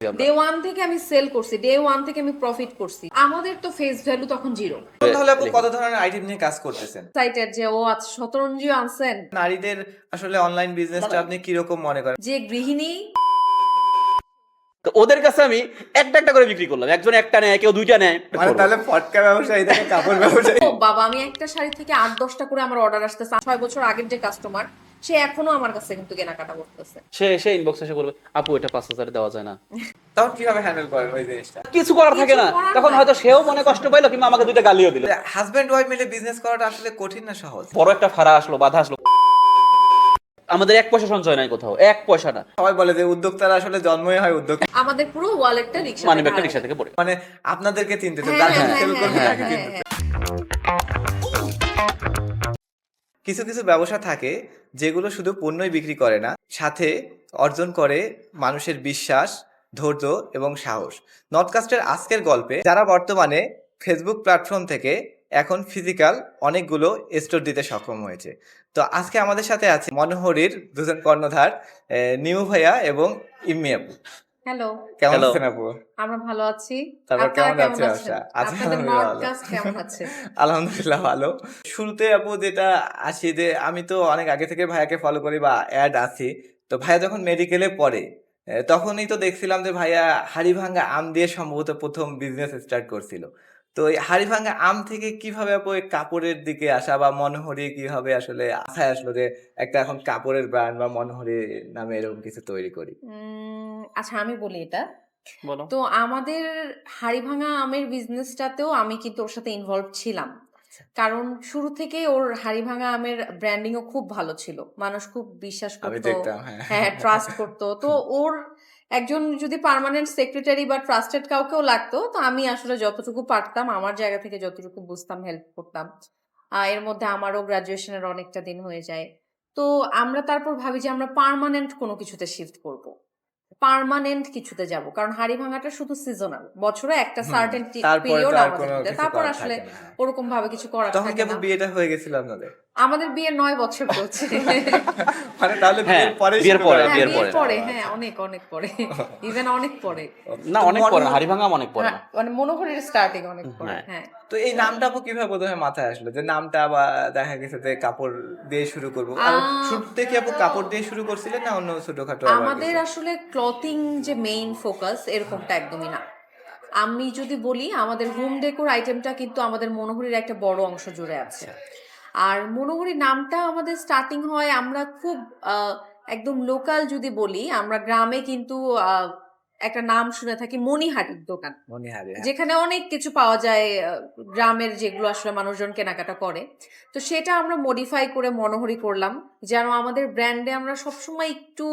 Day one থেকে আমি sell করছি, ডে ওয়ান থেকে আমি প্রফিট করছি। আমাদের তো ফেস ভ্যালু তখন জিরো। তাহলে আপনি কত ধরনের আইটেম নিয়ে কাজ করতেছেন? সাইটের যে ও আচ্ছা শতরঞ্জিও আনছেন। নারীদের আসলে অনলাইন বিজনেসটা আপনি কি রকম মনে করেন? যে গৃহিণী তো ওদের কাছে আমি একটা একটা করে বিক্রি করলাম, একজন একটা নেয়, কেউ দুইটা নেয়। মানে তাহলে ফটকা ব্যবসায়ী থেকে কাপড় ব্যবসায়ী। ও বাবা, আমি একটা শাড়ি থেকে 8-10টা করে আমার অর্ডার আসতেছে। 6 বছর আগের যে কাস্টমার, সে এখনো আমার কাছে কিন্তু কেনাকাটা করতেছে। সে ইনবক্সে এসে বলবে, আপু এটা 5,000 দেওয়া যায় না। তখন কিভাবে হ্যান্ডেল করেন ওই জিনিসটা? কিছু করার থাকে না, কিছু করার তখন নাই। হয়তো সেও মনে কষ্ট পাইলো কিংবা আমাকে দুইটা গালিও দিল। হাজবেন্ড ওয়াইফ মিলে বিজনেস করাটা আসলে কঠিন না সহজ? বড় একটা ফাড়া আসলো, বাধা আসলো, আমাদের 1 পয়সা সঞ্চয় নাই কোথাও, 1 পয়সা না। সবাই বলে যে উদ্যোক্তারা আসলে জন্মই হয় উদ্যোক্তা। আমাদের পুরো ওয়ালেটটা রিকশা মানে একটা রিক্সা থেকে পড়ে। মানে আপনাদেরকে চিনতে তো হ্যাঁ, যার সাথে হ্যাঁ, সেল করবে হ্যাঁ, তাকে হ্যাঁ, চিনতে। হ্যাঁ। কিছু কিছু ব্যবসা থাকে যেগুলো শুধু পণ্যই বিক্রি করে না, সাথে অর্জন করে মানুষের বিশ্বাস, ধৈর্য এবং সাহস। নর্থকাস্টের আজকের গল্পে যারা বর্তমানে ফেসবুক প্ল্যাটফর্ম থেকে এখন ফিজিক্যাল অনেকগুলো স্টোর দিতে সক্ষম হয়েছে। তো আজকে আমাদের সাথে আছে মনোহরীর দুজন কর্ণধার, নিউ ভাইয়া এবং ইম্মি আপু। হ্যালো, কেমন Hello. আছেন আপু? আমরা ভালো আছি। তারপর আপনারা কেমন যাচ্ছে আছেন? ব্যবসা? আছি, আপনাদের আলহামদুলিল্লাহ ভালো। নর্থকাস্ট কেমন আছে? আলহামদুলিল্লাহ ভালো। শুরুতে আপু যেটা আসি যে আমি তো অনেক আগে থেকে ভাইয়াকে ফলো করি বা অ্যাড আছি। তো ভাইয়া যখন মেডিকেলে পড়ে তখনই তো দেখছিলাম যে ভাইয়া হাড়িভাঙ্গা আম দিয়ে সম্ভবত প্রথম বিজনেস স্টার্ট করছিল। তো এই হাড়িভাঙ্গা আম থেকে কিভাবে আপু এই কাপড়ের দিকে আসা বা মনোহরি কিভাবে আসলে আশায় আসলো যে একটা এখন কাপড়ের ব্র্যান্ড বা মনোহরি নামে এরকম কিছু তৈরি করি? আচ্ছা আমি বলি এটা। বলো। তো আমাদের হাড়িভাঙা আমের বিজনেসটাতেও আমি কিন্তু ওর সাথে ইনভলভ ছিলাম। কারণ শুরু থেকেই ওর হাড়িভাঙা আমের ব্র্যান্ডিংও খুব ভালো ছিল। মানুষ খুব বিশ্বাস আমি করতো, দেখতাম, হ্যাঁ। হ্যাঁ ট্রাস্ট করতো। তো ওর একজন যদি পার্মানেন্ট সেক্রেটারি বা ট্রাস্টেড কাউকেও লাগতো, তো আমি আসলে যতটুকু পারতাম আমার জায়গা থেকে যতটুকু বুঝতাম হেল্প করতাম। এর মধ্যে আমারও গ্রাজুয়েশনের অনেকটা দিন হয়ে যায়। তো আমরা তারপর ভাবি যে আমরা পার্মানেন্ট কোনো কিছুতে শিফট করব, পার্মানেন্ট কিছুতে যাব। কারণ হাড়ি ভাঙাটা শুধু সিজনাল, বছরে একটা সার্টেন তারপরে পিরিয়ড তো আর আমাদের কোনো মধ্যে। কিছু তারপর করার আসলে থাকে না, হ্যাঁ। ওরকম ভাবে কিছু করার তখন কি থাকে আপু না। বিয়েটা হয়ে গেছিল আপনাদের? আমাদের বিয়ে 9 বছর চলছে। মানে তাহলে হ্যাঁ, বিয়ের পরে বিয়ের পরে, হ্যাঁ, বিয়ের বিয়ের পরে। পরে, হ্যাঁ অনেক অনেক পরে, ইভেন অনেক পরে। না, তো অনেক পরে না, হাড়িভাঙা অনেক পরে হ্যাঁ, না। মানে মনোহরের স্টার্টিং অনেক পরে, হ্যাঁ। হ্যাঁ। তো এই নামটা আপু কিভাবে প্রথমে মাথায় আসলো যে নামটা, বা দেখা গেছে যে কাপড় দিয়ে শুরু করবো, আর শুরুতে কি আপু কাপড় দিয়ে শুরু করছিলেন না অন্য ছোটখাটো আবার আমাদের কিছু? আসলে ক্লথিং যে মেইন ফোকাস এরকমটা একদমই না। আমি যদি বলি আমাদের হোম ডেকোর আইটেমটা কিন্তু আমাদের মনোহরীর একটা বড় অংশ জুড়ে আছে। আর মনোহরী নামটা আমাদের স্টার্টিং হয়, আমরা খুব একদম লোকাল যদি বলি, আমরা গ্রামে কিন্তু একটা নাম শুনে থাকি মণিহাটির দোকান, মনিহারি, হ্যাঁ। যেখানে অনেক কিছু পাওয়া যায়, গ্রামের যেগুলো আসলে মানুষজন কেনাকাটা করে। তো সেটা আমরা মডিফাই করে মনোহরি করলাম, যেন আমাদের ব্র্যান্ডে আমরা সবসময় একটু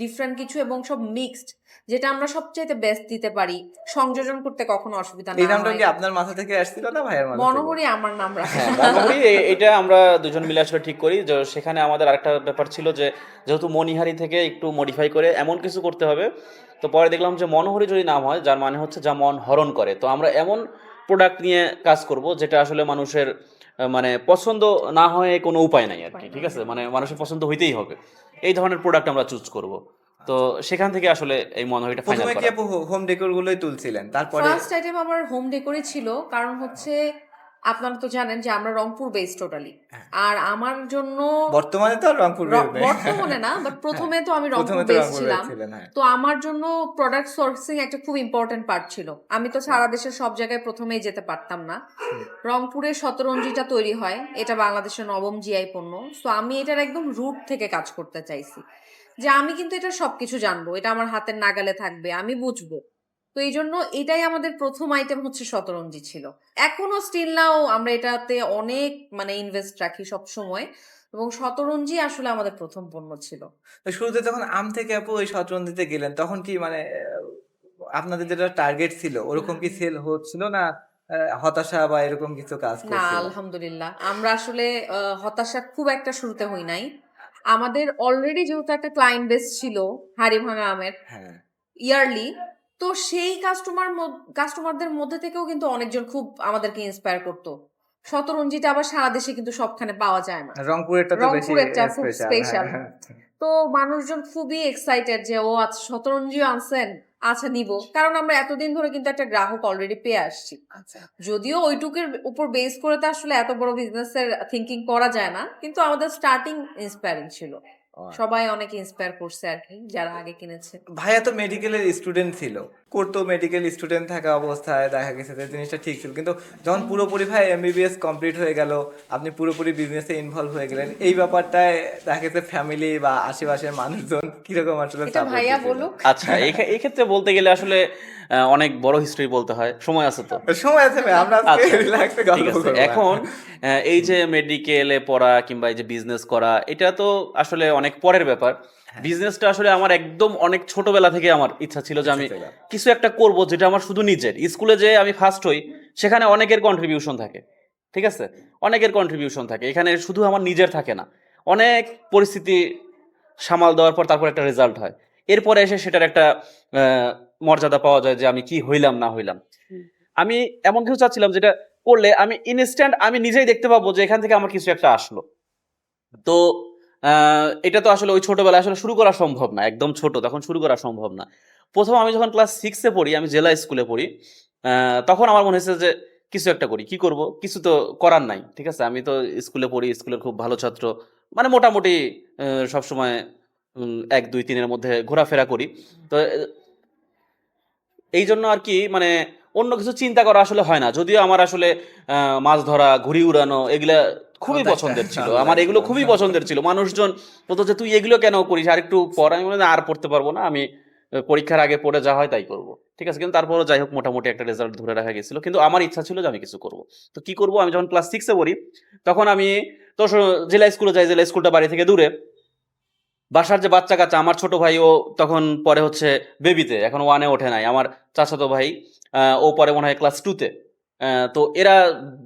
ডিফারেন্ট কিছু এবং সব মিক্সড, যেটা আমরা সবচাইতে বেস্ট দিতে পারি, সংযোজন করতে কখনো অসুবিধা এই না নামটা হয়। কি আপনার মাথা থেকে আসছিল না ভাইয়ের মাথা থেকে? মনোহরি আমার নাম রাখা। হ্যাঁ, মনোহরি এটা আমরা দুজন মিলে আসলে ঠিক করি। যে সেখানে আমাদের আরেকটা ব্যাপার ছিল যে যেহেতু মণিহারি থেকে একটু মডিফাই করে এমন কিছু করতে হবে। তো পরে দেখলাম যে মনোহরি যদি নাম হয়, যার মানে হচ্ছে যা মন হরণ করে, তো আমরা এমন প্রোডাক্ট নিয়ে কাজ করব যেটা আসলে মানুষের মানে পছন্দ না হয় কোনো উপায় নাই আর কি। ঠিক আছে, মানে মানুষের পছন্দ হইতেই হবে, এই ধরনের প্রোডাক্ট আমরা চুজ করব। তো সেখান থেকে আসলে এই মনোহরিটা ফাইনাল প্রথমে কি করা। আপু হোম ডেকোর গুলোই তুলছিলেন, তারপরে? ফার্স্ট আইটেম আমার হোম ডেকোরে ছিল, কারণ হচ্ছে আপনারা তো জানেন যে আমরা রংপুর বেস টোটালি। আর আমার জন্য বর্তমানে তো আর রংপুর বের নেই। বর্তমানে না, বাট প্রথমে তো আমি রংপুর প্রথমে তো বেস রংপুর ছিলাম। ছিলেন, হ্যাঁ। তো আমার জন্য প্রোডাক্ট সোর্সিং একটা খুব ইম্পর্টেন্ট পার্ট ছিল। আমি তো সারা দেশের সব জায়গায় প্রথমেই যেতে পারতাম না। রংপুরে শতরঞ্জিটা তৈরি হয়, এটা বাংলাদেশের নবম জিআই পণ্য। তো আমি এটার একদম রুট থেকে কাজ করতে চাইছি, যে আমি কিন্তু এটা সবকিছু জানবো, এটা আমার হাতের নাগালে থাকবে, আমি বুঝবো। তো এই জন্য এটাই আমাদের প্রথম আইটেম হচ্ছে শতরঞ্জি ছিল। এখনো স্টিল নাও আমরা এটাতে অনেক মানে ইনভেস্ট রাখি সব সময়, এবং শতরঞ্জি আসলে আমাদের প্রথম পণ্য ছিল। তো শুরুতে যখন আম থেকে আপু ওই শতরঞ্জিতে গেলেন, তখন কি মানে আপনাদের যেটা টার্গেট ছিল ওরকম কি সেল হচ্ছিল না? হতাশা বা এরকম কিছু কাজ না, করছিল? আলহামদুলিল্লাহ আমরা আসলে হতাশা খুব একটা শুরুতে হই নাই। আমাদের অলরেডি যেহেতু একটা ক্লায়েন্ট বেস ছিল হাড়িভাঙা আমের হ্যাঁ। ইয়ারলি, তো সেই কাস্টমারদের মধ্যে থেকেও কিন্তু অনেকজন খুব আমাদেরকে ইন্সপায়ার করতো। শতরঞ্জিটা আবার সারা দেশে কিন্তু সবখানে পাওয়া যায় না, রংপুরেরটা তো বেশি রংপুরেরটা খুব স্পেশাল। স্পেশাল। তো মানুষজন খুবই এক্সাইটেড যে ও আচ্ছা শতরঞ্জিও আনছেন, আচ্ছা নিব, কারণ আমরা এতদিন ধরে কিন্তু একটা গ্রাহক অলরেডি পেয়ে আসছি। আচ্ছা যদিও ওইটুকুর উপর বেস করে তো আসলে এত বড় বিজনেসের থিঙ্কিং করা যায় না, কিন্তু আমাদের স্টার্টিং ইন্সপায়ারিং ছিল। সবাই অনেক ইন্সপায়ার করছে আর কি যারা আগে কিনেছে। ভাইয়া তো মেডিকেলের স্টুডেন্ট ছিল, করতো মেডিকেল স্টুডেন্ট থাকা অবস্থায় দেখা গেছে যে জিনিসটা ঠিক ছিল, কিন্তু যখন পুরোপুরি ভাই এমবিবিএস কমপ্লিট হয়ে গেল, আপনি পুরোপুরি বিজনেসে ইনভলভ হয়ে গেলেন, এই ব্যাপারটায় দেখা গেছে ফ্যামিলি বা আশেপাশের মানুষজন কিরকম আসলে এটা সাপোর্ট ভাইয়া দিছিল? বলুক। আচ্ছা, এই ক্ষেত্রে বলতে গেলে আসলে অনেক বড় হিস্ট্রি বলতে হয়, সময় আছে তো। সময় আছে ভাই, আমরা আজকে আচ্ছা, রিল্যাক্সে ঠিক গল্প আছে। করবো। এখন এই যে মেডিকেলে পড়া কিংবা এই যে বিজনেস করা, এটা তো আসলে অনেক পরের ব্যাপার। বিজনেসটা আসলে আমার একদম অনেক ছোটবেলা থেকে আমার ইচ্ছা ছিল যে আমি ছিল। কিছু একটা করব যেটা আমার শুধু নিজের। স্কুলে যে আমি ফার্স্ট হই সেখানে অনেকের কন্ট্রিবিউশন থাকে, ঠিক আছে, অনেকের কন্ট্রিবিউশন থাকে, এখানে শুধু আমার নিজের থাকে না। অনেক পরিস্থিতি সামাল দেওয়ার পর তারপর একটা রেজাল্ট হয়, এরপরে এসে সেটার একটা মর্যাদা পাওয়া যায় যে আমি কি হইলাম না হইলাম। আমি এমন কিছু চাচ্ছিলাম যেটা করলে আমি ইনস্ট্যান্ট আমি নিজেই দেখতে পাবো যে এখান থেকে আমার কিছু একটা আসলো। তো এটা তো আসলে ওই ছোটবেলায় আসলে শুরু করা সম্ভব না, একদম ছোট তখন শুরু করা সম্ভব না। প্রথম আমি যখন ক্লাস 6-এ পড়ি, আমি জেলা স্কুলে পড়ি, তখন আমার মনে হয়েছে যে কিছু একটা করি, কি করব, কিছু তো করার নাই, ঠিক আছে। আমি তো স্কুলে পড়ি, স্কুলের খুব ভালো ছাত্র, মানে মোটামুটি সবসময় 1 2 3-এর মধ্যে ঘোরাফেরা করি। তো এই জন্য আর কি মানে অন্য কিছু চিন্তা করা আসলে হয় না। যদিও আমার আসলে মাছ ধরা, ঘুড়ি উড়ানো এগুলা খুবই আমার পছন্দের ছিল, ভালো আমার এগুলো লাগতো। খুবই পছন্দের ছিল। মানুষজন বলতো যে তুই এগুলো কেন করিস, আর একটু পর। আমি বলে আর পড়তে পারবো না, আমি পরীক্ষার আগে পড়ে যা হয় তাই করব, ঠিক আছে। কিন্তু তারপরও যাই হোক মোটামুটি একটা রেজাল্ট ধরে রাখা গেছিল, কিন্তু আমার ইচ্ছা ছিল যে আমি কিছু করব। তো কি করব, আমি যখন ক্লাস 6-এ পড়ি তখন আমি তো জেলা স্কুলে যাই, জেলা স্কুলটা বাড়ি থেকে দূরে। বাসার যে বাচ্চা কাচ্চা, আমার ছোট ভাই ও তখন পরে হচ্ছে বেবিতে, এখন 1-এ ওঠে নাই। আমার চাচাতো ভাই ও পরে মনে হয় ক্লাস 2-তে। তো এরা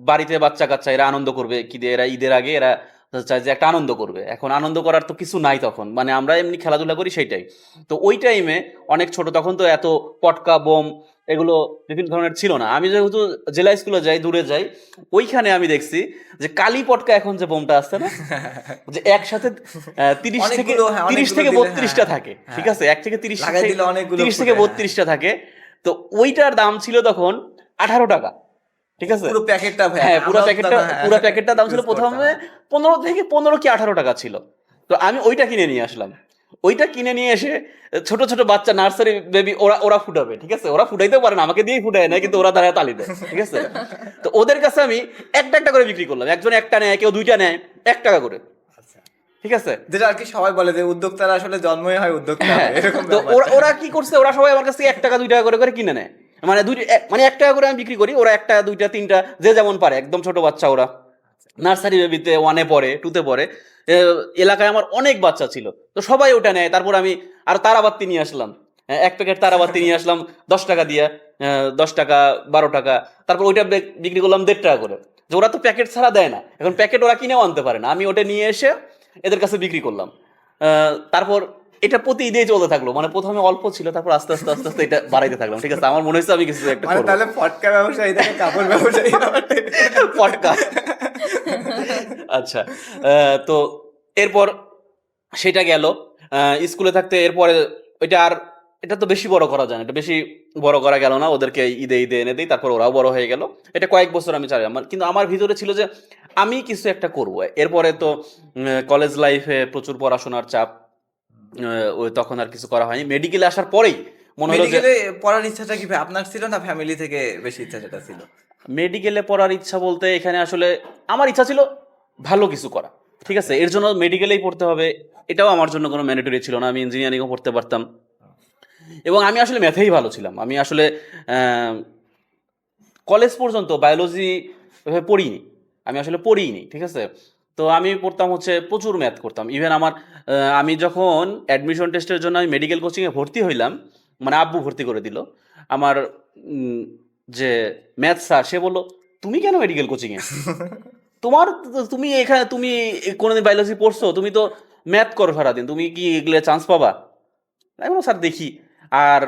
বাড়িতে বাচ্চা কাচ্চা, এরা আনন্দ করবে কি দিয়ে, এরা ঈদের আগে এরা চায় যে একটা আনন্দ করবে। এখন আনন্দ করার তো কিছু নাই তখন, মানে আমরা এমনি খেলাধুলা করি সেইটাই। তো ওই টাইমে অনেক ছোট, তখন তো এত পটকা বোম এগুলো বিভিন্ন ধরনের ছিল না। আমি যেহেতু জেলা স্কুলে যাই, দূরে যাই, ওইখানে আমি দেখছি যে কালী পটকা, এখন যে বোমটা আসছে না, যে একসাথে 30 থেকে অনেকগুলো, হ্যাঁ, 30 অনেকগুলো থেকে দিলে, 32টা হ্যাঁ, থাকে, ঠিক হ্যাঁ। আছে, 1 থেকে 30 লাগাই দিলে অনেকগুলো 30 থেকে ফুটে, হ্যাঁ। 32টা থাকে। তো ওইটার দাম ছিল তখন 18 টাকা, ঠিক আছে। পুরো প্যাকেটটা ভাই, হ্যাঁ, পুরো আমরাও তো প্যাকেটটা, তখন, হ্যাঁ, পুরো প্যাকেটটার দাম ছিল use করতাম, প্রথমে হ্যাঁ। 15 থেকে 15 কি 18 টাকা ছিল। তো আমি ওইটা কিনে নিয়ে আসলাম। ওইটা কিনে নিয়ে এসে ছোট ছোট বাচ্চা, নার্সারি বেবি, ওরা ওরা ফুটাবে, ঠিক আছে। ওরা ফুটাইতেও পারে না, আমাকে দিয়েই ফুটায় না, কিন্তু ওরা দাঁড়ায় তালি দেয়, ঠিক আছে। তো ওদের কাছে আমি একটা একটা করে বিক্রি করলাম, একজন একটা নেয়, কেউ দুইটা নেয়, 1 টাকা করে, আচ্ছা। ঠিক আছে। যেটা আর কি সবাই বলে যে উদ্যোক্তারা আসলে জন্মই হয় উদ্যোক্তা হ্যাঁ, হয়, এরকম তো ব্যাপার। ওরা কি করছে, ওরা সবাই আমার কাছ থেকে 1 টাকা 2 টাকা করে কিনে নেয়। মানে মানে 1 টাকা করে আমি বিক্রি করি, ওরা 1 টাকা 2টা 3টা যে যেমন পারে, একদম ছোট বাচ্চা ওরা, নার্সারি বেবিতে 1-এ পড়ে, 2-তে পড়ে। এলাকায় আমার অনেক বাচ্চা ছিল, তো সবাই ওটা নেয়। তারপর আমি আর তারাবাতি নিয়ে আসলাম, 1 প্যাকেট তারাবাতি নিয়ে আসলাম 10 টাকা দিয়ে, 10 টাকা 12 টাকা। তারপর ওইটা বিক্রি করলাম 1.5 টাকা করে। যে ওরা তো প্যাকেট ছাড়া দেয় না, এখন প্যাকেট ওরা কিনেও আনতে পারে না, আমি ওটা নিয়ে এসে এদের কাছে বিক্রি করলাম। তারপর এটা প্রতি ঈদেই চলতে থাকলো, মানে প্রথমে অল্প ছিল, তারপর আস্তে আস্তে আস্তে আস্তে এটা বাড়াইতে থাকলাম, ঠিক আছে। আমার মনে হচ্ছে আমি কিছু একটা মানে করবো। তাহলে ফটকা ব্যবসায়ী থেকে কাপড় ব্যবসায়ী ব্যাপারটাই। পটকা। আচ্ছা, তো এরপর সেটা গেল স্কুলে থাকতে। এরপরে ওইটা আর, এটা তো বেশি বড় করা যায় না, এটা বেশি বড় করা গেল না, ওদেরকে ঈদে ঈদে এনে দিই, তারপর ওরাও বড় হয়ে গেল। এটা কয়েক বছর আমি চালাই, কিন্তু আমার ভিতরে ছিল যে আমি কিছু একটা করব। এরপরে তো কলেজ লাইফে প্রচুর পড়াশোনার চাপ, ওই তখন আর কিছু করা হয়নি। মেডিকেলে আসার পরেই মনে হলো যে মেডিকেলে পড়ার ইচ্ছাটা কি ভাই আপনার ছিল, না ফ্যামিলি থেকে বেশি ইচ্ছা যেটা ছিল? মেডিকেলে পড়ার ইচ্ছা বলতে এখানে আসলে আমার ইচ্ছা ছিল ভালো কিছু করা, ঠিক আছে। এর জন্য মেডিকেলেই পড়তে হবে এটাও আমার জন্য কোনো ম্যান্ডেটরি ছিল না, আমি ইঞ্জিনিয়ারিংও পড়তে পারতাম। এবং আমি আসলে ম্যাথেই ভালো ছিলাম। আমি আসলে কলেজ পর্যন্ত বায়োলজি পড়িনি, আমি আসলে পড়িনি, ঠিক আছে। তো আমি পড়তাম হচ্ছে প্রচুর ম্যাথ করতাম। ইভেন আমার আমি যখন অ্যাডমিশন টেস্টের জন্য আমি মেডিকেল কোচিংয়ে ভর্তি হইলাম, মানে আব্বু ভর্তি করে দিল, আমার যে ম্যাথ স্যার সে বললো তুমি কেন মেডিকেল কোচিংয়ে, তোমার তুমি এখানে তুমি কোনোদিন বায়োলজি পড়ছো, তুমি তো ম্যাথ করো সারাদিন, তুমি কি এগুলো চান্স পাবা? আমি বললাম, স্যার দেখি। আর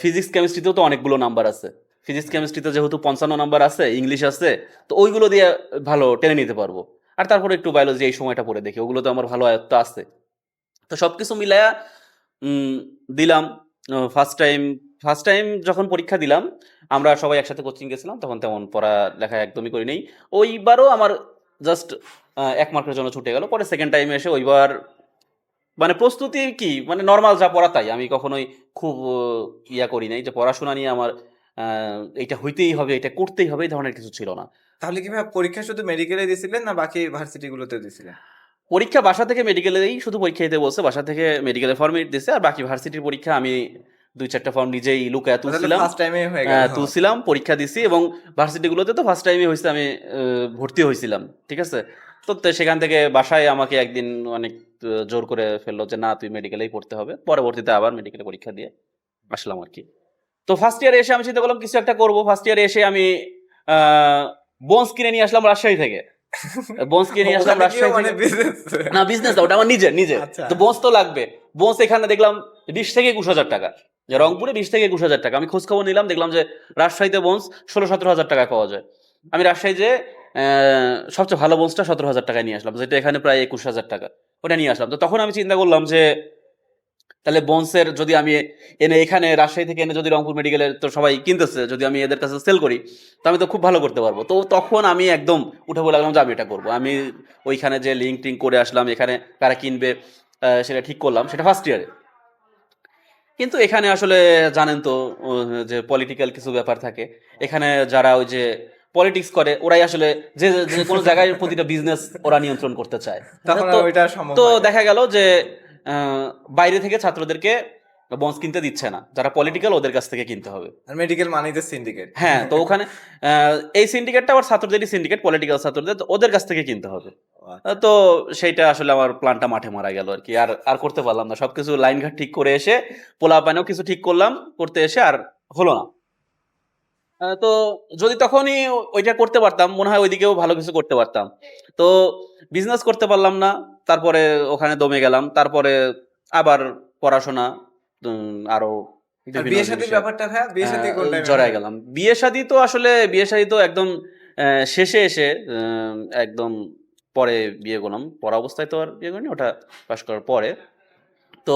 ফিজিক্স কেমিস্ট্রিতেও তো অনেকগুলো নাম্বার আছে, ফিজিক্স কেমিস্ট্রিতে যেহেতু 55 নাম্বার আছে, ইংলিশ আছে, তো ওইগুলো দিয়ে ভালো টেনে নিতে পারবো। আর তারপরে একটু বায়োলজি এই সময়টা পড়ে দেখি, ওগুলো তো আমার ভালো আয়ত্ত আছে। তো সব কিছু মিলায়া দিলাম। ফার্স্ট টাইম যখন পরীক্ষা দিলাম, আমরা সবাই একসাথে কোচিং গেছিলাম, তখন তেমন পড়ালেখা একদমই করি নেই। ওইবারও আমার জাস্ট 1 মার্কের জন্য ছুটে গেল। পরে সেকেন্ড টাইমে এসে ওইবার মানে প্রস্তুতি কি মানে নর্মাল যা পড়া তাই। আমি কখনোই খুব ইয়া করি নাই যে পড়াশোনা নিয়ে আমার এইটা হইতেই হবে, এটা করতেই হবে, এই ধরনের কিছু ছিল না। তাহলে কি ভাই পরীক্ষা শুধু মেডিকেলে দিয়েছিলেন না বাকি ভার্সিটি গুলোতে দিয়েছিলেন? পরীক্ষা বাসা থেকে মেডিকেলেই শুধু পরীক্ষা দিতে বলছে, বাসা থেকে মেডিকেলের ফর্মেট দিছে, আর বাকি ভার্সিটির পরীক্ষা আমি 2-4টা ফর্ম নিজেই লুকায়া তাহলে তুলছিলাম। ফার্স্ট টাইমে হয়ে গেল। তুলছিলাম, পরীক্ষা দিছি, এবং ভার্সিটিগুলোতে তো ফার্স্ট টাইমে হয়েছে আমি ভর্তি হয়েছিলাম, ঠিক আছে। তো সেখান থেকে বাসায় আমাকে একদিন অনেক জোর করে ফেললো যে না তুই মেডিকেলেই পড়তে হবে। পরবর্তীতে আবার মেডিকেলে পরীক্ষা দিয়ে আসলাম আর কি। তো ফার্স্ট ইয়ারে এসে আমি চিন্তা করলাম কিছু একটা করবো। ফার্স্ট ইয়ারে এসে আমি বোনস কিনে নিয়ে আসলাম রাজশাহী থেকে। বোনস কিনে নিয়ে আসলাম ওখানে রাজশাহী গিয়েও মানে থেকে। business? না বিজনেস না, ওটা আমার নিজের। আচ্ছা। তো বোনস তো লাগবে। বোনস এখানে দেখলাম 20 থেকে 21 হাজার টাকা, যে রংপুরে 20 থেকে 21 হাজার টাকা। আমি খোঁজ খবর নিলাম, দেখলাম যে রাজশাহীতে বোনস 16-17 হাজার টাকায় পাওয়া যায়। আমি রাজশাহী যে সবচেয়ে ভালো বোনসটা 17 হাজার টাকায় নিয়ে আসলাম, যেটা এখানে প্রায় 21 হাজার টাকা, ওটা নিয়ে আসলাম। তো তখন আমি চিন্তা করলাম যে তাহলে বোনসের যদি আমি এনে এখানে রাজশাহী থেকে এনে যদি রংপুর মেডিকেলে তো সবাই কিনতেছে, যদি আমি এদের কাছে সেল করি তো আমি তো খুব ভালো করতে পারবো। তো তখন আমি একদম উঠে পড়ে লাগলাম যে আমি এটা করবো। আমি ওইখানে যে লিঙ্ক টিঙ্ক করে আসলাম, এখানে কারা কিনবে সেটা ঠিক করলাম, সেটা ফার্স্ট ইয়ারে। কিন্তু এখানে আসলে জানেন তো যে পলিটিক্যাল কিছু ব্যাপার থাকে এখানে। যারা ওই যে পলিটিক্স করে ওরাই আসলে যে যে কোনো জায়গায় প্রতিটা বিজনেস ওরা নিয়ন্ত্রণ করতে চায়। তখন আর তো ওইটা সম্ভব তো হয় না। দেখা গেল যে বাইরে থেকে ছাত্রদেরকে বন্ডস কিনতে দিচ্ছে না, যারা পলিটিক্যাল ওদের কাছ থেকে কিনতে হবে। আর মেডিকেল মানেই তো syndicate। হ্যাঁ, তো ওখানে এই সিন্ডিকেটটা আবার ছাত্রদেরই সিন্ডিকেট, পলিটিক্যাল ছাত্রদের, তো ওদের কাছ থেকে কিনতে হবে। তো সেইটা আসলে আমার প্ল্যানটা মাঠে মারা গেল আর কি। আর আর করতে পারলাম না। সবকিছু লাইনঘাট ঠিক করে এসে পোলাপানেও কিছু ঠিক করলাম, করতে এসে আর হলো না। তো যদি তখনই ওইটা করতে পারতাম মনে হয় ওইদিকেও ভালো কিছু করতে পারতাম। তো বিজনেস করতে পারলাম না, তারপরে ওখানে দমে গেলাম। তারপরে আবার পড়াশোনা, আরো আর বিভিন্ন বিয়ে শাদীর জিনিসে ব্যাপারটা ভাই, বিয়ে শাদী কোন টাইমে জড়ায় গেলাম। বিয়ে শাদী তো আসলে বিয়ে শাদী তো একদম শেষে এসে একদম পরে বিয়ে করলাম। পড়া অবস্থায় তো আর বিয়ে করিনি, ওটা পাশ করার পরে। তো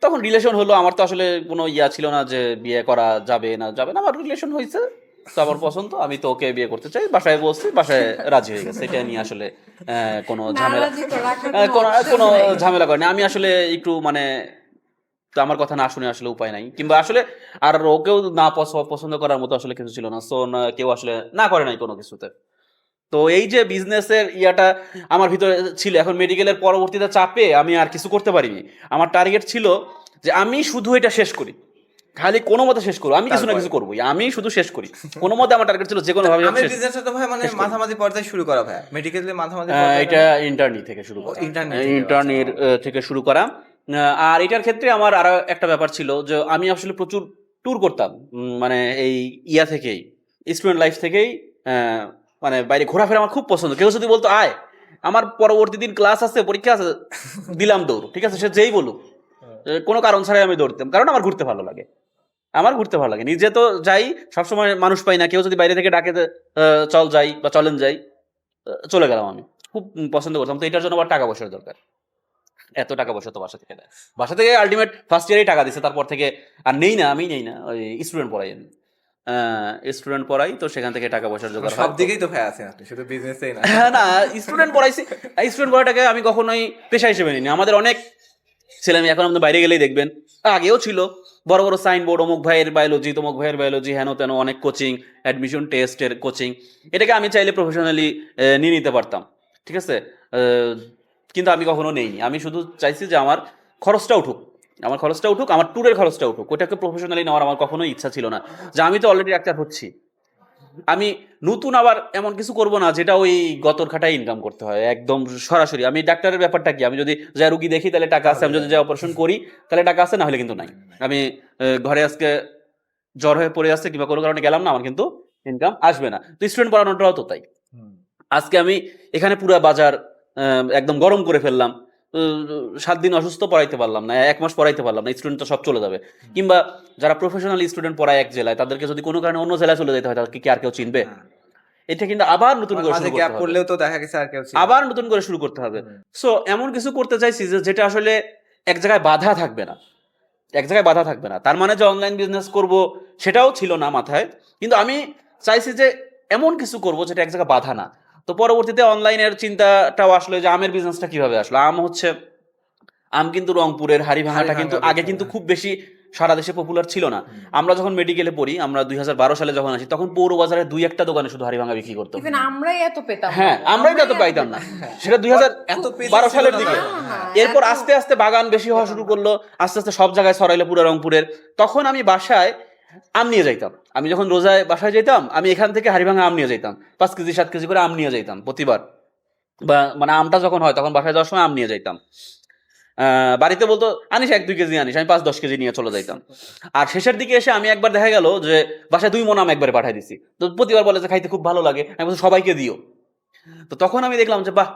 তখন রিলেশন হলো। আমার তো আসলে কোনো ইয়া ছিল না যে বিয়ে করা যাবে না যাবে না। আমার রিলেশন হয়েছে, তো আমার পছন্দ, আমি তো ওকে বিয়ে করতে চাই। বাসায় বলছি, বাসায় রাজি হয়ে গেছে। এটা নিয়ে আসলে কোনো ঝামেলা নারাজি তো রাখার কোনো option কোনো নাই। ঝামেলা করেনি। আমি আসলে একটু মানে তো আমার কথা না শুনে আসলে উপায় নাই, কিংবা আসলে আর ওকেও না পছন্দ করার মতো আসলে কিছু ছিল না। সো কেউ আসলে না করে নাই কোনো কিছুতে। তো এই যে বিজনেসের ইয়াটা আমার ভিতরে ছিল, এখন মেডিকেলের পরবর্তীতে চাপে আমি আর কিছু করতে পারিনি। আমার টার্গেট ছিল যে আমি শুধু এটা শেষ করি, খালি কোনো মতে শেষ করবো। আমি কিছু না কিছু করবোই, আমি শুধু শেষ করি কোনো মতে। আমার টার্গেট ছিল যে কোনো ভাবে আমি বিজনেসটা তো ভাই মানে মাঝামাঝি পর্যায়ে শুরু করা ভাই, মেডিকেলে মাঝামাঝি পর্যায়ে এটা ইন্টার্নি থেকে শুরু করা। ইন্টারনেট থেকে, ইন্টার্নির থেকে শুরু করা। আর এটার ক্ষেত্রে আমার আরো একটা ব্যাপার ছিল যে আমি আসলে প্রচুর ট্যুর করতাম। মানে এই ইয়া থেকেই, স্টুডেন্ট লাইফ থেকেই মানে বাইরে ঘোরাফেরা আমার খুব পছন্দ। কেউ যদি বলতো আয়, আমার পরবর্তী দিন ক্লাস আছে, পরীক্ষা আছে, দিলাম দৌড়, ঠিক আছে, সে যেই বলুক, কোনো কারণ ছাড়াই আমি দৌড়তাম। কারণ আমার ঘুরতে ভালো লাগে, আমার ঘুরতে ভালো লাগে। নিজে তো যাই, সবসময় মানুষ পাই না। কেউ যদি বাইরে থেকে ডাকে চল যাই বা চলেন যাই, চলে গেলাম। আমি খুব পছন্দ করতাম। তো এটার জন্য আবার টাকা পয়সার দরকার। এত টাকা পয়সা তো বাসা থেকে দেয়। বাসা থেকে আলটিমেট ফার্স্ট ইয়ারেই টাকা দিচ্ছে, তারপর থেকে আর নেই না। আমি নেই না, ওই স্টুডেন্ট পড়াই আমি। স্টুডেন্ট পড়াই, তো সেখান থেকে টাকা পয়সার জোগাড় হয়। সব দিকেই তো ভাই আছেন আপনি, শুধু বিজনেসেই না। হ্যাঁ, না স্টুডেন্ট পড়াইছি। স্টুডেন্ট পড়াটাকে আমি কখনোই পেশা হিসেবে নিইনি। আমাদের অনেক ছেলে মেয়ে, এখন আপনি বাইরে গেলেই দেখবেন, আগেও ছিল বড় বড় সাইনবোর্ড, অমুক ভাইয়ের বায়োলজি, তমুক ভাইয়ের বায়োলজি, হেন তেন অনেক কোচিং, অ্যাডমিশন টেস্টের কোচিং। এটাকে আমি চাইলে প্রফেশনালি নিয়ে নিতে পারতাম, ঠিক আছে। কিন্তু আমি কখনো নেইনি। আমি শুধু চাইছি যে আমার খরচটা উঠুক, আমার খরচটা উঠুক, আমার ট্যুরের খরচটা উঠুক। ওটাকে প্রফেশনালি নেওয়ার আমার কখনোই ইচ্ছা ছিল না। যে আমি তো অলরেডি ডাক্তার হচ্ছি, আমি নতুন আবার এমন কিছু করব না যেটা ওই গতর খাটায় ইনকাম করতে হয় একদম সরাসরি। আমি ডাক্তারের ব্যাপারটা কি, আমি যদি যা রুগী দেখি তাহলে টাকা আছে, আমি যদি যা অপারেশন করি তাহলে টাকা আছে, না হলে কিন্তু নাই। আমি ঘরে আজকে জ্বর হয়ে পড়ে আসছে কিংবা কোনো কারণে গেলাম না, আমার কিন্তু ইনকাম আসবে না। তো স্টুডেন্ট পড়ানোটাও তো তাই। আজকে আমি এখানে পুরো বাজার একদম গরম করে ফেললাম, 7 দিন অসুস্থ, পড়াইতে পারলাম না, 1 মাস পড়াইতে পারলাম না, স্টুডেন্ট তো সব চলে যাবে। কিংবা যারা প্রফেশনাল স্টুডেন্ট পড়ায় এক জেলায়, তাদেরকে যদি কোনো কারণে অন্য জেলায় চলে যেতে হয়, তাদেরকে কি আর কেউ চিনবে? এটা কিন্তু আবার নতুন করে শুরু করতে হবে। পড়লেও তো দেখা গেছে আর কেউ ছিল না। আবার নতুন করে শুরু করতে হবে। সো এমন কিছু করতে চাইছি যেটা আসলে এক জায়গায় বাধা থাকবে না। এক জায়গায় বাধা থাকবে না। তার মানে যে অনলাইন বিজনেস করব সেটাও ছিল না মাথায়, কিন্তু আমি চাইছি যে এমন কিছু করব যেটা এক জায়গায় বাধা না। তো পরবর্তীতে অনলাইনের চিন্তাটাও আসলে যে আমের বিজনেসটা কিভাবে আসলো। আম কিন্তু রংপুরের হাড়িভাঙাটা কিন্তু আগে কিন্তু খুব বেশি সারা দেশে পপুলার ছিল না। আমরা যখন মেডিকেলে পড়ি, আমরা 2012 সালে যখন আসি, তখন পৌর বাজারে 2-1টা দোকানে শুধু হাড়িভাঙা বিক্রি করতো। ইভেন আমরাই এত পেতাম না। হ্যাঁ, আমরাই তো এত পাইতাম না, সেটা 2012 সালের দিকে। এরপর আস্তে আস্তে বাগান বেশি হওয়া শুরু করলো, আস্তে আস্তে সব জায়গায় ছড়াইলো পুরো রংপুরের। তখন আমি বাসায় আম নিয়ে যাইতাম। আমি যখন রোজায় বাসায় যেতাম, আমি এখান থেকে হাড়িভাঙা আম নিয়ে যাইতাম, 5 কেজি 7 কেজি করে আম নিয়ে যাইতাম প্রতিবার। বা মানে আমটা যখন হয় তখন বাসায় যাওয়ার সময় আম নিয়ে যাইতাম। বাড়িতে বলতো আনিস 1-2 কেজি আনিস, আমি 5-10 কেজি নিয়ে চলে যাইতাম। আর শেষের দিকে এসে আমি একবার দেখা গেল যে বাসায় 2 মণ আম একবারে পাঠাই দিছি। তো প্রতিবার বলে যে খাইতে খুব ভালো লাগে, আমি বলছি সবাইকে দিও। তো তখন আমি দেখলাম যে বাহ,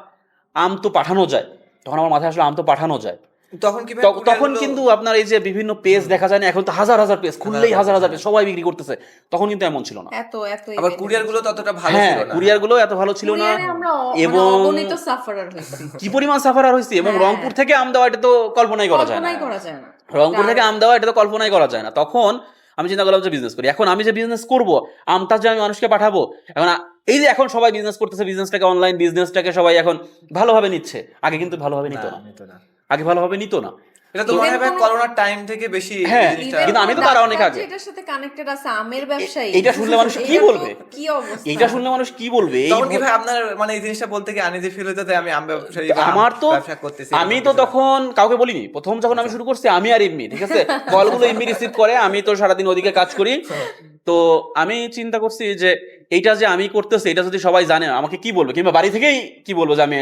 আম তো পাঠানো যায়। তখন আমার মাথায় আসলে আম তো পাঠানো যায়। তখন কি তখন কিন্তু আপনার এই যে বিভিন্ন পেজ দেখা যায় না, এখন তো হাজার হাজার পেজ, খুললেই হাজার হাজার পেজ, সবাই বিক্রি করতেছে। তখন কিন্তু এমন ছিল না। এত এত আবার কুরিয়ার গুলো ততটা ভালো হ্যাঁ, ছিল না। কুরিয়ার গুলো এত ভালো ছিল না, কুরিয়ারে আমরা এবং অগণিত সাফারার হয়েছি। কি পরিমাণ সাফারার হয়েছে। এবং হ্যাঁ। রংপুর থেকে আম দেওয়া এটা তো কল্পনাই করা যায় না। কল্পনাই করা যায় না। রংপুর থেকে আম দেওয়া এটা তো কল্পনাই করা যায় না। তখন আমি চিন্তা করলাম যে বিজনেস করি। এখন আমি যে বিজনেস করব, আমটা যে আমি মানুষকে পাঠাবো, এখন এই যে এখন সবাই বিজনেস করতেছে, বিজনেসটাকে অনলাইন বিজনেসটাকে সবাই এখন ভালোভাবে নিচ্ছে। আগে কিন্তু ভালোভাবে নিত না, আগে ভালোভাবে নিত না। এটা তো মনে হয় করোনার টাইম থেকে বেশি। হ্যাঁ, জিনিসটা কিন্তু আমি তো তার অনেক আগে। এটার সাথে কানেক্টেড আছে আমের ব্যবসায়ী। এটা শুনলে মানুষ কি এটা তো বলবে? কি অবস্থা? এটা শুনলে মানুষ কি বলবে? তখন কি ভাই আপনার মানে এই জিনিসটা বলতে কি আনি যে ফিল হতো আমি আম ব্যবসায়ী বা আমার তো ব্যবসা করতেছি? আমি তো তখন কাউকে বলিনি। প্রথম যখন আমি শুরু করছি, আমি আর ইম্মি, ঠিক আছে, কলগুলো ইম্মি রিসিভ করে, আমি তো সারাদিন ওদিকে কাজ করি। তো আমি চিন্তা করছি যে এইটা যে আমি করতেছি, এটা যদি সবাই জানে আমাকে কি বলবে, কিংবা বাড়ি থেকেই কি বলবো যে আমি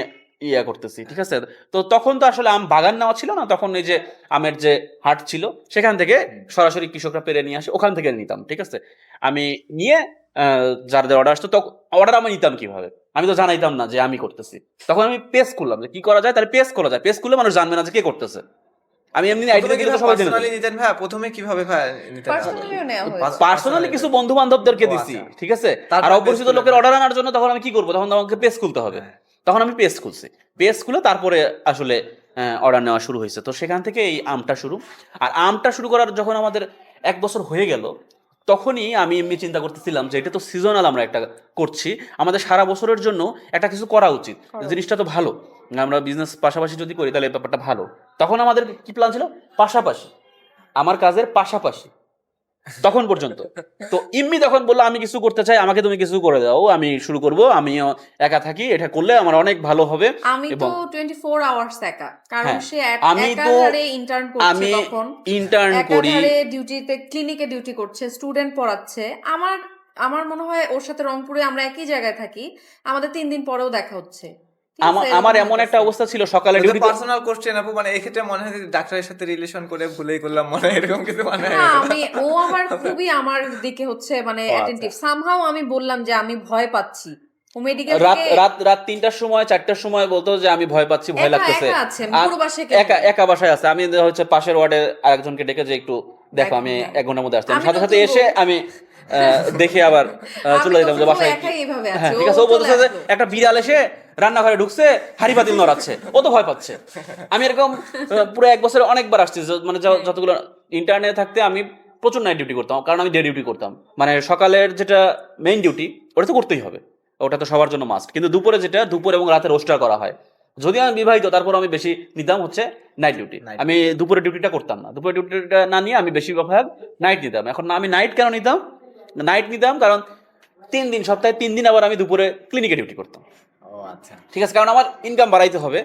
ইয়া করতেছি, ঠিক আছে। তো তখন তো আসলে আম বাগান নেওয়া ছিল না, তখন এই যে আমের যে হাট ছিল সেখান থেকে সরাসরি কৃষকরা পেরে নিয়ে আসে, ওখান থেকে নিতাম, ঠিক আছে। আমি নিয়ে যাদের অর্ডার আসতো, তখন অর্ডার আমি নিতাম কিভাবে, আমি তো জানাইতাম না যে আমি করতেছি। তখন আমি পেজ খুললাম যে কি করা যায়, তাহলে পেজ খোলা যায়, পেজ খুলে মানুষ জানবে না যে কে করতেছে। আমি এমনি আইডিয়া দিলে তো সবাই জেনে পার্সোনালি নিতেন ভাই? প্রথমে কিভাবে ভাই নিতেন? পার্সোনালিও নেওয়া হয়েছে। পার্সোনালি কিছু বন্ধু বান্ধবদেরকে দিছি, ঠিক আছে। আর অপরিচিত লোকের অর্ডার আনার জন্য তখন আমি কি করবো, তখন আমাকে পেজ খুলতে হবে। তখন আমি পেজ খুলছি, পেজ খুলে তারপরে আসলে অর্ডার নেওয়া শুরু হয়েছে। তো সেখান থেকে এই আমটা শুরু। আর আমটা শুরু করার যখন আমাদের 1 বছর হয়ে গেল, তখনই আমি এমনি চিন্তা করতেছিলাম যে এটা তো সিজনাল আমরা একটা করছি, আমাদের সারা বছরের জন্য একটা কিছু করা উচিত, জিনিসটা তো ভালো, আমরা বিজনেস পাশাপাশি যদি করি তাহলে এই ব্যাপারটা ভালো। তখন আমাদের কি প্ল্যান ছিল, পাশাপাশি, আমার কাজের পাশাপাশি তখন পর্যন্ত। তো ইম্মি তখন বললো আমি কিছু করতে চাই, আমাকে তুমি কিছু করে দাও, আমি শুরু করব, আমিও একা থাকি, এটা করলে আমার অনেক ভালো হবে। আমি তো 24 আওয়ার্স একা, কারণ হ্যাঁ, সে আমি তো একাধারে ইন্টার্ন করছে, আমি তখন ইন্টার্ন করি, একাধারে ডিউটিতে, ক্লিনিকে ডিউটি করছে, স্টুডেন্ট পড়াচ্ছে। আমার মনে হয় ওর সাথে রংপুরে আমরা একই জায়গায় থাকি, আমাদের 3 দিন পরেও দেখা হচ্ছে। আমার এমন একটা অবস্থা ছিল, সকালে ডিউটি, পার্সোনাল কোশ্চেন আপু, মানে এই ক্ষেত্রে মনে হয় যে ডাক্তারের সাথে রিলেশন করে ভুলেই করলাম মনে হয়, এরকম কিছু মনে হয়? না, ও আবার খুবই আমার দিকে হচ্ছে মানে অ্যাটেনটিভ। সামহাউ আমি বললাম যে আমি ভয় পাচ্ছি, ও মেডিকেল রাত 3টার সময় 4টার সময় বলতো যে আমি ভয় পাচ্ছি, ভয় লাগতেছে, একা বাসায় আছে। আমি হচ্ছে পাশের ওয়ার্ডে আরেকজনকে ডেকে যে একটু দেখো, আমি 1 ঘন্টার মধ্যে আসছি। সাথে সাথে এসে আমি দেখে আবার চলে যেতাম যে বাসায়। হ্যাঁ, ঠিক আছে। ও বলতেছে যে একটা বিড়াল এসে রান্নাঘরে ঢুকছে, হাড়ি পাতিল নড়াচ্ছে, ও তো ভয় পাচ্ছে। আমি এরকম পুরো 1 বছরে অনেকবার আসছি, মানে যতগুলো ইন্টারনেটে থাকতে আমি প্রচুর নাইট ডিউটি করতাম, কারণ আমি ডে ডিউটি করতাম। মানে সকালের যেটা মেইন ডিউটি ওটা তো করতেই হবে, ওটা তো সবার জন্য মাস্ট। কিন্তু দুপুরে যেটা, দুপুর এবং রাতে রোস্টার করা হয়। যদি আমি বিবাহিত, তারপর আমি বেশি নিতাম হচ্ছে নাইট ডিউটি। আমি দুপুরের ডিউটিটা করতাম না, দুপুরের ডিউটিটা না নিয়ে আমি বেশিরভাগ নাইট নিতাম। এখন আমি নাইট কেন নিতাম, নাইট নিতাম কারণ 3 দিন, সপ্তাহে 3 দিন আবার আমি দুপুরে ক্লিনিকে ডিউটি করতাম। আচ্ছা, ঠিক আছে, কারণ আমার ইনকাম বাড়াইতে হবে,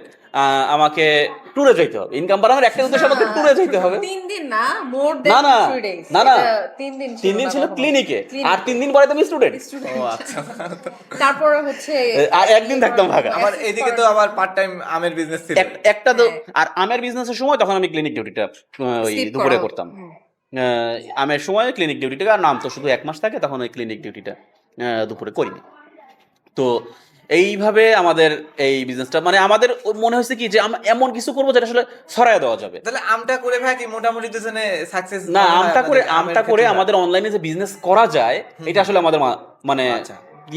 আমাকে ট্যুরে যাইতে হবে। ইনকাম বাড়ানোর একটা উদ্দেশ্য, আমাকে ট্যুরে যাইতে হবে। 3 দিন না, মোর না দ্যান না 3 ডেজ। না না, 3 দিন ছিল ক্লিনিকে, আর 3 দিন পরে তুমি স্টুডেন্ট। তারপরে হচ্ছে আর 1 দিন থাকতাম ঢাকা। আবার এদিকে তো আবার পার্ট টাইম আমের বিজনেস ছিল একটা তো। আর আমের বিজনেসের সময় তখন আমি ক্লিনিক ডিউটিটা ওই দুপুরে করতাম। আমের সময় ক্লিনিক ডিউটিটা, আর নাম তো শুধু 1 মাস থাকে, তখন ওই ক্লিনিক ডিউটিটা দুপুরে করিনি। তো এইভাবে আমাদের এই বিজনেসটা, মানে আমাদের মনে হয়েছে কি যে এমন কিছু করবো যেটা আসলে ছড়ায় দেওয়া যাবে। তাহলে আমটা করে ভাই কি মোটামুটি দুজনে সাকসেস? না, আমটা করে আমাদের অনলাইনে যে বিজনেস করা যায়, এটা আসলে আমাদের মানে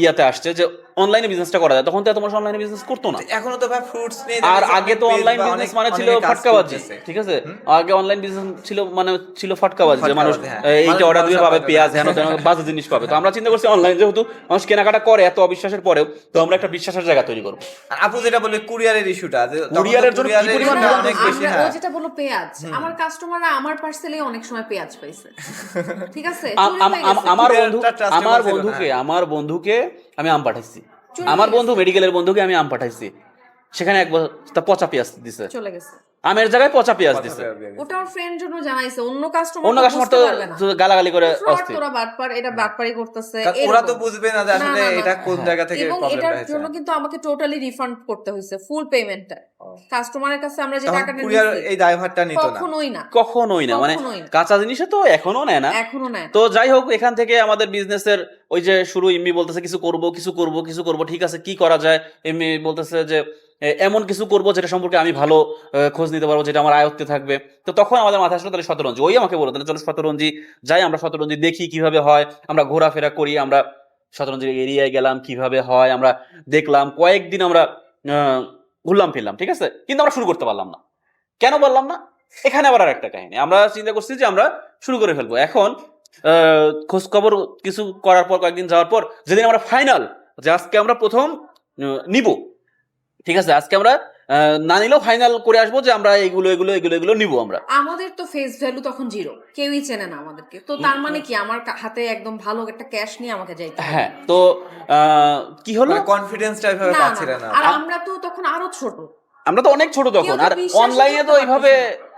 ইয়াতে আসছে যে অনলাইনে বিজনেসটা করা যায়, তখন তো এত মানুষ অনলাইনে বিজনেস করতো না। এখনো তো ভাই ফ্রুটস নিয়ে আর দেখেছি আগে অনেক তো page অনলাইন বা বিজনেস মানে ছিল অনেকে কাজ ফাটকাবাজি, করতেছে। ঠিক আছে, আগে অনলাইন বিজনেস ছিল মানে ছিল ফাটকাবাজি, যে মানুষ ফাটকাবাজি, হ্যাঁ। এইটা মানুষ অর্ডার দিলে ভরসা পাবে পাবে না। পেঁয়াজ, হেন তেন বাজে জিনিস পাবে। তো আমরা চিন্তা করছি অনলাইন যেহেতু মানুষ কেনাকাটা করে এত অবিশ্বাসের পরেও, তো আমরা একটা বিশ্বাসের জায়গা তৈরি করবো। আর আপু যেটা বললে কুরিয়ারের ইস্যুটা, কুরিয়ারের জন্য কি পরিমাণ না, অনেক বেশি, ও হ্যাঁ। যেটা বললো পেঁয়াজ, আমার কাস্টমাররা আমার পার্সেলে অনেক সময় পেঁয়াজ পাইছে, ঠিক আছে, আম- চুরি আম- হয়ে আম- গেছে। আমার কুরিয়ারটা trustable আমার ছিল না। বন্ধুকে আমি আম পাঠাইছি, চুরি আমার হয়ে বন্ধু মেডিকেলের বন্ধুকে আমি আম পাঠাইছি, সেখানে এক বস্তা পচা পেঁয়াজ দিছে, চলে গেছে। আমের জায়গায় পচা পেঁয়াজ দিছে। ওটা ওর ফ্রেন্ড জন্য জানাইছে, অন্য কাস্টমার অন্য কাস্টমার তো গালাগালি করে ফ্রড, অস্থির। তোরা বাটপার, এটা বাটপারি করতেছে, কারণ ওরা তো বুঝবে না যে আসলে না, না। এটা কোন হ্যাঁ। জায়গা থেকে এবং প্রবলেমটা এটার হয়েছে। জন্য কিন্তু আমাকে টোটালি রিফান্ড করতে হয়েছে, ফুল পেমেন্টটা। কাস্টমারের কাছে আমরা যে তখন টাকাটা কুরিয়ার নিয়েছি এই দায়ভারটা নিত না। কখনোই না, কখনোই না, মানে কখনোই না। কাঁচা জিনিসে তো এখনো নেয় না। এখনো নেয় না। তো যাই হোক, এখান থেকে আমাদের বিজনেসের ওই যে শুরু, ইম্মি বলতেছে কিছু করব কিছু করব কিছু করব, ঠিক আছে কি করা যায়, ইম্মি বলতেছে যে এমন কিছু করব যেটা সম্পর্কে আমি ভালো খোঁজ নিতে পারবো, যেটা আমার আয়ত্তে থাকবে। তো তখন আমাদের মাথায় আসলো তাহলে শতরঞ্জি, ওই আমাকে বলো তাহলে চলো শতরঞ্জি যাই, আমরা শতরঞ্জি দেখি কিভাবে হয়, আমরা ঘোরাফেরা করি, আমরা শতরঞ্জির এরিয়ায় গেলাম কিভাবে হয়, আমরা দেখলাম, কয়েকদিন আমরা ঘুরলাম ফিরলাম, ঠিক আছে, কিন্তু আমরা শুরু করতে পারলাম না। কেন বললাম না, এখানে আবার আরেকটা কাহিনী। আমরা চিন্তা করছি যে আমরা শুরু করে ফেলবো। এখন খোঁজ খবর কিছু করার পর, কয়েকদিন যাওয়ার পর, যেদিন আমরা ফাইনাল যে আজকে আমরা প্রথম নিব, ঠিক আছে, আজকে আমরা না নিলেও ফাইনাল করে আসবো যে আমরা এগুলো এগুলো এগুলো এগুলো নিব আমরা। আমাদের তো ফেস ভ্যালু তখন জিরো, কেউই চেনে না আমাদেরকে, তো তার মানে কি আমার হাতে একদম ভালো একটা ক্যাশ নিয়ে আমাকে যাইতে হবে। হ্যাঁ, তো কি হলো, কনফিডেন্সটা এভাবে না, পাচ্ছিলেন না, না। আর আমরা তো তখন আরো ছোট, আমরা তো অনেক ছোট তখন, কেউ তো আর বিশ্বাসই অনলাইনে তো করতে এইভাবে পারতেছে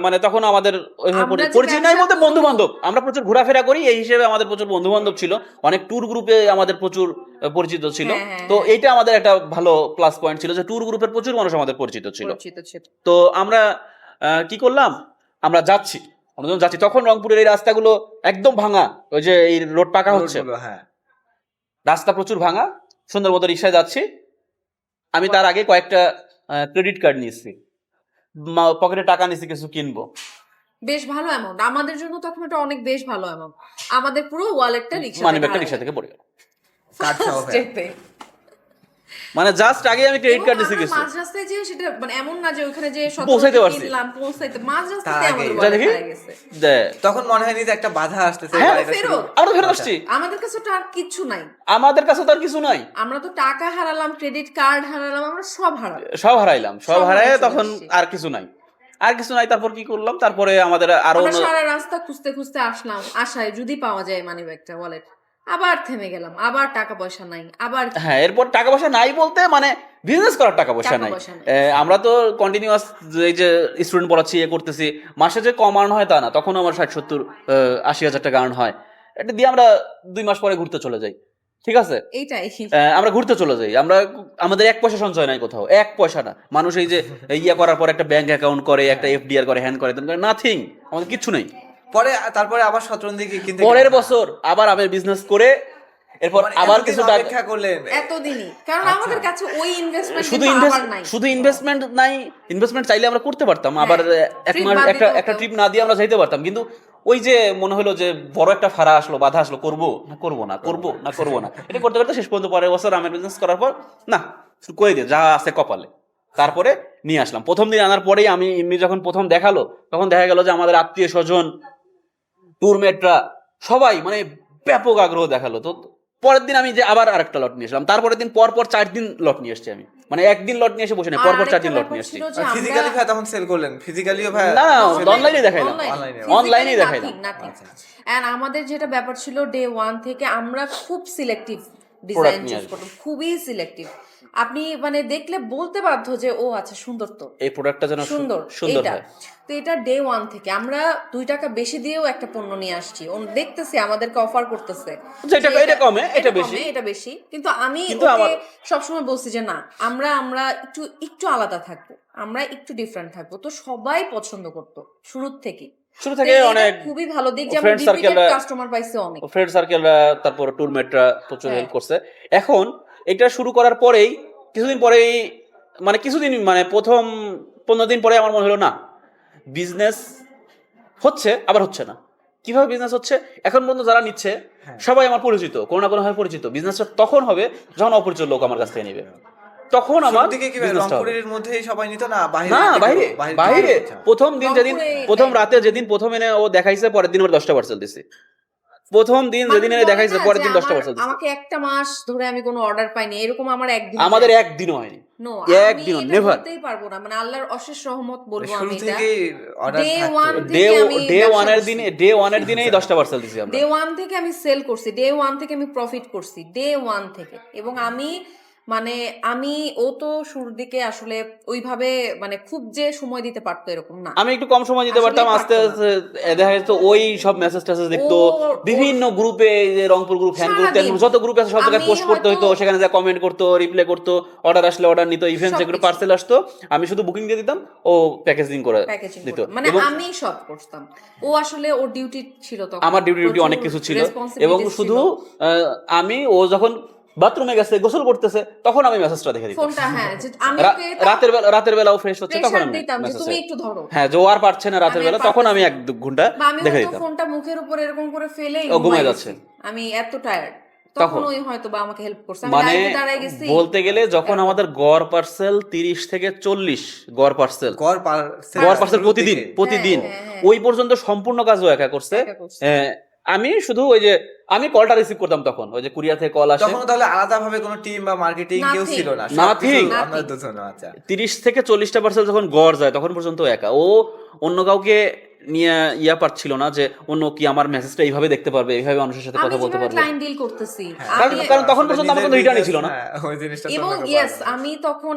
মানে তখন আমাদের ওইভাবে আমরা যে পরিচয় নাই ব্যবসা বলতে, করবো- বন্ধু বান্ধব, আমরা প্রচুর ঘোরাফেরা করি, এই হিসেবে আমাদের প্রচুর বন্ধু বান্ধব ছিল, অনেক ট্যুর গ্রুপে আমাদের প্রচুর পরিচিত ছিল। হ্যাঁ, হ্যাঁ, তো হ্যাঁ। এইটা আমাদের একটা ভালো প্লাস পয়েন্ট ছিল যে ট্যুর গ্রুপের প্রচুর মানুষ আমাদের পরিচিত ছিল। পরিচিত ছিল। তো আমরা কি করলাম, আমরা যাচ্ছি, আমরা যখন যাচ্ছি তখন রংপুরের এই রাস্তাগুলো একদম ভাঙা, ওই যে এই রোড পাকা হচ্ছে, রোডগুলো, হ্যাঁ। রাস্তা প্রচুর ভাঙা, সুন্দর মতো রিক্সায় যাচ্ছি। আমি তার আগে কয়েকটা ক্রেডিট কার্ড নিয়েছি, পকেটে টাকা নিয়েছি কিছু কিনবো। বেশ ভালো অ্যামাউন্ট আমাদের জন্য তখন, এটা অনেক বেশ ভালো অ্যামাউন্ট। আমাদের পুরো ওয়ালেটটা রিকশা মানে একটা রিক্সা থেকে পড়ে গেল, কার্ড সহ, হ্যাঁ। স্টেপে। মানে জাস্ট আগে আমি ক্রেডিট কার্ড দিছি কিছু, মাঝ রাস্তায় যে সেটা মানে এমন না যে ওখানে যে পৌঁছাইতে পারছি। কিনলাম, পৌঁছাইতে মাঝ রাস্তাতে তার আমাদের আগে। wallet দেখি। হারিয়ে গেছে। তখন তখন মনে হয়নি যে একটা বাধা আসতেছে, হ্যাঁ, বা এটা ফেরত। শুরু- আমরা তো ফেরত আসছি, আমাদের কাছে তো আর কিচ্ছু নাই, আমাদের কাছে তো আর কিছু নাই, আমরা তো টাকা হারালাম, ক্রেডিট কার্ড হারালাম, আমরা সব হারালাম। সব হারাইলাম, সব সব হারায় হারিয়ে চলে তখন এসেছি। আর কিছু নাই, আর কিছু নাই। তারপর কি করলাম, তারপরে আমাদের আরো আমরা সারা রাস্তা খুঁজতে খুঁজতে আসলাম, আশায় যদি পাওয়া যায় মানি ব্যাগটা, ওয়ালেট। আবার থেমে গেলাম, আবার টাকা পয়সা নাই, আবার হ্যাঁ, এরপর টাকা পয়সা নাই বলতে মানে বিজনেস করার টাকা পয়সা নাই। পয়সা নাই। আমরা তো কন্টিনিউয়াস এই যে স্টুডেন্ট পড়াচ্ছি, এ করতেছি, মাসে যে কম আর্ন হয় তা না, তখন আমার 60-70-80 হাজার টাকা আর্ন হয়। এটা দিয়ে আমরা 2 মাস পরে ঘুরতে চলে যাই, ঠিক আছে, এইটাই। আমরা ঘুরতে চলে যাই, আমাদের 1 পয়সা সঞ্চয় নাই কোথাও, 1 পয়সা না। মানুষ এই যে ইয়া করার পর একটা ব্যাংক অ্যাকাউন্ট করে, একটা এফডিআর করে, হ্যান করে, নাথিং, আমাদের কিচ্ছু নেই। তারপরে আবার শতরঞ্জি কিনতে পরের বছর আবার আমি বিজনেস করে এরপর মানে আবার এতদিন কিছু টাকা, অপেক্ষা করলেন। এতদিনই, কারণ আমাদের কাছে ওই ইনভেস্টমেন্ট শুধু ইনভেস্টমেন্ট নাই, ইনভেস্টমেন্ট চাইলে আমরা করতে পারতাম, আবার এক Trip মাস বাদ দিতে একটা হতো। ট্রিপ না দিয়ে আমরা যাইতে পারতাম, কিন্তু ওই যে মনে হলো যে বড় একটা ফাড়া আসলো, বাধা আসলো, করবো না করবো না, করবো না করবো না, এটা করতে করতে শেষ পর্যন্ত পরের বছর আমি বিজনেস করার পর না শুরু করে দিয়ে যা আছে কপালে, তারপরে নিয়ে আসলাম। প্রথম দিন আনার পরেই আমি এমনি যখন প্রথম দেখালো, তখন দেখা গেল যে আমাদের আত্মীয় স্বজন, ট্যুরমেটরা সবাই মানে ব্যাপক আগ্রহ দেখালো। তো পরের দিন আমি যে আবার আরেকটা লট নিয়ে আসলাম, তারপরের দিন পর 4 দিন লট নিয়ে এসেছি আমি, মানে একদিন লট নিয়ে এসে বসে নেই, পর 4 দিন লট নিয়ে এসেছি। ফিজিক্যালি ভাই তখন সেল করলেন? ফিজিক্যালিও ভাই না, অনলাইনে দেখাইলাম, অনলাইনেই দেখাইলাম। এন্ড আমাদের যেটা ব্যাপার ছিল, ডে 1 থেকে আমরা খুব সিলেক্টিভ ডিজাইন Product নিয়ে চুজ করতাম, খুবই সিলেক্টিভ। আপনি মানে দেখলে বলতে বাধ্য যে ও আচ্ছা সুন্দর, তো এই প্রোডাক্টটা যেন সুন্দর সুন্দর এটা। হয়। তো এটা ডে 1 থেকে আমরা 2 টাকা বেশি দিয়েও একটা পণ্য নিয়ে আসছি, দেখতেছি আমাদেরকে অফার করতেছে যে এটা কমে, এটা বেশি, এটা বেশি, কিন্তু আমি কিন্তু ওকে আমার সবসময় বলছি যে না, আমরা একটু আলাদা থাকবো, আমরা একটু ডিফারেন্ট থাকবো। তো সবাই পছন্দ করতো শুরু থেকে অনেক খুবই ভালো দিক যে আমরা ফ্রেন্ড সার্কেল, রিপিটেড কাস্টমার পাইছি অনেক। ফ্রেন্ড সার্কেলরা, তারপর ট্যুরমেটরা প্রচুর হ্যাঁ। হেল্প করছে। এখন এটা শুরু করার পরেই কিছুদিন মানে প্রথম 15 দিন পরে আমার মনে হলো না বিজনেস হচ্ছে, আবার হচ্ছে না, কিভাবে বিজনেস হচ্ছে এখন পর্যন্ত যারা নিচ্ছে সবাই আমার পরিচিত, কোনো না কোনো ভাবে পরিচিত। বিজনেসটা তখন হবে যখন অপরিচিত লোক আমার কাছ থেকে নেবে, তখন আমার দিকে কি বিজনেসটা হবে। রংপুরের মধ্যেই সবাই নিত না না বাইরে বাইরে প্রথম দিন যেদিন রংপুরে প্রথম রাতে যেদিন প্রথম এনে ও দেখাইছে পরের দিন ওর 10টা পার্সেল দিছে। প্রথম দিন যেদিন এনে দেখাইছে পরের দিন 10টা পার্সেল দিছে। আমাকে একটা মাস ধরে আমি কোনো অর্ডার পাইনি, এরকম আমার একদিন আমাদের একদিনও হয়নি, নো একদিনও, আমি never. বলতেই পারবো না, মানে আল্লাহর অশেষ রহমত বলবো শুরু আমি এটা। থেকেই অর্ডার Day থাকতো। one ডে থেকে আমি ডে ব্যবসা ওয়ানের করছি। দিনে দিনেই 10টা পার্সেল দিছি আমরা। ডে ওয়ান থেকে আমি সেল করছি, ডে ওয়ান থেকে আমি প্রফিট করছি, ডে ওয়ান থেকে। এবং আমি ও তো শুরুর দিকে আসলে ওইভাবে মানে খুব যে সময় দিতে পারতো এরকম না। আমি একটু কম সময় দিতে আসলেই পারতাম, আস্তে পারতো না। আস্তে দেখা যেত ওই সব মেসেজ টেসেজ দেখতো বিভিন্ন গ্রুপে, যে রংপুর গ্রুপ, ফ্যান গ্রুপ, সারাদিন। যত গ্রুপ আছে সব জায়গায় আমি পোস্ট করতে হইতো, হয়তো- সেখানে যা কমেন্ট করতো, রিপ্লাই করতো, অর্ডার আসলে অর্ডার নিত, ইভেন্ট যেগুলো সবকিছু। পার্সেল আসতো আমি শুধু বুকিং দিয়ে দিতাম, ও প্যাকেজিং করে প্যাকেজিং দিত। মানে এবং আমি সব করতাম, ও আসলে ওর ডিউটি ছিল তখন, আমার ডিউটি প্রচুর অনেক কিছু ছিল, এবং responsibilities শুধু ছিল। আমি ও যখন বাথরুমে গেছে গোসল করতেছে তখন আমি মেসেজটা দেখে দিতাম। ফোনটা হ্যাঁ, যে আমি ওকে রাতের বেলাও ফ্রেশ হচ্ছে তখন প্রেশার আমি দিতাম যে মেসেজ, তুমি একটু ধরো, হ্যাঁ যে ও আর পারছে না রাতের আমি আর বেলা, তখন আমি পারতেছি 1-2 ঘন্টা বা আমি দেখে হয়তো দিতাম। ফোনটা মুখের উপর এরকম করে ফেলেই ও ঘুমায় ঘুমায় যাচ্ছে। গেছি, আমি এত টায়ার্ড, তখন তখন ওই হয়তো বা আমাকে হেল্প করছে, আমি মানে লাইভে দাঁড়ায় গেছি। বলতে গেলে যখন আমাদের গড় পার্সেল 30 থেকে 40 গড় পার্সেল গড় গড় পার্সেল প্রতিদিন হ্যাঁ। ওই পর্যন্ত সম্পূর্ণ কাজও একা করছে। একা করছে। আমি শুধু ওই যে আমি কলটা রিসিভ করতাম, তখন ওই যে কুরিয়ার থেকে কল আসে, তখন তাহলে আলাদা ভাবে কোনো টিম বা মার্কেটিং কেউ Nothing. ছিল না, Nothing. সবকিছু আমরা দুজন। আচ্ছা 30 থেকে 40টা পার্সেল যখন গড় যায় তখন পর্যন্ত একা, ও অন্য কাউকে নিয়ে পারছিল না যে অন্য কি আমার মেসেজটা এইভাবে দেখতে পারবে, এইভাবে মানুষের সাথে আমি কথা বলতে যেভাবে পারবে। ক্লায়েন্ট ডিল করতেছি, কারণ তখন পর্যন্ত আমার কোনো রিটার্নই ছিল না। ওই জিনিসটা তো এবং ওনাকে ইয়েস পারবে না। আমি তখন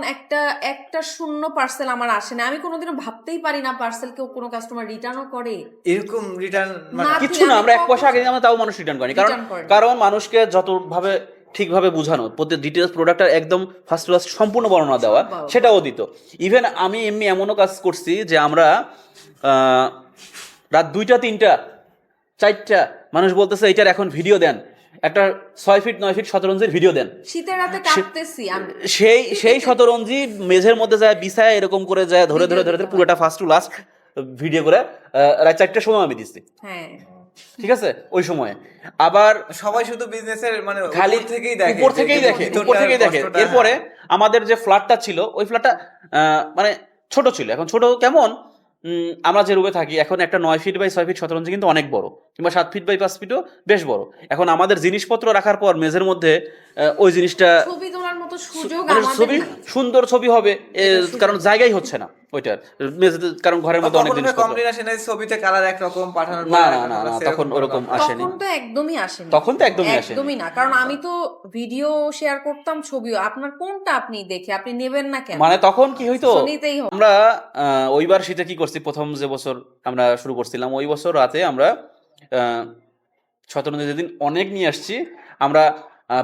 একটা শূন্য পার্সেল আমার আসে না, আমি কোনোদিনও ভাবতেই পারি না পার্সেল কেউ কোনো কাস্টমার রিটার্নও করে। এরকম রিটার্ন না, কিচ্ছু না, আমরা 1 পয়সা আগে আমরা তাও মানুষ রিটার্ন করিনি, Return করেনি। কারণ মানুষকে যতভাবে ঠিকভাবে বোঝানো, প্রতি ডিটেলস প্রোডাক্টের একদম ফার্স্ট ক্লাস সম্পূর্ণ বর্ণনা দেওয়া, বাবা। সেটাও দিত। ইভেন আমি এমনও কাজ করছি যে আমরা রাত 2টা 3টা 4টা মানুষ বলতেছে এইটার এখন ভিডিও দেন, একটা 6 ফিট 9 ফিট শতরঞ্জির ভিডিও দেন। শীতের রাতে কাঁপতেছি আমি, সেই শতরঞ্জি মেঝের মধ্যে যায় বিছায় এরকম করে যায় ধরে পুরোটা ফার্স্ট টু লাস্ট ভিডিও করে রাত 4টার সময় আমি দিচ্ছি, হ্যাঁ ঠিক আছে ওই সময়ে। আবার সবাই শুধু বিজনেসের মানে খালি উপর থেকেই দেখে উপর থেকেই দেখে। এরপরে আমাদের যে ফ্ল্যাটটা ছিল ওই ফ্ল্যাটটা মানে ছোট ছিল, এখন ছোট কেমন, আমরা যে রুমে থাকি এখন একটা 9 ফিট বাই 6 ফিট শতরঞ্জি কিন্তু অনেক বড়, কিংবা 7 ফিট বাই 5 ফিটও বেশ বড়। এখন আমাদের জিনিসপত্র রাখার পর মেঝের মধ্যে ওই জিনিসটা ছবি তোলার মতো সুযোগ মানে আমাদের ছবি নাই। সুন্দর ছবি হবে কারণ জায়গাই হচ্ছে না ওইটার মেঝেতে, কারণ ঘরের মধ্যে অনেক জিনিস কম্বিনেশনে ছবিতে কালার একরকম পাঠানোর না পরে না না না তখন ওরকম আসেনি, তখন তো একদমই আসেনি, তখন তো একদমই আসেনি। একদমই না, কারণ আমি তো ভিডিও শেয়ার করতাম, ছবিও। আপনার কোনটা আপনি দেখে আপনি নেবেন না কেন? মানে তখন কি হইতো, নিতেই হবে। আমরা ওইবার শীতে কি করছি, প্রথম যে বছর আমরা শুরু করছিলাম ওই বছর রাতে আমরা শতরঞ্জি যেদিন অনেক নিয়ে আসছি, আমরা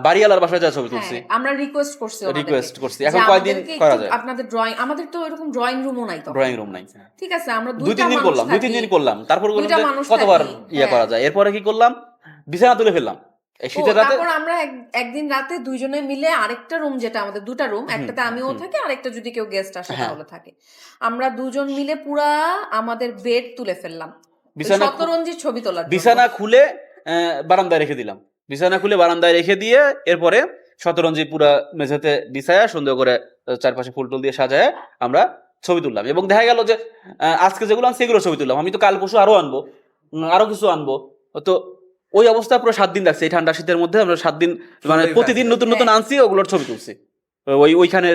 বাড়িওয়ালার বাসায় যা ছবি তুলছি, হ্যাঁ, আমরা রিকোয়েস্ট করছি ওনাদেরকে রিকোয়েস্ট করছি। যে এখন কয়দিন আমাদেরকে করা একটু যায়, আপনাদের ড্রয়িং, আমাদের তো এরকম ড্রয়িং রুমও নাই তখন, ড্রয়িং রুম নাই, ঠিক আছে আমরা 2-3 দিন করলাম, 2-3 দিন করলাম, তারপর বললাম দুইটা যে মানুষ কতবার থাকি, করা হ্যাঁ। যায়। এরপরে কি করলাম, বিছানা তুলে ফেললাম এই শীতের রাতে। তারপর আমরা একদিন রাতে দুইজনে মিলে আরেকটা রুম, যেটা আমাদের দুটা রুম, একটাতে আমিও থাকি, আরেকটা যদি কেউ গেস্ট আসে হ্যাঁ। তাহলে থাকে, আমরা দুজন মিলে পুরা আমাদের বেড তুলে ফেললাম বিছানা শতরঞ্জির ছবি তোলার জন্য। বিছানা খুলে বারান্দায় রেখে দিলাম, বিছানা খুলে বারান্দায় রেখে দিয়ে এরপরে শতরঞ্জি পুরা মেঝেতে বিছায়া সুন্দর করে চারপাশে ফুল টুল দিয়ে সাজায় আমরা ছবি তুললাম। এবং দেখা গেল যে আজকে যেগুলো আনছি সেগুলো ছবি তুললাম, আমি তো কাল পরশু আরো আনবো, আরো কিছু আনবো। তো ওই অবস্থা পুরো 7 দিন লাগছে, এই ঠান্ডা শীতের মধ্যে আমরা 7 দিন মানে প্রতিদিন নতুন নতুন আনছি, ওগুলোর ছবি তুলছি, ওইখানে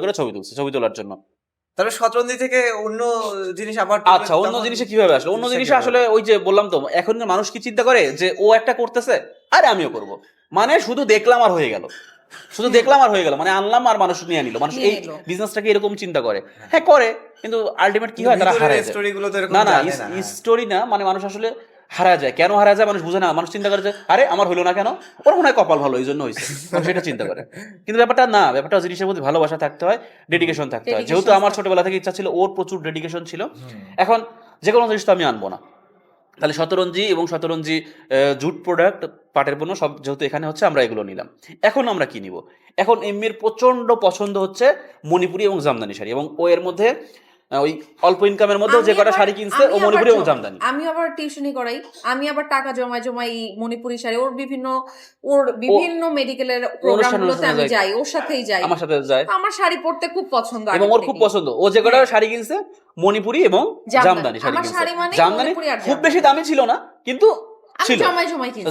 করে ছবি তুলছি, ছবি তোলার জন্য। তারপরে শতরঞ্জি থেকে অন্য জিনিস আবার আচ্ছা অন্য জিনিসে কিভাবে আসলো, অন্য জিনিসে আসলে ওই যে বললাম তো, এখন মানুষ কি চিন্তা করে যে ও একটা করতেছে আরে আমিও করব, মানে শুধু দেখলাম আর হয়ে গেল, মানে আনলাম আর মানুষ নিয়ে নিল, মানুষ এই বিজনেসটাকে এরকম চিন্তা করে। হ্যাঁ করে, কিন্তু আলটিমেট কি হয়, তারা হারায় যায়। স্টোরিগুলো তো এরকম না জানে না। স্টোরি না, মানে মানুষ আসলে হারা যায়। কেন হারা যায় মানুষ বুঝে না, মানুষ চিন্তা করে যে আরে আমার হলো না কেন, ওর মনে হয় কপাল ভালো এই জন্য হয়েছে, সেটা চিন্তা করে। কিন্তু ব্যাপারটা না, ব্যাপারটা জিনিসের মধ্যে ভালোবাসা থাকতে হয়, ডেডিকেশন থাকতে হয়। যেহেতু আমার ছোটবেলা থেকে ইচ্ছা ছিল, ওর প্রচুর ডেডিকেশন ছিল। এখন যে কোনো জিনিস তো আমি আনবো না, তাহলে শতরঞ্জি এবং শতরঞ্জি জুট প্রোডাক্ট, পাটের পণ্য সব যেহেতু এখানে হচ্ছে, আমরা এগুলো নিলাম। এখন আমরা কি নিব, এখন এমনির প্রচন্ড পছন্দ হচ্ছে মণিপুরি এবং জামদানি শাড়ি, এবং ও এর মধ্যে ওই অল্প ইনকামের মধ্যে যে কটা শাড়ি কিনছে ও মণিপুরি এবং জামদানি। আমি আবার টিউশনি করাই, আমি আবার টাকা জমায় জমাই মণিপুরি শাড়ি, ওর বিভিন্ন মেডিকেলের প্রোগ্রামগুলোতে আমি যাই, ওর সাথেই যাই, আমার সাথে যায়, আমার শাড়ি পরতে খুব পছন্দ এবং ওর খুব পছন্দ। ও যে কটা শাড়ি কিনছে মণিপুরি এবং জামদানি শাড়ি আমার কিনছে। শাড়ি মানে জামদানি খুব বেশি দামি ছিল না, কিন্তু ছিল,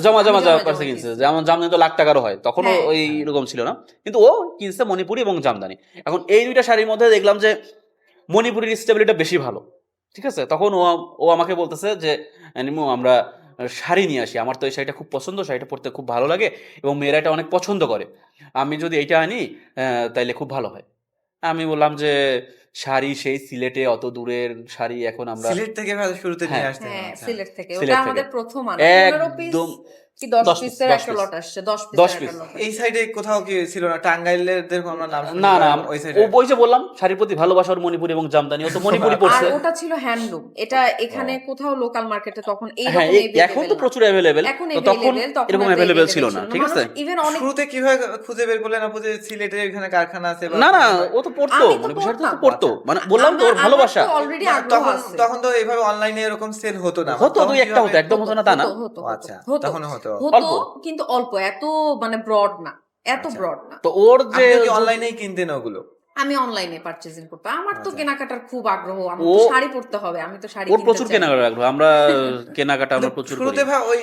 জমা পাশে কিনছে। যেমন জামদানি তো লাখ টাকারও হয়, তখনও ওই রকম ছিল না, কিন্তু ও কিনছে মণিপুরি এবং জামদানি। এখন এই দুইটা শাড়ির মধ্যে দেখলাম যে মণিপুরির স্টেবিলিটি বেশি ভালো, ঠিক আছে। তখন ও আমাকে বলতেছে যে নিমু আমরা শাড়ি নিয়ে আসি, আমার তো এই শাড়িটা খুব পছন্দ, শাড়িটা পরতে খুব ভালো লাগে এবং মেয়েরা এটা অনেক পছন্দ করে, আমি যদি এইটা আনি তাইলে খুব ভালো হয়। আমি বললাম যে শাড়ি সেই সিলেটে, অত দূরের শাড়ি এখন আমরা সিলেট থেকে ভালো শুরুতে নিয়ে আসতে হ্যাঁ, আচ্ছা। সিলেট থেকে সিলেট ওটা থেকে। আমাদের প্রথম আনা 15 পিস একদম কি 10 10 পিসের পিস, একটা 10 লট আসছে, 10 10 পিসের পিস। একটা লট। এই সাইডে কোথাও কি ছিল না? টাঙ্গাইলের দেখো আমরা নাম শুনি, না না, ওই ও সাইডে ওই যে বললাম শাড়ির প্রতি ভালোবাসা ওর, মণিপুরি এবং জামদানি, ও তো মণিপুরি আর পড়ছে। ওটা ছিল হ্যান্ডলুম, এটা এখানে কোথাও লোকাল মার্কেটে তখন এই হ্যাঁ, রকম এখন তো প্রচুর অ্যাভেলেবেল, এখন তো তখন এরকম অ্যাভেলেবেল ছিল না, ঠিক আছে। ইভেন অনেক শুরুতে কিভাবে খুঁজে বের করলেন আপু যে সিলেটে এখানে কারখানা আছে? বা না না, ও তো পড়তো, আমি তো মণিপুরি শাড়ি তো পড়তাম। পড়তো, মানে বললাম তো ওর ভালোবাসা। অলরেডি না, আগ্রহ তখন আছে। তখন তো এইভাবে অনলাইনে এরকম সেল হতো না, হতো তখন দুই একটা কিভাবে- হতো, একদম হতো না তা না। হতো ও আচ্ছা, হতো তখন হতো। অল্প। কিন্তু অল্প, এত মানে ব্রড না, এত আচ্ছা। ব্রড না। তো ওর যে আপনি কি অনলাইনেই কিনতেন ওগুলো? আমি অনলাইনে পারচেজিং করতাম, আমার তো আচ্ছা। কেনাকাটার খুব আগ্রহ, আমার ও তো শাড়ি পরতে হবে, আমি তো শাড়ি ওর কিনতে প্রচুর চাই। কেনাকাটা রাখবো আমরা, কেনাকাটা আমরা কিন্তু প্রচুর করি। শুরুতে ভাই ওই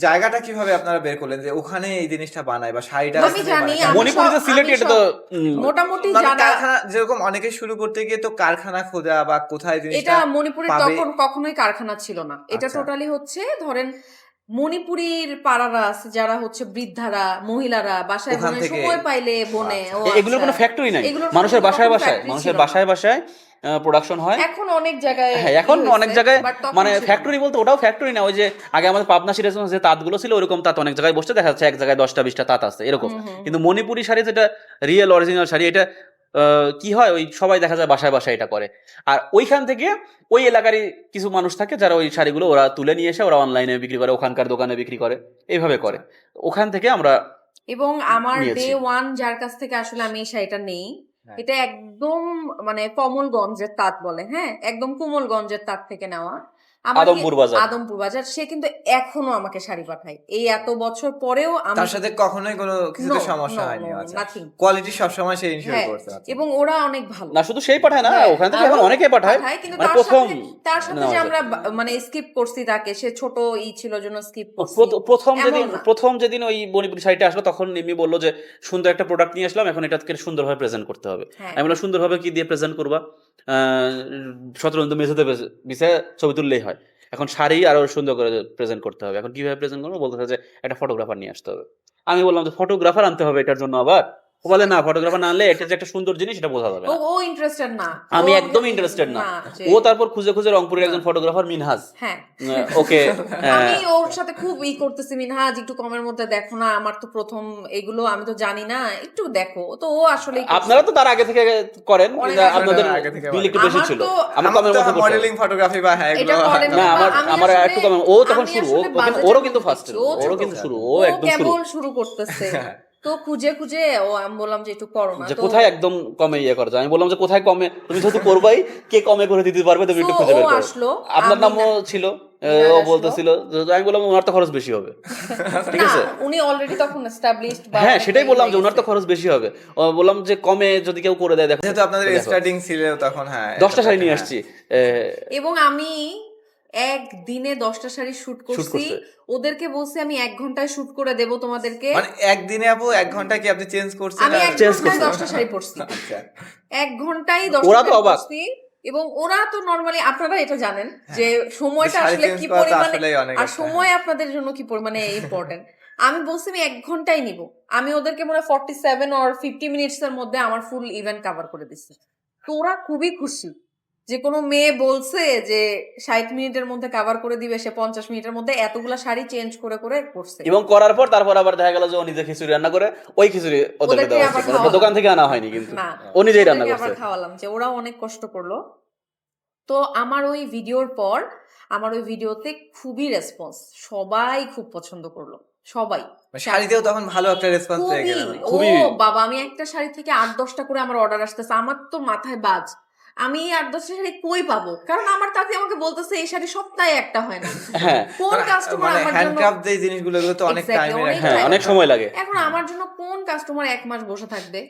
জায়গাটা কিভাবে আপনারা বের করলেন যে ওখানে এই জিনিসটা বানায় বা শাড়িটা আমি ওখানে জানি, বানায়? আমি মণিপুরি তো সব- সিলেটি, আমি এটা তো সব- মোটামুটি মানে জানা। কারখানা যেরকম অনেকে শুরু করতে গিয়ে তো কারখানা খোঁজা বা কোথায় এটা জিনিসটা মণিপুরের পাবে। তখন কখনোই কারখানা ছিল না, এটা আচ্ছা। টোটালি হচ্ছে ধরেন মণিপুরীর পাড়ারা আছে, যারা হচ্ছে বৃদ্ধারা, মহিলারা বাসায় ওখান বনে থেকে- সময় পাইলে বনে। আচ্ছা। ও এগুলোর আচ্ছা। কোনো ফ্যাক্টরি নাই, এগুলোর মানুষের কোনো বাসায় রকম বাসায়, factory মানুষের ছিল না। বাসায় বাসায় প্রোডাকশন হয়। এখন অনেক জায়গায় হ্যাঁ, এখন হয়েছে, অনেক জায়গায়, but তখন মানে ছিল না। ফ্যাক্টরি বলতে ওটাও ফ্যাক্টরি না, ওই যে আগে আমাদের পাবনা সিরাজ যে তাঁতগুলো ছিল ওরকম তাঁত অনেক জায়গায় বসতে দেখা যাচ্ছে, এক জায়গায় 10টা 20টা তাঁত আছে এরকম। কিন্তু মণিপুরি শাড়ি যেটা রিয়েল অরিজিনাল শাড়ি, এটা কি হয়, ওই সবাই দেখা যায় বাসায় বাসায় এটা করে, আর ওইখান থেকে ওই এলাকারই কিছু মানুষ থাকে যারা ওই শাড়িগুলো ওরা তুলে নিয়ে এসে ওরা অনলাইনে বিক্রি করে, ওখানকার দোকানে বিক্রি করে, এইভাবে করে। ওখান থেকে আমরা এবং আমার নিয়েছি। ডে ওয়ান যার কাছ থেকে আসলে আমি এই শাড়িটা নেই, হ্যাঁ। এটা একদম মানে কমলগঞ্জের তাঁত বলে, হ্যাঁ, একদম কোমলগঞ্জের তাঁত থেকে নেওয়া। আদমপুর বাজার। আদমপুর বাজার। সে কিন্তু এখনো আমাকে শাড়ি পাঠায়, এই এত বছর পরেও আমি তার সাথে কখনোই কোনো কিছুতে No, সমস্যা no, হয়নি। no, আচ্ছা, nothing. কোয়ালিটি সবসময় সে ইনশিওর হ্যাঁ, করতে। আচ্ছা। এবং ওরা অনেক ভালো। না শুধু সেই পাঠায় না, হ্যাঁ, ওখান থেকে এখন আরো অনেকে পাঠায়, কিন্তু মানে তার প্রথম তার সাথে যে নেওয়া আমরা যায়। মানে স্কিপ করছি তাকে, সে ছোট ছিল জন্য স্কিপ করছি। এমন না। প্রথম যেদিন ওই মণিপুরি শাড়িটা আসলো তখন নিমি বললো যে সুন্দর একটা প্রোডাক্ট নিয়ে আসলাম, এখন এটাকে সুন্দরভাবে প্রেজেন্ট করতে হবে। হ্যাঁ। আমি বললাম সুন্দরভাবে কি দিয়ে প্রেজেন্ট করবা? শতরঞ্জ মেঝেতে বিছায় ছবি তুললেই হয়, এখন শাড়ি আরো সুন্দর করে প্রেজেন্ট করতে হবে, এখন কিভাবে প্রেজেন্ট করবো? বলতে যে একটা ফটোগ্রাফার নিয়ে আসতে হবে। আমি বললাম যে ফটোগ্রাফার আনতে হবে এটার জন্য আবার? ও বলে না, ফটোগ্রাফার না আনলে এটা যে একটা সুন্দর জিনিস এটা বোঝা যাবে না। ও ইন্টারেস্টেড না, আমি ও একদম ইন্টারেস্টেড না। যে- ও তারপর খুঁজে খুঁজে রংপুরের একজন ফটোগ্রাফার মিনহাজ, হ্যাঁ, ওকে আমি ওর সাথে খুব করতেছি, মিনহাজ একটু কমের মধ্যে দেখো না, আমার তো প্রথম এগুলো আমি তো জানি না, একটু দেখো। তো ও আসলে আপনারা তো তার আগে থেকে করেন, অনেক কিন্তু আগে আপনাদের আগে থেকে বিল একটু বেশি আমার ছিল, তো- আমরা কমের মধ্যে করতাম। মডেলিং ফটোগ্রাফি বা হ্যাঁ এটা এগুলো করেন না, বা আমার আসলে- একটু কম। ও তখন আমি শুরু, আসলে বাজেটের ওরও কিন্তু মধ্যে ফার্স্ট, ছিল, ও ওরও ছোট কিন্তু শুরু, ছিল। ও ও একদম শুরু। কেবল শুরু করতেছে, তো খুঁজে খুঁজে আমি বললাম যে একটু করো না, যে তো কোথায় একদম কমে ইয়ে করা যায়। আমি বললাম যে কোথায় কমে, তুমি যেহেতু করবাই, কে কমে করে দিতে পারবে তুমি একটু So, খুঁজে বের ও করো। আসলো, আপনার আমি নামও না- ছিল, মিনার ও আসলো। বলতেছিল, আমি বললাম ওনার তো খরচ বেশি হবে, ঠিক না, আছে। উনি অলরেডি তখন এস্টাবলিশড। হ্যাঁ, সেটাই বললাম যে ওনার তো খরচ বেশি হবে। বললাম যে কমে যদি কেউ করে দেয়, দেখো যেহেতু আপনাদের দেখো। স্টার্টিং ছিল তখন, হ্যাঁ 10টা শাড়ি নিয়ে হ্যাঁ। আসছি। এবং আমি একদিনে 10টা শাড়ি শুট করছি, করছে। ওদেরকে বলছি আমি 1 ঘন্টায় শুট করে দেব তোমাদেরকে। মানে একদিনে আপু 1 ঘন্টা কি আপনি চেঞ্জ করছেন? আমি আর- 1 change ঘন্টায় করছে। 10টা শাড়ি পরছি, আচ্ছা 1 ঘন্টায় 10টা ওরা তো শাড়ি অবাক। পরছি। এবং ওরা তো নরমালি, আপনারা এটা জানেন যে সময়টা শাড়ি আসলে change কি করা তো পরিমাণে, আসলেই অনেক আর একটা, সময় আপনাদের জন্য কি পরিমাণে ইম্পর্টেন্ট। আমি বলছি আমি 1 ঘন্টায় নিব, আমি ওদেরকে মনে হয় 47 or 50 মিনিটস এর মধ্যে আমার ফুল ইভেন্ট কভার করে দিচ্ছি। তো ওরা খুবই খুশি, যে কোনো মেয়ে বলছে যে 60 মিনিটের মধ্যে কভার করে দিবে, সে 50 মিনিটের মধ্যে এতগুলা শাড়ি চেঞ্জ করে করে করছে। এবং করার পর তারপর আবার দেখা গেল যে ও নিজে খিচুড়ি রান্না করে, ওই খিচুড়ি ওদেরকে ওদেরকে দেওয়া আবার হচ্ছে, খাওয়ালাম। দোকান থেকে আনা হয়নি, কিন্তু না, ও নিজেই রান্না ওদেরকে করছে। আবার খাওয়ালাম, যে ওরাও অনেক কষ্ট করলো। তো আমার ওই ভিডিওর পর আমার ওই ভিডিওতে খুবই রেসপন্স, সবাই খুব পছন্দ করলো, সবাই। শাড়িতেও তখন ভালো একটা রেসপন্স পেয়ে খুবই, গেলেন। ও বাবা, আমি একটা শাড়ি থেকে 8-10টা করে আমার অর্ডার আসতেছে, আমার তো মাথায় বাজ। আমি এই 8-10টা শাড়ি কই পাবো, কারণ আমার তাতে আমাকে বলতেছে এই শাড়ি সপ্তাহে একটা হয় না। হ্যাঁ কোন কাস্টমার মানে আমার জন্য হ্যান্ডক্রাফট যে জিনিসগুলো এগুলো তো অনেক Exactly, টাইমের অনেক একটা হ্যাঁ time। অনেক সময় লাগে। এখন আমার জন্য কোন কাস্টমার 1 মাস বসে থাকবে,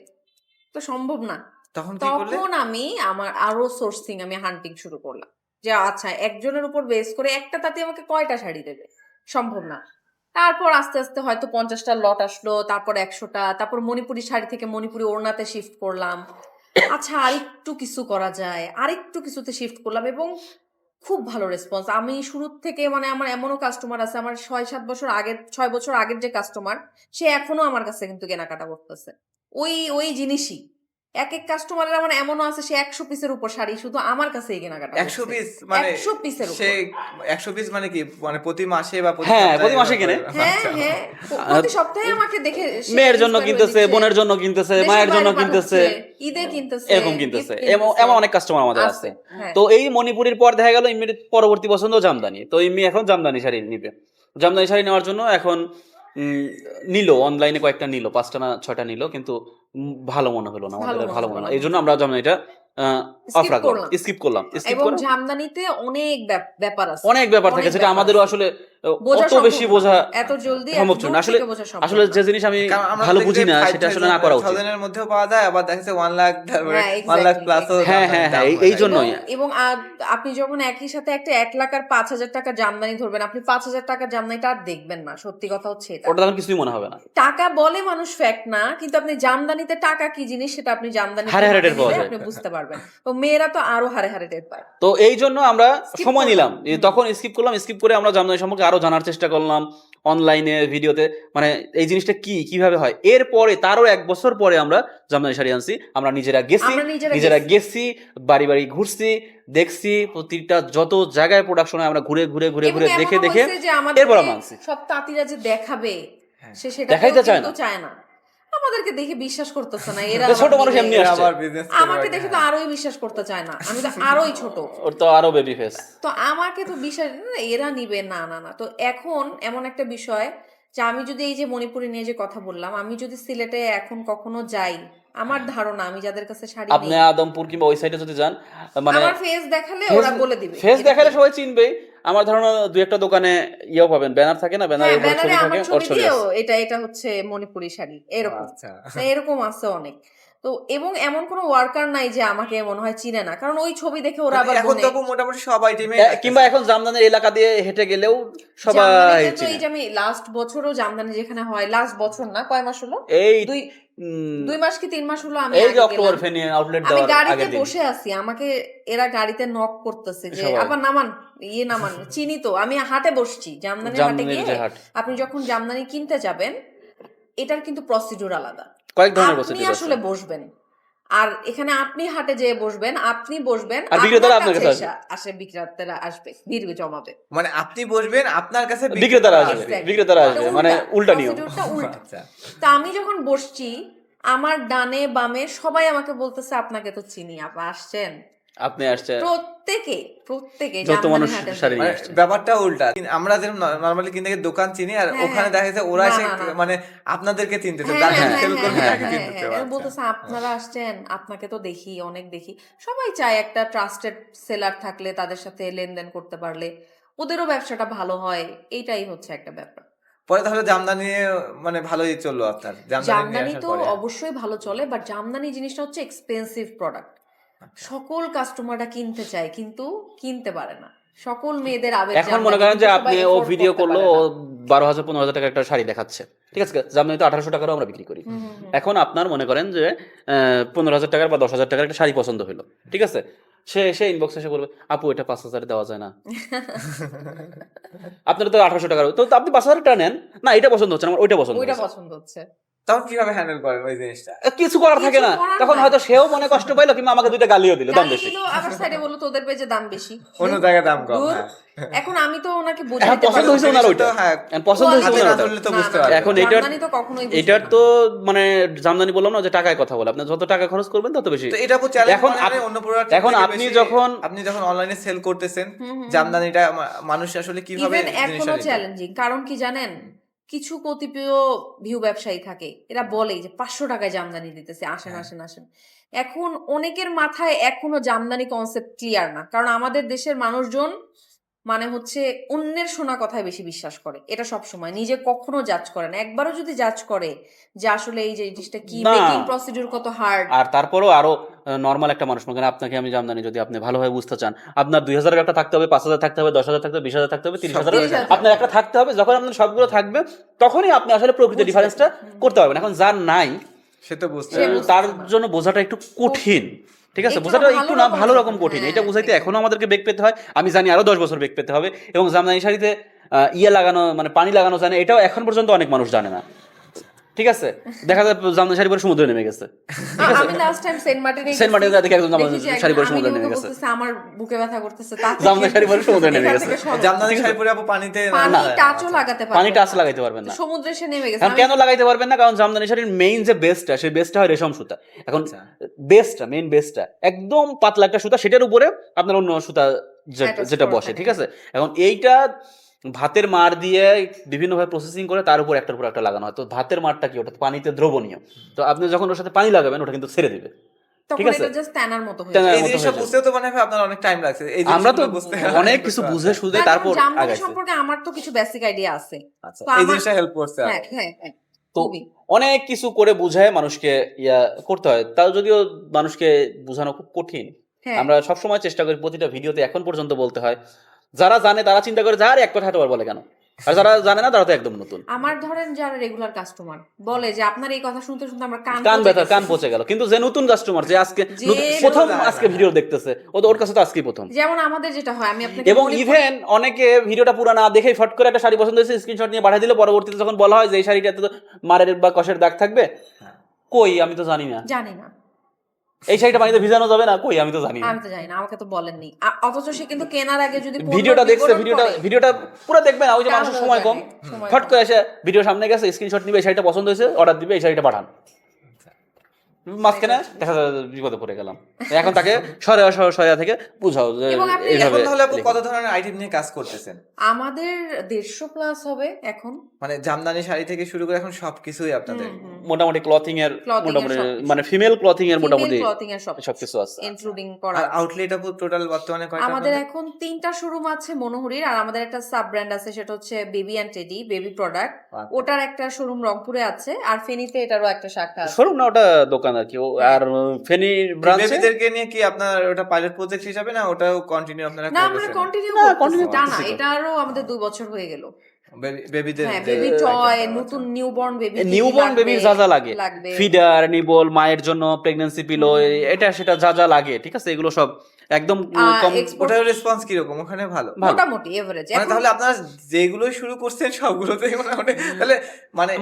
তো সম্ভব না। তখন কি করলে? তখন আমি আমার আরো সোর্সিং, আমি হান্টিং শুরু করলাম যে আচ্ছা একজনের উপর বেস করে একটা তাতে আমাকে কয়টা শাড়ি দেবে, সম্ভব না। তারপর আস্তে আস্তে হয়তো 50টা লট আসলো, তারপর 100টা, তারপর মণিপুরি শাড়ি থেকে মণিপুরি ওড়নাতে শিফট করলাম। আচ্ছা আরেকটু কিছু করা যায়, আরেকটু কিছুতে শিফট করলাম, এবং খুব ভালো রেসপন্স। আমি শুরুর থেকে মানে আমার এমনও কাস্টমার আছে, আমার 6-7 বছর আগের, 6 বছর আগের যে কাস্টমার, সে এখনো আমার কাছে কিন্তু কেনাকাটা করতেছে ওই ওই জিনিসই। এক এক কাস্টমারের আমার এমনও আছে সে 100 পিসের উপর শাড়ি শুধু আমার কাছেই কেনাকাটা 100 পিস মানে 100 পিসের সে উপর। 100 পিস মানে কি মানে প্রতি মাসে বা প্রতি হ্যাঁ, সপ্তাহে প্রতি মাসে এভাবে কেনে। করে? হ্যাঁ আচ্ছা। হ্যাঁ, প্রতি সপ্তাহে আমাকে দেখে সে মেয়ের জন্য inspire হয়ে কিনতেছে, দিচ্ছে। বোনের জন্য কিনতেছে, দেশের মায়ের জন্য বাইরে কিনতেছে, পাঠাচ্ছে, ঈদে কিনতেছে, এরকম gift কিনতেছে। কিনতেছে। এমন অনেক কাস্টমার আমাদের আছে। হ্যাঁ। তো এই মণিপুরির পর দেখা গেল ইমিডিয়েট পরবর্তী পছন্দ জামদানি। তো ইম্মি এখন জামদানি শাড়ি নিবে। জামদানি শাড়ি নেওয়ার জন্য এখন নিল, অনলাইনে কয়েকটা নিল, 5টা না 6টা নিল, কিন্তু ভালো মনে হলো না, আমাদের ভালো মনে হলো না। এই জন্য আমরা জামদানিটা অফ Skip রাখলাম, করলাম। স্কিপ করলাম। স্কিপ এবং করে জামদানিতে অনেক ব্যাপার আছে, অনেক ব্যাপার থাকে অনেক যেটা ব্যাপার আমাদেরও আছে। আসলে বোঝা অত সম্ভব বেশি না। বোঝা এত জলদি সম্ভব এত ছিল দূর না। আসলে থেকে বোঝা সম্ভব আসলে না। যে জিনিস আমি কারণ আমরা ভালো দেখি বুঝি যে না 5,000 সেটা আসলে না করা উচিত। এর মধ্যেও পাওয়া যায়, আবার দেখা যাচ্ছে 1 লাখ, তারপরে হ্যাঁ, 1 লাখ exactly, প্লাসও exactly। হ্যাঁ, হ্যাঁ, হ্যাঁ, এই জন্যই। এবং আপনি যখন একই সাথে একটা 1 লাখ আর 5,000 টাকা জামদানি ধরবেন, আপনি 5,000 টাকার জামদানিটা আর দেখবেন না। সত্যি কথা হচ্ছে এটা। ওটা তখন কিছুই মনে হবে না। টাকা বলে মানুষ ফ্যাক্ট না, কিন্তু আপনি জামদানিতে টাকা কি জিনিস সেটা আপনি জামদানি হারে হারে টের পাওয়া যায়। আপনি বুঝতে পারবেন। তো মেয়েরা তো আরো হারে হারে টের পায়। তো এই জন্য আমরা Skip সময় করলাম। নিলাম, তখন স্কিপ করলাম। স্কিপ করে আমরা জামদানি সম্পর্কে আরো জানার চেষ্টা করলাম অনলাইনে, ভিডিওতে, মানে এই জিনিসটা কিভাবে হয়। এরপরে তারও 1 বছর পরে আমরা জামদানি শাড়ি আনছি। আমরা নিজেরা গেছি, বাড়ি বাড়ি ঘুরছি, দেখছি প্রতিটা যত জায়গায় প্রোডাকশন হয় আমরা ঘুরে এবং দেখে এমনও হয়েছে যে আমাদেরকে এরপর আমরা আনছি। সব তাঁতিরা যে দেখাবে, সে সেটা দেখাইতে চায় না। চায় না। আমাদেরকে দেখে বিশ্বাস করতেছে না, এরা ছোট আবার মানুষ নিবে। এমনি এরা আসছে। আবার বিজনেস আমাকে দেখে তো আরোই বিশ্বাস করতে চায় না, আমি তো আরোই ছোট। ওর তো আরো বেবি ফেস। তো আমাকে তো বিশ্বাস এরা নিবে না না না। তো এখন এমন একটা বিষয় যে আমি যদি এই যে মণিপুরি নিয়ে যে কথা বললাম, আমি যদি সিলেটে এখন কখনো যাই, আমার ধারণা আমি যাদের কাছে শাড়ি আপনি নেই, আদমপুর কিংবা ওই সাইডে যদি যান, মানে আমার ফেস দেখালে ওরা বলে দিবে। ফেস এটা দেখালে কি? সবাই চিনবে। আমার ধারণা 2-1টা দোকানে ইয়েও পাবেন, ব্যানার থাকে না, ব্যানারে হ্যাঁ, ব্যানারে আমার থাকে, ওর ছবি ছবি দিয়েও আছে। এটা হচ্ছে মণিপুরি শাড়ি, এরকম। আচ্ছা। এরকম আছে অনেক। তো এবং এমন কোনো ওয়ার্কার নাই যে আমাকে মনে হয় চিনে না, কারণ ওই ছবি দেখে ওরা আবার এখন বলে। তো মোটামুটি সব আইটেমে কিংবা এখন জামদানির এলাকা দিয়ে হেঁটে গেলেও সবাই জামদানিতে তো চিনে। এই যে আমি লাস্ট বছরও জামদানি যেখানে হয়, লাস্ট বছর না, কয় মাস হলো, এই 2 মাস কি 3 মাস হলো, আমি এই যে আগে অক্টোবর গেলাম। ফেনী আউটলেট আমি দেওয়ার গাড়িতে আগের দিন বসে আছি, আমাকে এরা গাড়িতে নক করতেছে যে সবাই। আবার নামান, নামান, চিনি তো। আমি হাটে বসছি, জামদানি হাটে জামদানির যে গিয়ে হাট। আপনি যখন জামদানি কিনতে যাবেন, এটার কিন্তু প্রসিডিউর আলাদা। কয়েক ধরনের আপনি প্রসিডিউর আছে। আসলে বসবেন, আর এখানে আপনি হাটে যেয়ে বসবেন, আপনি বসবেন, আর বিক্রেতারা আপনার আপনার কাছে কাছে আসে বিক্রেতারা আসবে, ভিড় জমাবে। মানে আপনি বসবেন, আপনার কাছে বিক্রেতারা আসবে, Exactly. বিক্রেতারা আসবে, এটা মানে উল্টা নিয়ম। procedure-টা উল্টা। আচ্ছা। তা আমি যখন বসছি, আমার ডানে বামে সবাই আমাকে বলতেছে আপনাকে তো চিনি, আপনি আসছেন। আপনি আসছে প্রত্যেকে যত জামদানি মানুষ হাটে শাড়ি যায়। নিয়ে মানে আসছে। ব্যাপারটা উল্টা। আমরা যেরকম নরমালি কিনতে গিয়ে দোকান চিনি, আর হ্যাঁ, ওখানে হ্যাঁ। দেখা যাচ্ছে ওরা না, এসে না, না। মানে আপনাদেরকে চিনতেছে, হ্যাঁ, যাকে হ্যাঁ, সেল হ্যাঁ, করবে হ্যাঁ, তাকে হ্যাঁ, চিনতেছে। হ্যাঁ। আচ্ছা। বলতেছে আপনারা আসছেন, আপনাকে তো দেখি, অনেক দেখি। সবাই চায় একটা ট্রাস্টেড সেলার থাকলে, তাদের সাথে লেনদেন করতে পারলে ওদেরও ব্যবসাটা ভালো হয়, এইটাই হচ্ছে একটা ব্যাপার। পরে তাহলে জামদানি মানে ভালোই চললো আপনার, জামদানি নিয়ে জামদানি আসার তো পরে? অবশ্যই ভালো চলে, বাট জামদানি জিনিসটা হচ্ছে এক্সপেন্সিভ প্রোডাক্ট। সকল কাস্টমাররা কিনতে চায় কিন্তু কিনতে পারে না। সকল মেয়েদের আবেগ এখন মনে করেন যে আপনি ও ভিডিও করলো, ও ও 12,000-15,000 টাকা একটা শাড়ি দেখাচ্ছে, ঠিক আছে, জামদানি তো 1800 টাকারও আমরা বিক্রি করি। এখন আপনার মনে করেন যে 15,000 টাকার বা 10,000 টাকার একটা শাড়ি পছন্দ হলো, ঠিক আছে, সে ইনবক্সে এসে বলবে আপু এটা 5,000 দেওয়া যায় না। আপনার তো 1800 টাকার, তো আপনি 5,000 টাকা নেন না, এটা পছন্দ হচ্ছে না, আমার ওইটা পছন্দ ওইটা হচ্ছে। পছন্দ হচ্ছে। তখন কিভাবে হ্যান্ডেল করেন ওই জিনিসটা? কিছু করার থাকে না, কিছু করার তখন নাই। হয়তো সেও মনে কষ্ট পাইলো, কিংবা আমাকে 2টা গালিও দিল, দাম গালি বেশি। দিল, আবার সাইডে বললো তোদের পেজে দাম বেশি, অন্য জায়গায় দাম কম। দূর। হ্যাঁ। এখন আমি তো ওনাকে এখন বোঝাতে পছন্দ পারবো হয়েছে না। ওনার ওইটা, হ্যাঁ, এখন পছন্দ হয়েছে হাতে ওনার না ওটা। ধরলে তো না, বুঝতে না, পারবে। এখন জামদানি তো কখনোই বুঝবে এটার না। তো মানে জামদানি বললাম না যে টাকায় কথা বলে, আপনি যত টাকা খরচ করবেন তত বেশি। তো এটা আপু চ্যালেঞ্জ এখন মনে হয় অন্য প্রোডাক্ট এখন আপনি যখন অনলাইনে সেল করতেছেন জামদানিটা মানুষ আসলে কিভাবে ইভেন জিনিসটা এখনো নিবে? চ্যালেঞ্জিং, কারণ কি জানেন, কিছু কতিপয় ভিউ ব্যবসায়ী থাকে, এরা বলে যে 500 টাকায় জামদানি দিতেছে, আসেন হ্যাঁ। আসেন আসেন। এখন অনেকের মাথায় এখনো জামদানি কনসেপ্ট ক্লিয়ার না, কারণ আমাদের দেশের মানুষজন মানে হচ্ছে অন্যের শোনা কথায় বেশি বিশ্বাস করে, এটা সব সময় নিজে কখনো জাজ করে না। একবারও যদি জাজ করে যে আসলে এই যে জিনিসটা কি, না। মেকিং প্রসিডিউর কত হার্ড। আর তারপরেও আরো নর্মাল একটা মানুষ, মানে আপনাকে আমি জামদানি যদি আপনি ভালোভাবে বুঝতে চান, আপনার 2000 একটা থাকতে হবে, 5000 থাকতে হবে, 10,000 থাকতে হবে, 20,000 থাকতে হবে, 30,000 30,000 আপনার একটা থাকতে হবে। যখন আপনার সবগুলো থাকবে তখনই আপনি আসলে প্রকৃত বুঝতে ডিফারেন্সটা করতে পারবেন। এখন যার নাই সে তো বুঝতে সে পারবে। বুঝতে তার পারবে না। জন্য বোঝাটা একটু কঠিন, ঠিক আছে? একটু বোঝাটা ভালো একটু না রকম ভালো কঠিন। রকম কঠিন, হ্যাঁ, এটা বুঝাইতে একদম। এখনো আমাদেরকে বেগ পেতে হয়। আমি জানি আরো 10 বছর বেগ পেতে হবে। এবং জামদানি শাড়িতে ইয়ে লাগানো, মানে পানি লাগানো জানে, এটাও এখন পর্যন্ত অনেক মানুষ জানে না, ঠিক আছে? দেখা যায় জামদানি শাড়ি পরে সমুদ্রে নেমে গেছে। আমি লাস্ট টাইম সেন্ট মার্টিনে সেন্ট মার্টিনে দেখি একজন জামদানি শাড়ি পরে সমুদ্রে নেমে গেছে। বলতেছে আমার বুকে ব্যথা করতেছে, জামদানি শাড়ি পরে সমুদ্রে নেমে গেছে। জামদানি শাড়ি পরে আপু পানিতে পানি না, টাচও আচ্ছা। লাগাতে পানি পারবে টাচ না। লাগাইতে পারবেন না। সমুদ্রে সে নেমে গেছে। এখন কেন লাগাইতে পারবেন না? কারণ জামদানি শাড়ির মেইন যে বেসটা, সেই বেসটা হয় রেশম সুতা। এখন আচ্ছা। বেসটা, মেইন বেসটা একদম পাতলা একটা সুতা, সেটার উপরে আপনার অন্য সুতা Attach যেটা করা বসে, থাকে। ঠিক আছে? এখন এইটা ভাতের মাড় দিয়ে বিভিন্নভাবে প্রসেসিং করে তার উপর একটার উপর একটা লাগানো হয়। তো ভাতের মাড়টা কি, ওটা তো পানিতে দ্রবণীয়। তো আপনি যখন ওর সাথে পানি লাগাবেন ওটা কিন্তু ছেড়ে দিবে, ঠিক তখন আছে? এটা জাস্ট টানার মতো হয়ে টানার যায়। এই মতো জিনিসটা হয়ে যায়। বুঝতেও তো মনে হয় আপনার অনেক টাইম লাগছে। এই আমরা তো জিনিসগুলো বুঝতে অনেক কিছু বুঝে সুঝে না, যেমন তারপর জামদানি আগাইছি। সম্পর্কে আমার তো কিছু বেসিক আইডিয়া আছে। আচ্ছা, তো এই আমার- জিনিসটা হেল্প করছে আর। হ্যাঁ হ্যাঁ হ্যাঁ, তো খুবই। অনেক কিছু করে বুঝায় মানুষকে ইয়া করতে হয়, তাও যদিও মানুষকে বোঝানো খুব কঠিন। হ্যাঁ। আমরা সবসময় চেষ্টা করি প্রতিটা ভিডিওতে এখন পর্যন্ত বলতে হয়, যারা জানে তারা চিন্তা করে যার এক কথা এতবার বলে কেন, আর যারা জানে না তারা তো একদম নতুন। আমার ধরেন যারা রেগুলার কাস্টমার বলে যে আপনার এই কথা শুনতে শুনতে আমার কান কান পচে ব্যথা, গেছে। কান পচে গেল। কিন্তু যে নতুন কাস্টমার, যে আজকে যে প্রথম নতুন- আজকে ভিডিও দেখতেছে, ওর কাছে তো আজকেই প্রথম। যেমন আমাদের যেটা হয়, আমি আপনাকে এবং বলি- ইভেন অনেকে ভিডিওটা পুরো না দেখেই ফট করে একটা শাড়ি পছন্দ হয়েছে, স্ক্রিনশট নিয়ে পাঠিয়ে দিলে পরবর্তীতে যখন বলা হয় যে এই শাড়িটাতে তো মারের বা কষের দাগ থাকবে, কই আমি তো জানি না। জানি না, এই শাড়িটা পানিতে ভিজানো যাবে না, কই আমি তো জানি না। আমি তো জানি না, আমাকে তো বলেননি। অথচ সে কিন্তু কেনার আগে যদি পণ্যের ভিডিওটা দেখছে, বিবরণ পড়ে, ভিডিওটা পুরো দেখবে না, ওই যে তাহলে মানুষের সময় কম, জানে, সময় ফট কম। করে এসে ভিডিও সামনে গেছে, স্ক্রিনশট নিবে, এই শাড়িটা পছন্দ হয়েছে, অর্ডার দিবে, এই শাড়িটা পাঠান। মাঝখানে দেখা যায় বিপদে পড়ে গেলাম। এখন তাকে সরেয়া থেকে বুঝাও যে এবং আপনি এখন এইভাবে তাহলে আপু লিখো। কত ধরনের আইটেম নিয়ে কাজ করতেছেন? আমাদের 150 প্লাস হবে এখন। মানে জামদানি শাড়ি থেকে শুরু করে এখন সবকিছুই আপনাদের। মোটামুটি ক্লথিং এর Clothing এর মোটামুটি সবকিছু। মানে ফিমেল ক্লথিং এর মোটামুটি ক্লথিং এর সবকিছু আছে। ইনক্লুডিং আর করা। আউটলেট আপু টোটাল বর্তমানে কয়টা আমাদের আপনাদের? এখন 3টা শোরুম আছে মনোহরির, আর আমাদের একটা সাব ব্র্যান্ড আছে, সেটা হচ্ছে baby and teddy, baby product. আচ্ছা। ওটার একটা শোরুম রংপুরে আছে, আর ফেনীতে এটারও একটা শাখা আছে। শোরুম না, ওটা দোকান আর কি। আর ফেনী ব্রাঞ্চে বেবিদেরকে নিয়ে কি আপনার ওটা পাইলট প্রজেক্ট হিসাবে না ওটাও কন্টিনিউ আপনারা না, আমরা করতেছেন? কন্টিনিউ না, করতেছি, continue তা না, করতেছি তো। এটারও আমাদের 2 বছর হয়ে গেল। বেবিদের হ্যাঁ, যে বেবি item টয়, টা, নতুন আচ্ছা। নিউবর্ন বেবি, নিউবর্ন বেবির যা যা লাগে, ফিডার, নিবল, মায়ের জন্য প্রেগন্যান্সি পিলো, এটা সেটা যা যা লাগে, ঠিক আছে? এগুলো সব একদম কম। ওটার রেসপন্স কি রকম ওখানে? ভালো? মোটামুটি এভারেজ। মানে তাহলে আপনারা যেগুলো শুরু করছেন সবগুলোতেই মোটামুটি তাহলে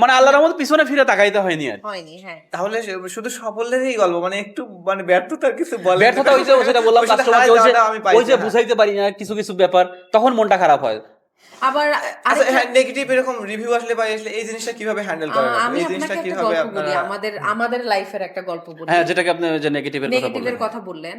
মানে আল্লাহর রহমতে পিছনে ফিরে তাকাইতে হয়নি আর। হয়নি, হ্যাঁ। তাহলে শুধু সাফল্যেরই গল্প, মানে একটু মানে ব্যর্থতার কিছু বলেন? ব্যর্থতা ওই যে যেটা বললাম, ওই সাথে কাস্টমার হাই দেওয়াটা আমি পাইছি ওই যে না। বুঝাইতে পারি না কিছু কিছু ব্যাপার, তখন মনটা খারাপ হয়। আবার আচ্ছা, আরেকটা- হ্যাঁ, নেগেটিভ এরকম রিভিউ আসলে বা আসলে এই জিনিসটা কিভাবে হ্যান্ডেল করেন? আমি এই জিনিসটা আপনাকে একটা কিভাবে গল্প বলি, আপনারা? আমাদের লাইফের একটা গল্প বলি। হ্যাঁ, যেটাকে আপনি ওই যে নেগেটিভের কথা বললেন। নেগেটিভের কথা বললেন।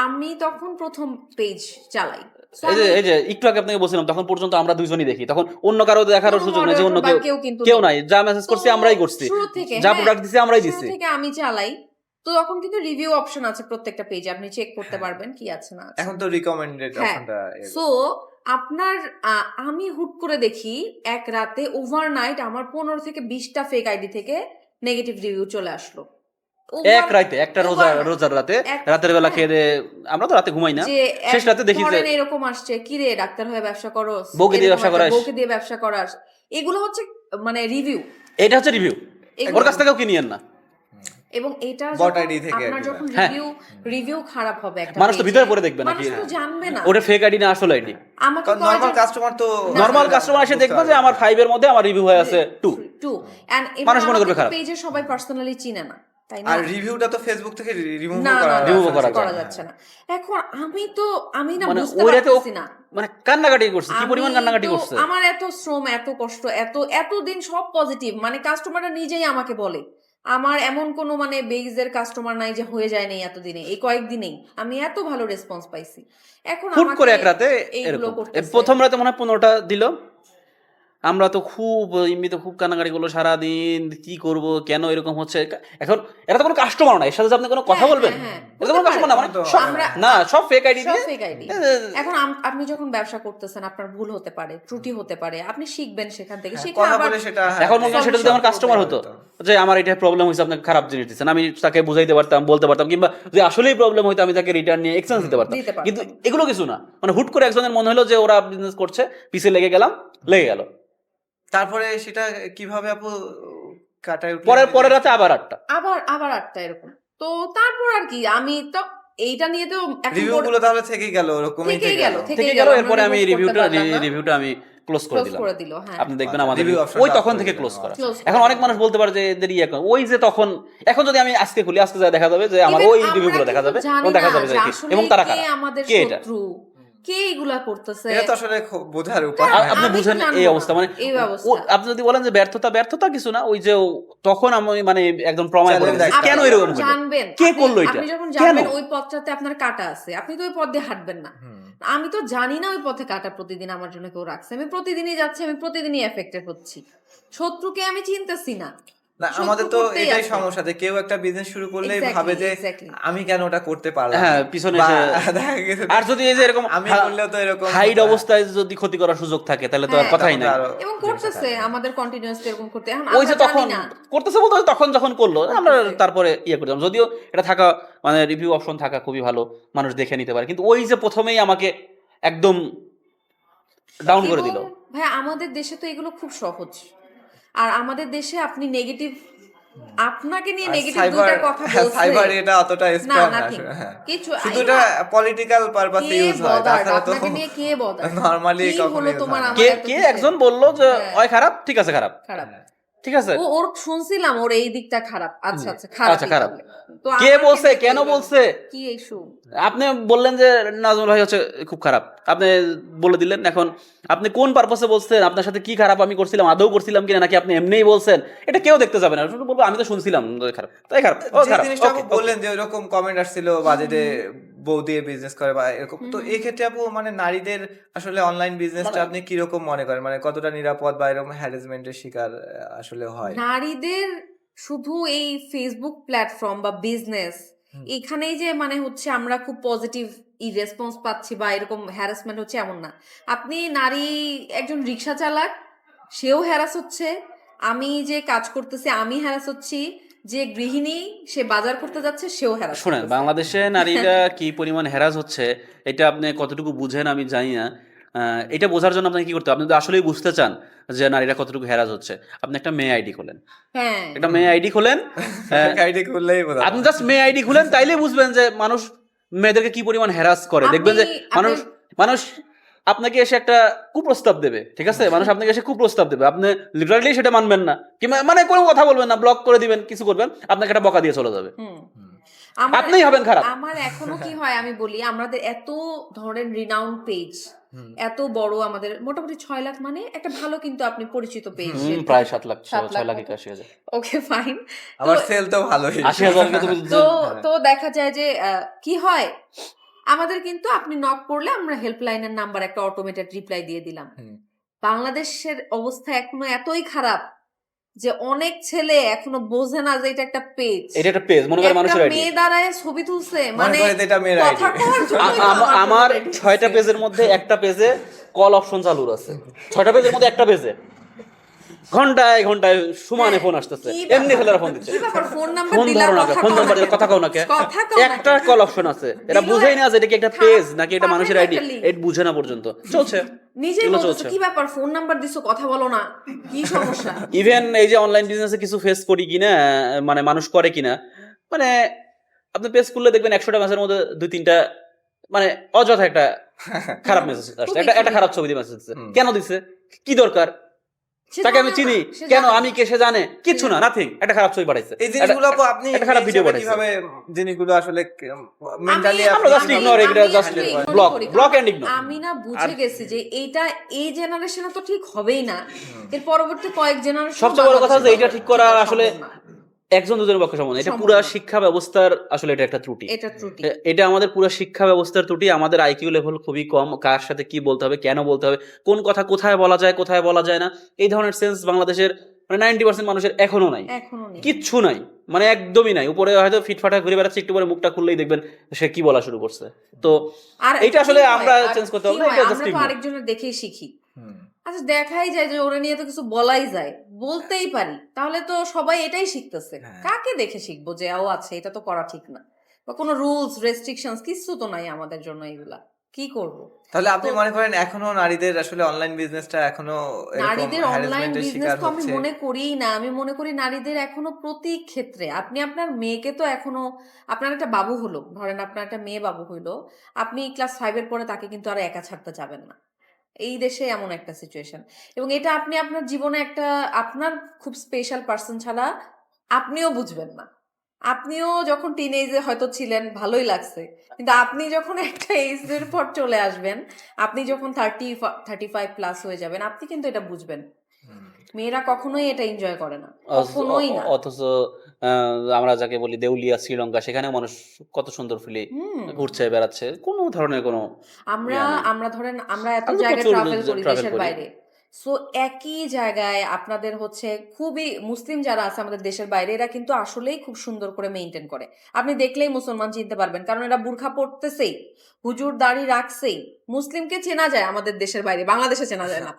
আমি তখন প্রথম পেজ চালাই। So এই যে একটু আগে আপনাকে বলছিলাম, তখন পর্যন্ত আমরা দুইজনই দেখি, তখন অন্য কারো দেখার কোনো সুযোগ নেই, যে অন্য moderator বা কেউ কিন্তু কেউ নেই। নাই। যা মেসেজ করছি তো আমরাই করছি, শুরু থেকে, যা হ্যাঁ, প্রোডাক্ট দিছি আমরাই শুরু দিছি। থেকে আমি চালাই। তো তখন কিন্তু রিভিউ অপশন আছে প্রত্যেকটা পেজে, আপনি চেক করতে পারবেন কি আছে না আছে। এখন তো রিকমেন্ডেড হ্যাঁ। অপশনটা সো আপনার আমি হুট করে দেখি এক রাতে ওভারনাইট আমার 15 থেকে 20টা ফেক আইডি থেকে নেগেটিভ রিভিউ চলে আসলো। এক রাতে, একটা রোজার রাতে, রাতের বেলা খেয়ে দেয়ে, আমরা তো রাতে ঘুমাই না, যে শেষ রাতে দেখি যে ধরেন এরকম আসছে, কি রে ডাক্তার হয়ে ব্যবসা করো, বউকে দিয়ে ব্যবসা করাস। বউকে দিয়ে ব্যবসা করাস। এগুলো হচ্ছে মানে রিভিউ, এটা হচ্ছে রিভিউ, ওর কাছ থেকেও কিনিয়েন না। এবং এটা Bot যখন ID থেকে আপনার একদম। যখন হ্যাঁ। রিভিউ খারাপ হবে একটা মানুষ তো page-এ, ভিতরে পড়ে দেখবে নাকি, মানুষ তো জানবে না ওটা ফেক আইডি না আসল আইডি। আমাকে নরমাল কাস্টমার তো নরমাল কাস্টমার এসে দেখবে যে আমার 5 এর মধ্যে আমার রিভিউ হয়ে আছে 2। মানুষ মনে করবে খারাপ। পেজে সবাই পার্সোনালি চিনে না, তাই না? আর রিভিউটা তো ফেসবুক থেকে রিমুভ না না, remove না, করা করা যায় যাচ্ছে না। এখন আমি না মানে বুঝতে ওই রাতে পারতেছি না, মানে কান্নাকাটি করছে, কি আমি পরিমাণ কান্নাকাটি তো- করছে। আমার এত শ্রম, এত কষ্ট, এত দিন সব পজিটিভ, মানে কাস্টমাররা নিজেই আমাকে বলে, আমার এমন কোনো মানে বেইজের কাস্টমার নাই যে হয়ে যায় নাই এতদিনে, এই কয়েকদিনেই আমি এত ভালো রেসপন্স পাইছি। এখন হুট করে আমাকে এক রাতে এইগুলো এরকম করতেছে। প্রথম রাতে মনে হয় 15টা দিল, আমরা তো খুব এমনিতে খুব কান্নাকাটি করলো সারাদিন, কি করব, কেন এরকম হচ্ছে। এখন এটা তো কোনো কাস্টমার না, এর সাথে যে আপনি কোনো কথা হ্যাঁ, বলবেন, হ্যাঁ, এটা তো কোনো হতে কাস্টমার না, পারে। মানে তো সব আমরা- না, সব ফেক আইডি সব দিয়ে fake ID। এখন আপনি যখন ব্যবসা করতেছেন আপনার ভুল হতে পারে, ত্রুটি হতে পারে, আপনি শিখবেন সেখান থেকে, শিখে কথা আবার বলে সেটা এখন মনে হয় সেটা যদি আমার solution কাস্টমার করবে। হতো যে আমার এটা প্রবলেম হয়েছে, আপনাকে খারাপ জিনিস দিচ্ছেন, আমি তাকে বুঝাইতে পারতাম, বলতে পারতাম, কিংবা যদি আসলেই প্রবলেম হইতো আমি তাকে রিটার্ন নিয়ে এক্সচেঞ্জ দিতে পারতাম। দিতে পারতাম। কিন্তু এগুলো কিছু না, মানে হুট করে একজনের মনে হলো যে ওরা বিজনেস করছে, পিছে লেগে গেলাম, লেগে গেল, তারপরে সেটা কিভাবে আপু কাটায় উঠলেন? পরের রাতে আবার 8টা। আবার 8টা এরকম। তো তারপর আর কি, আমি তো এইটা নিয়ে তো এখন রিভিউ গুলো তাহলে থেকেই গেল, ওরকমই থেকেই গেল, থেকে থেকেই গেল। গেল। এরপরে আমি remove করতে পারলাম না। রিভিউটা আমি ক্লোজ করে Close দিলাম। করে দিল, হ্যাঁ। আপনি দেখবেন আচ্ছা, আমাদের review review option ওই টা তখন off থেকে করে ক্লোজ দিলেন, করা। Close এখন করে অনেক মানুষ বলতে পারে যে এদের ইয়ে করে। ওই যে তখন, এখন যদি আমি আজকে খুলি, আজকে যা দেখা যাবে যে আমার Even ওই আমরা রিভিউগুলো দেখা কিন্তু যাবে জানি এবং দেখা না যাবে যে যে কি, আসলে এবং তারা কে কারা, আমাদের কে এটা। শত্রু, কে এগুলা করতেছে। এটা তো আসলে বোঝার উপায় হ্যাঁ, নাই। আপনি আমি তো বুঝেন জানবো এই না, অবস্থা, মানে এই অবস্থা। আপনি যদি বলেন যে ব্যর্থতা কিছু না, ওই যে তখন আমি মানে একদম প্রমাণ করে Challenge দিচ্ছি, একটা। কেন আপনি এরকম যখন হলো, জানবেন, কে আপনি- করলো এটা, আপনি যখন কেন? জানবেন ওই পথটাতে আপনার কাটা আছে, আপনি তো ওই পথ দিয়ে হাঁটবেন না। হুম। আমি তো জানি না ওই পথে কাটা প্রতিদিন আমার জন্য কেউ রাখছে, আমি প্রতিদিনই যাচ্ছি, আমি প্রতিদিনই এফেক্টেড হচ্ছি। শত্রুকে আমি চিনতেছি না। না, শত্রু আমাদের তো করতেই এটাই আছে। সমস্যা যে কেউ একটা বিজনেস শুরু করলেই Exactly, ভাবে যে exactly. আমি কেন ওটা করতে পারলাম হ্যাঁ, না? পিছনে বা এসে- দেখা গেছে যে আর যদি এই যে এরকম আমি করলেও তো এরকম হাইড হতো। অবস্থায় যদি ক্ষতি করার সুযোগ থাকে তাহলে তো আর হ্যাঁ, কথাই তখন নাই। তো আরো এবং জিনিসটা করতেছে থাকে। আমাদের কন্টিনিউয়াসলি এরকম করতে, এখন ওই যে আমরা তখন জানি না। করতেছে বলতে ওই যখন করলো আমরা করতেছে। তারপরে ইয়ে করলাম, যদিও এটা থাকা মানে রিভিউ অপশন থাকা খুবই ভালো, মানুষ দেখে নিতে পারে, কিন্তু ওই যে প্রথমেই আমাকে একদম ডাউন করে এবং দিল। ভাই আমাদের দেশে তো এগুলো খুব সহজ, আর আমাদের দেশে আপনি নেগেটিভ, আপনাকে নিয়ে আর নেগেটিভ দুইটা কথা বলছে, সাইবার এটা অতটা না স্ট্রং না নাথিং আসলে, হ্যাঁ। কিছু। শুধু এটা পলিটিক্যাল পারপাসে কে ইউজ হয়, বদার, তাছাড়া তো আপনাকে নিয়ে কে বদার, নরমালি কি কখনো হলো use তোমার হয় না। আমার এত কে কিসের? একজন বললো যে হ্যাঁ। ওই খারাপ, ঠিক আছে খারাপ, খারাপ। ঠিক আছে, ওর শুনছিলাম ওর এই দিকটা খারাপ, আচ্ছা হুম। আচ্ছা খারাপ, আচ্ছা, খারাপ। তো কে আমাকে বলছে, নিয়ে কেন বললো, বলছে? কি ইস্যু? আপনি বললেন যে নাজমুল ভাই হচ্ছে খুব খারাপ, আপনি বলে দিলেন। এখন আপনি কোন পারপাসে বলছেন, আপনার সাথে কি খারাপ আমি করছিলাম, আদৌ করছিলাম কিনা, নাকি আপনি এমনিই বলছেন, এটা কেউ দেখতে যাবে না, শুধু বলবো আমি তো শুনছিলাম যে খারাপ, তাই খারাপ, ও যে খারাপ, জিনিসটা আপু okay, okay। বললেন যে ওইরকম কমেন্ট আসছিল বাজেটে বউ দিয়ে বিজনেস করে বা এরকম, তো এই ক্ষেত্রে আপু মানে নারীদের আসলে অনলাইন বিজনেসটা আপনি কিরকম মনে করেন, মানে কতটা নিরাপদ বা এরকম হ্যারাসমেন্টের শিকার আসলে হয়? নারীদের শুধু এই ফেসবুক প্ল্যাটফর্ম বা বিজনেস এখানেই যে মানে হচ্ছে আমরা খুব পজিটিভ রেসপন্স পাচ্ছি বা এরকম হ্যারাসমেন্ট হচ্ছে এমন না। আপনি নারী একজন রিক্সা চালাক, সেও হ্যারাস হচ্ছে, আমি যে কাজ করতেছি আমি হ্যারাস হচ্ছি, যে গৃহিণী সে বাজার করতে যাচ্ছে সেও হ্যারাস শোনেন, হচ্ছে। বাংলাদেশে নারীরা কি পরিমাণ হ্যারাস হচ্ছে এটা আপনি কতটুকু বুঝেন আমি জানি না। এটা বোঝার জন্য আপনাকে কি করতে হবে, আপনি যদি আসলেই বুঝতে চান যে নারীরা কতটুকু হ্যারাস হচ্ছে, আপনি একটা মেয়ে আইডি খোলেন, হ্যাঁ, একটা মেয়ে আইডি খোলেন, আইডি করলেই বোঝা আপনি জাস্ট মেয়ে আইডি খুলেন, তাইলে বুঝবেন যে মানুষ মেয়েদেরকে কি পরিমাণ হ্যারাস করে। দেখবেন যে মানুষ মানুষ আপনাকে এসে একটা কুপ্রস্তাব দেবে, ঠিক আছে, মানুষ আপনাকে এসে কুপ্রস্তাব দেবে, আপনি লিটারালি সেটা মানবেন না, কিংবা মানে কোনো কথা বলবেন না, ব্লক করে দিবেন, কিছু করবেন, আপনাকে একটা বকা দিয়ে চলে যাবে, আপনিই হবেন খারাপ। আমার এখনো কি হয় আমি বলি, আমাদের এত ধরেন রিনাউন্ড পেজ, এত বড়, আমাদের মোটামুটি 6 লাখ, মানে একটা ভালো কিন্তু আপনি পরিচিত পেজ, প্রায় 7 লাখ 7 লাখ 6 লাখ 81 হাজার। Okay fine. আমার সেল তো ভালোই, 80,000 কে তুমি তো তো দেখা যায় যে কি হয়, আমাদের কিন্তু আপনি নক করলে আমরা হেল্পলাইনের নাম্বার একটা অটোমেটেড রিপ্লাই দিয়ে দিলাম। বাংলাদেশের অবস্থা এখনো এতই খারাপ যে অনেক ছেলে এখনো বোঝে না যে এটা একটা পেজ, এটা একটা পেজ মনে করে মানুষের আইডি। মেয়ে দাঁড়ায় ছবি তুলছে, মনে মানে করে যে এটা মেয়ের কথা আইডি। কওয়ার জন্যই তো আমার জন্য ready 6টা হচ্ছে। পেজের মধ্যে একটা পেজে কল অপশন চালু আছে, 6টা পেজের মধ্যে একটা পেজে ঘন্টায় ঘন্টায় সমানে ফোন আসতেছে, কি এমনি ব্যাপার? ছেলেরা ফোন দিচ্ছে, কি ব্যাপার, ফোন নাম্বার ফোন দিলা, ধরো না, কথা ফোন কও নাম্বার না, কথা কও না কে, কথা কও না একটা কেন? কল অপশন আছে, এরা দিলো বুঝেই না যে এটা কি একটা খারাপ, পেজ নাকি এটা মানুষের পাবেন আইডি, একটা link। এটা বুঝে না পর্যন্ত চলছে, নিজেই এগুলো বলছো চলছে। কি ব্যাপার, ফোন নাম্বার দিছো কথা বলো না, কি সমস্যা? ইভেন এই যে অনলাইন বিজনেসে কিছু ফেস করি কিনা, মানে মানুষ করে কিনা, মানে আপনি পেজ খুললে দেখবেন 100টা মেসেজের মধ্যে 2-3টা মানে অযথা একটা খারাপ মেসেজ আসছে, একটা খারাপ ছবি দিয়ে মেসেজ দিচ্ছে, কেন দিচ্ছে, কি দরকার, সে তাকে জানে আমি না, চিনি সে কেন, জানে আমি না। কে সে জানে কিচ্ছু না, নাথিং, একটা খারাপ ছবি পাঠাইছে, এই জিনিসগুলো আপু আপনি একটা খারাপ ভিডিও হিসেবে পাঠাইছে, কিভাবে জিনিসগুলো আসলে মেন্টালি আমরা just ignore এগুলো, just block and ignore। আমি না বুঝে গেছি যে এইটা এই জেনারেশনে তো ঠিক হবেই না, এর পরবর্তী কয়েক জেনারেশন সবচেয়ে বড় কথা যে এটা ঠিক করা আসলে একজন দুজনের পক্ষে সমান, এটা সম্ভব পুরা না। শিক্ষা ব্যবস্থার আসলে এটা একটা ত্রুটি। এটা ত্রুটি। এটা আমাদের পুরো শিক্ষা ব্যবস্থার ত্রুটি। আমাদের আইকিউ লেভেল খুবই কম, কার সাথে কি বলতে হবে, কেন বলতে হবে, কোন কথা কোথায় বলা যায় কোথায় বলা যায় না, এই ধরনের সেন্স বাংলাদেশের মানে 90% মানুষের এখনো নাই, এখনো নেই। কিচ্ছু নাই, মানে একদমই নাই। উপরে হয়তো ফিটফাটা ঘুরে বেড়াচ্ছে, একটু পরে মুখটা খুললেই দেখবেন সে কি বলা শুরু করছে। তো আর এইটা কি আসলে হয়, আমরা আর চেঞ্জ করতে কি হবে না, হয়, এটা আমরা জাস্ট তো ইগনোর। আরেকজনের দেখেই শিখি। হুম। আচ্ছা, দেখাই যায় যে ওরা নিয়ে তো কিছু বলাই যায়, বলতেই পারি, তাহলে তো সবাই এটাই শিখতেছে। হ্যাঁ। কাকে দেখে শিখবো যে ও আছে, এটা তো করা ঠিক না, বা কোনো রুলস রেস্ট্রিকশনস কিছু তো নাই আমাদের জন্য, এগুলা কি করব। তাহলে আপনি তো- মনে করেন এখনো নারীদের আসলে অনলাইন বিজনেসটা এখনো এরকম নারীদের অনলাইন হ্যারাসমেন্টের বিজনেস শিকার তো আমি হচ্ছে? মনে করিই না। আমি মনে করি নারীদের এখনো প্রতি ক্ষেত্রে, আপনি আপনার মেয়েকে তো এখনো, আপনার একটা বাবু হলো, ধরেন আপনার একটা মেয়ে বাবু হইলো, আপনি ক্লাস 5-এর পরে তাকে কিন্তু আর একা ছাড়তে যাবেন না। এই দেশে এমন একটা সিচুয়েশন, এবং এটা আপনি আপনার জীবনে একটা আপনার খুব স্পেশাল পার্সন ছাড়া আপনিও বুঝবেন না। আপনিও যখন টিনেজে হয়তো ছিলেন ভালোই লাগছে, কিন্তু আপনি যখন একটা এজের পর চলে আসবেন, আপনি যখন 35+ হয়ে যাবেন, আপনি কিন্তু এটা বুঝবেন। মেয়েরা কখনোই এটা এনজয় করে না, কখনোই না। অথচ আমরা যাকে বলি দেউলিয়া শ্রীলঙ্কা, সেখানে মানুষ কত সুন্দর ফিলি হুম। ঘুরছে বেড়াচ্ছে, কোনো ধরনের কোনো আমরা ইয়া নেই। আমরা ধরেন আমরা এত আমরা জায়গায় প্রচুর ট্রাভেল করি ট্রাভেল দেশের করি। বাইরে, সো একই জায়গায় আপনাদের হচ্ছে খুবই মুসলিম যারা আছে আমাদের দেশের বাইরে, এরা কিন্তু আসলেই খুব সুন্দর করে মেনটেন করে। আপনি দেখলেই মুসলমান চিনতে পারবেন, কারণ এরা বুরখা পড়তেছেই, হুজুর দাড়ি রাখছেই। মুসলিমকে চেনা যায় আমাদের দেশের বাইরে, বাংলাদেশে চেনা যায় না।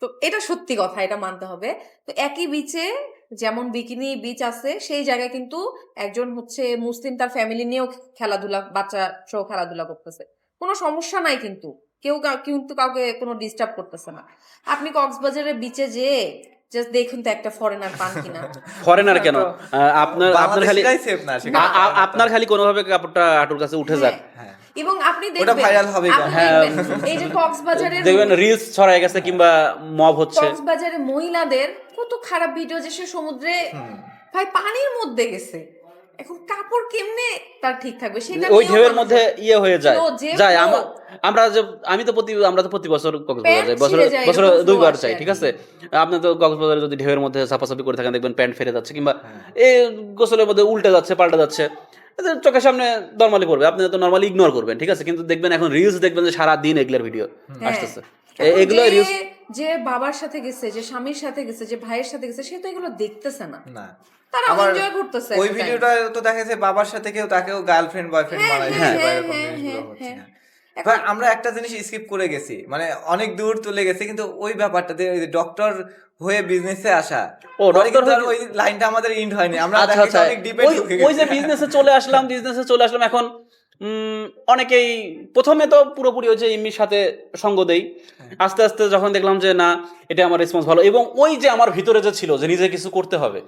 তো এটা সত্যি কথা, এটা মানতে হবে। তো একই বিচে যেমন বিকিনি বিচ আছে, সেই জায়গায় কিন্তু একজন হচ্ছে মুসলিম তার ফ্যামিলি নিয়েও খেলাধুলা, বাচ্চা সহ খেলাধুলা করতেছে, কোনো সমস্যা নাই, কিন্তু কেউ কিন্তু কাউকে কোনো ডিস্টার্ব করতেছে না। আপনি কক্সবাজারের বিচে যেয়ে জাস্ট দেখুন তো একটা ফরেনার পান কিনা। ফরেনার কেন, আপনার আপনার খালি বাংলাদেশিরাই সেফ না সেখানে। আপনার খালি কোনোভাবে কাপড়টা হাঁটুর কাছে উঠে যাক, হ্যাঁ। এবং আপনি ওটা দেখবেন, viral হবে আপনি কেন? দেখবেন এই যে কক্সবাজারের দেখবেন রিলস ছড়ায় গেছে কিংবা মব হচ্ছে। কক্সবাজারে মহিলাদের কত খারাপ ভিডিও, যে সে সমুদ্রে ভাই পানির মধ্যে গেছে, এখন কাপড় কেমনে তার ঠিক থাকবে সেটা ওই নিয়েও ঢেউয়ের মানুষ- মধ্যে ইয়ে হয়ে যায় তো যে যায় flow, আমরা যে আমরা তো প্রতি বছর কক্সবাজার প্যান্ট যাই, বছরে ছিঁড়ে যায়, বছরে এরকম flow 2 বার আসে যাই, আর ঠিক কি। আছে। আপনি তো কক্সবাজারে যদি ঢেউয়ের মধ্যে চাপাচাপি করে থাকেন, দেখবেন প্যান্ট ফেরে যাচ্ছে কিংবা এই গোসলের মধ্যে উল্টে যাচ্ছে, পাল্টে যাচ্ছে, এতে চোখের সামনে নরমালি পড়বে, আপনি তো নরমালি ইগনোর করবেন, ঠিক আছে। কিন্তু দেখবেন এখন রিলস দেখবেন যে সারা দিন এগুলোর ভিডিও হ্যাঁ। আসতেছে। এখন এগুলো যে- রিলস যে বাবার সাথে গেছে, যে স্বামীর সাথে গেছে, যে ভাইয়ের সাথে গেছে, সে তো এগুলো দেখতেছে না, না। তারা আবার এনজয় করতেছে ওই একটা time। ভিডিওটা তো দেখা যাচ্ছে বাবার সাথে কেউ তাকেও গার্লফ্রেন্ড বয়ফ্রেন্ড হ্যাঁ, বানাই হ্যাঁ, দিচ্ছে বা হ্যাঁ, এরকম হ্যাঁ, জিনিসগুলো হ্যাঁ, হচ্ছে। হ্যাঁ। হ্যাঁ। এখন- ভাই, আমরা একটা জিনিস স্কিপ করে গেছি, মানে অনেক দূর চলে গেছে, কিন্তু ওই ব্যাপারটাতে ওই যে ডক্টর হয়ে বিজনেসে আসা, ও, পরে doctor কিন্তু আর হয়ে- ওই লাইনটা আমাদের ইন্ড হয়নি, আমরা আচ্ছা দেখা আচ্ছা, অনেক ডিপে ওই ঢুকে ওই যে গেছি। বিজনেসে চলে আসলাম এখন। অনেকেই প্রথমে তো পুরোপুরি ওই যে ইম্মির সাথে সঙ্গ দেই, আস্তে আস্তে যখন দেখলাম যে না, এটা আমার রেসপন্স ভালো, এবং ওই যে আমার ভিতরে যে ছিল যে নিজে কিছু করতে হবে,